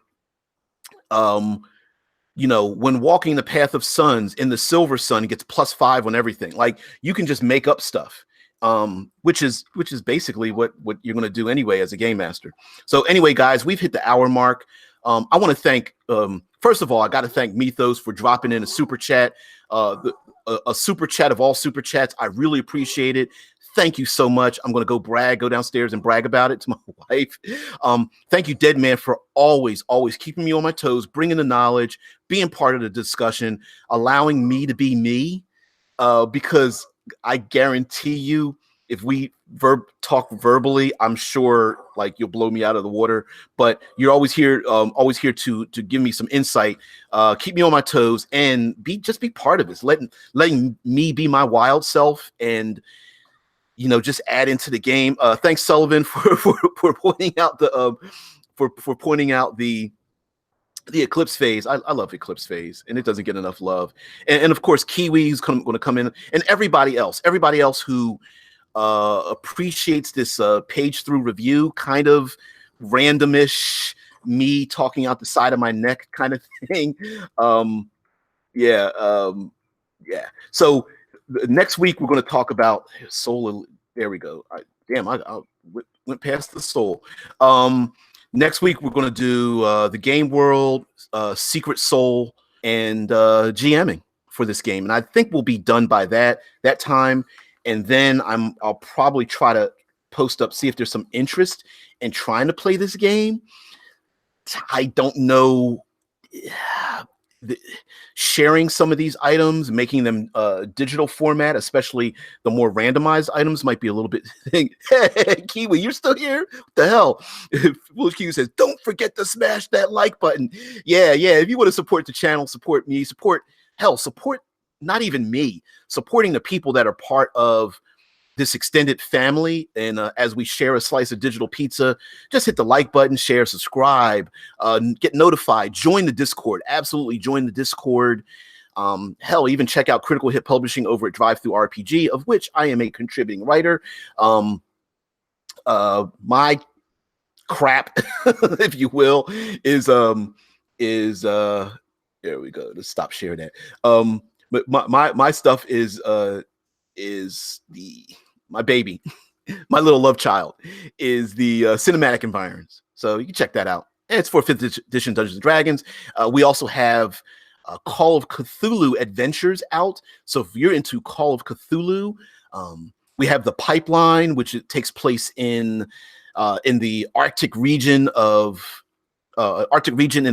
when walking the path of suns in the silver sun gets +5 on everything. Like, you can just make up stuff, which is basically what you're going to do anyway as a game master. So anyway, guys, we've hit the hour mark. I want to thank, first of all, I got to thank Mythos for dropping in a super chat, a super chat of all super chats. I really appreciate it. Thank you so much. I'm going to go downstairs and brag about it to my wife. Thank you, Dead Man, for always keeping me on my toes, bringing the knowledge, being part of the discussion, allowing me to be me, because I guarantee you, if we talk verbally, I'm sure like you'll blow me out of the water, but you're always here to give me some insight, keep me on my toes, and just be part of this, letting me be my wild self, and just add into the game. Thanks, Sullivan, for pointing out the Eclipse phase. I love Eclipse phase, and it doesn't get enough love. And of course, Kiwi's going to come in, and everybody else who appreciates this page through review, kind of randomish, me talking out the side of my neck kind of thing. Yeah. So next week we're going to talk about soul. There we go. I went past the soul. Next week we're going to do the game world, secret soul, and GMing for this game, and I think we'll be done by that time. And then I'll probably try to post up, see if there's some interest in trying to play this game. I don't know. Sharing some of these items, making them digital format, especially the more randomized items, might be a little bit. Hey, Kiwi, you're still here? What the hell? Foolish Kiwi says, "Don't forget to smash that like button." Yeah. If you want to support the channel, support me, support not even me, supporting the people that are part of this extended family. And as we share a slice of digital pizza, just hit the like button, share, subscribe, get notified, join the Discord. Absolutely join the Discord. Hell, even check out Critical Hit Publishing over at Drive Through RPG, of which I am a contributing writer. My crap, if you will, is there we go. Let's stop sharing that. But my stuff is my baby, my little love child, is the Cinematic Environs. So you can check that out. And it's for 5th edition Dungeons and Dragons. We also have Call of Cthulhu Adventures out. So if you're into Call of Cthulhu, we have the Pipeline, which it takes place in the Arctic region in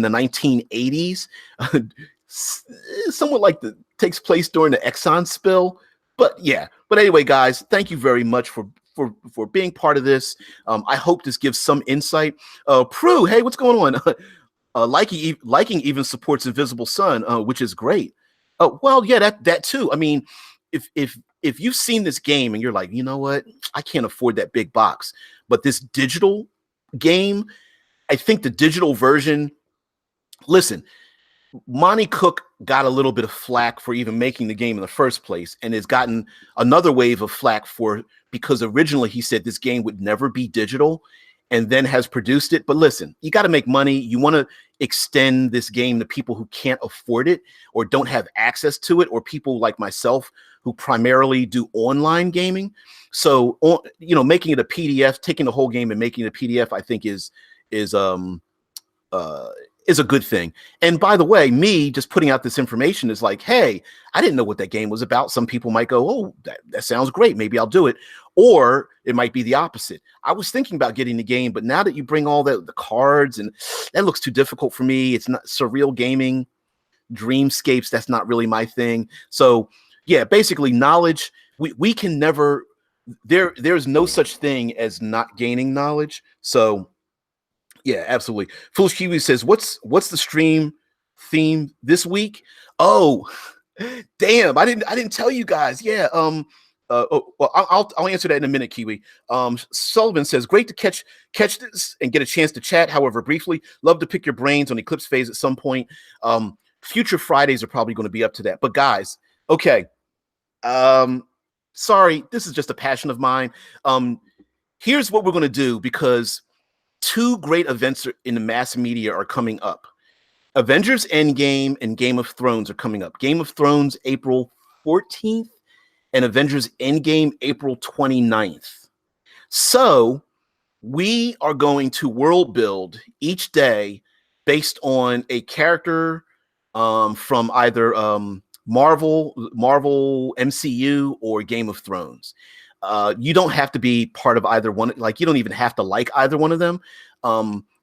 the 1980s. Somewhat takes place during the Exxon spill. But anyway, guys, thank you very much for being part of this. I hope this gives some insight. Prue, hey, what's going on? Liking even supports Invisible Sun, which is great. Well, yeah, that too. I mean, if you've seen this game and you're like, you know what, I can't afford that big box, but this digital game, I think the digital version. Listen, Monty Cook got a little bit of flack for even making the game in the first place, and has gotten another wave of flack because originally he said this game would never be digital, and then has produced it. But listen, you got to make money. You want to extend this game to people who can't afford it or don't have access to it, or people like myself who primarily do online gaming. So, making it a PDF, taking the whole game and making it a PDF, I think is a good thing. And by the way, me just putting out this information is like, hey, I didn't know what that game was about. Some people might go, oh, that sounds great, maybe I'll do it. Or it might be the opposite. I was thinking about getting the game, but now that you bring all the cards, and that looks too difficult for me. It's not surreal gaming, dreamscapes, that's not really my thing. So yeah, basically knowledge, we can never, there's no such thing as not gaining knowledge. So yeah, absolutely. Foolish Kiwi says, what's the stream theme this week? Oh, damn! I didn't tell you guys. Yeah. Well, I'll answer that in a minute, Kiwi. Sullivan says, great to catch this and get a chance to chat, however briefly. Love to pick your brains on Eclipse phase at some point. Future Fridays are probably going to be up to that. But guys, okay. Sorry, this is just a passion of mine. here's what we're going to do, because two great events in the mass media are coming up. Avengers Endgame and Game of Thrones are coming up. Game of Thrones April 14th and Avengers Endgame April 29th. So we are going to world build each day based on a character from either Marvel MCU or Game of Thrones. You don't have to be part of either one. Like, you don't even have to like either one of them.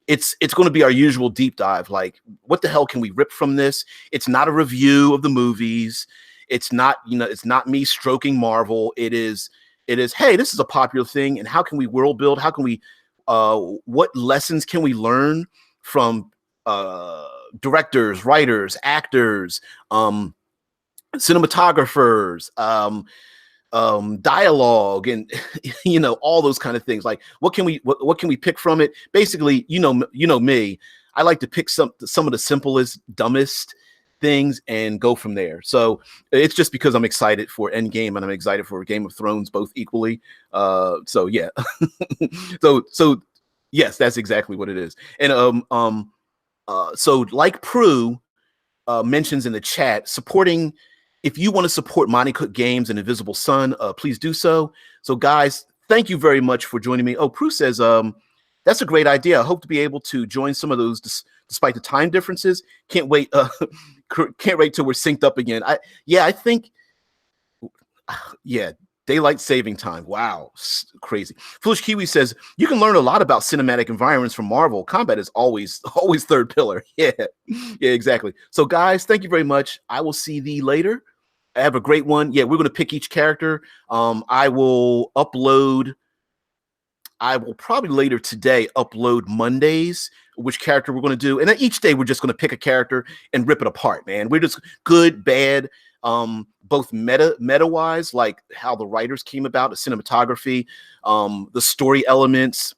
It's going to be our usual deep dive. Like, what the hell can we rip from this? It's not a review of the movies. It's not, it's not me stroking Marvel. It is, hey, this is a popular thing, and how can we world build? How can we, what lessons can we learn from directors, writers, actors, cinematographers, dialogue, and all those kind of things. Like, what can we pick from it? Basically, me, I like to pick some of the simplest, dumbest things and go from there. So it's just because I'm excited for Endgame and I'm excited for Game of Thrones, both equally. So yeah. so yes, that's exactly what it is. And so like Prue mentions in the chat, supporting, if you want to support Monty Cook Games and Invisible Sun, please do so. So guys, thank you very much for joining me. Oh, Prue says, that's a great idea. I hope to be able to join some of those despite the time differences. Can't wait. Can't wait till we're synced up again. I think, daylight saving time. Wow, crazy. Foolish Kiwi says, you can learn a lot about cinematic environments from Marvel. Combat is always third pillar. Yeah, exactly. So guys, thank you very much. I will see thee later. Have a great one. Yeah, we're going to pick each character. I will probably later today upload Mondays, which character we're going to do. And then each day we're just going to pick a character and rip it apart, man. We're just good, bad, both meta-wise, like how the writers came about, the cinematography, the story elements,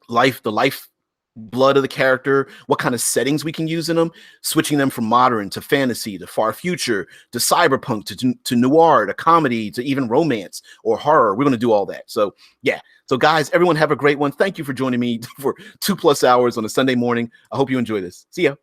the life blood of the character, what kind of settings we can use in them, switching them from modern to fantasy to far future to cyberpunk to noir to comedy to even romance or horror. We're going to do all that. So yeah. So guys, everyone have a great one. Thank you for joining me for 2+ hours on a Sunday morning. I hope you enjoy this. See ya.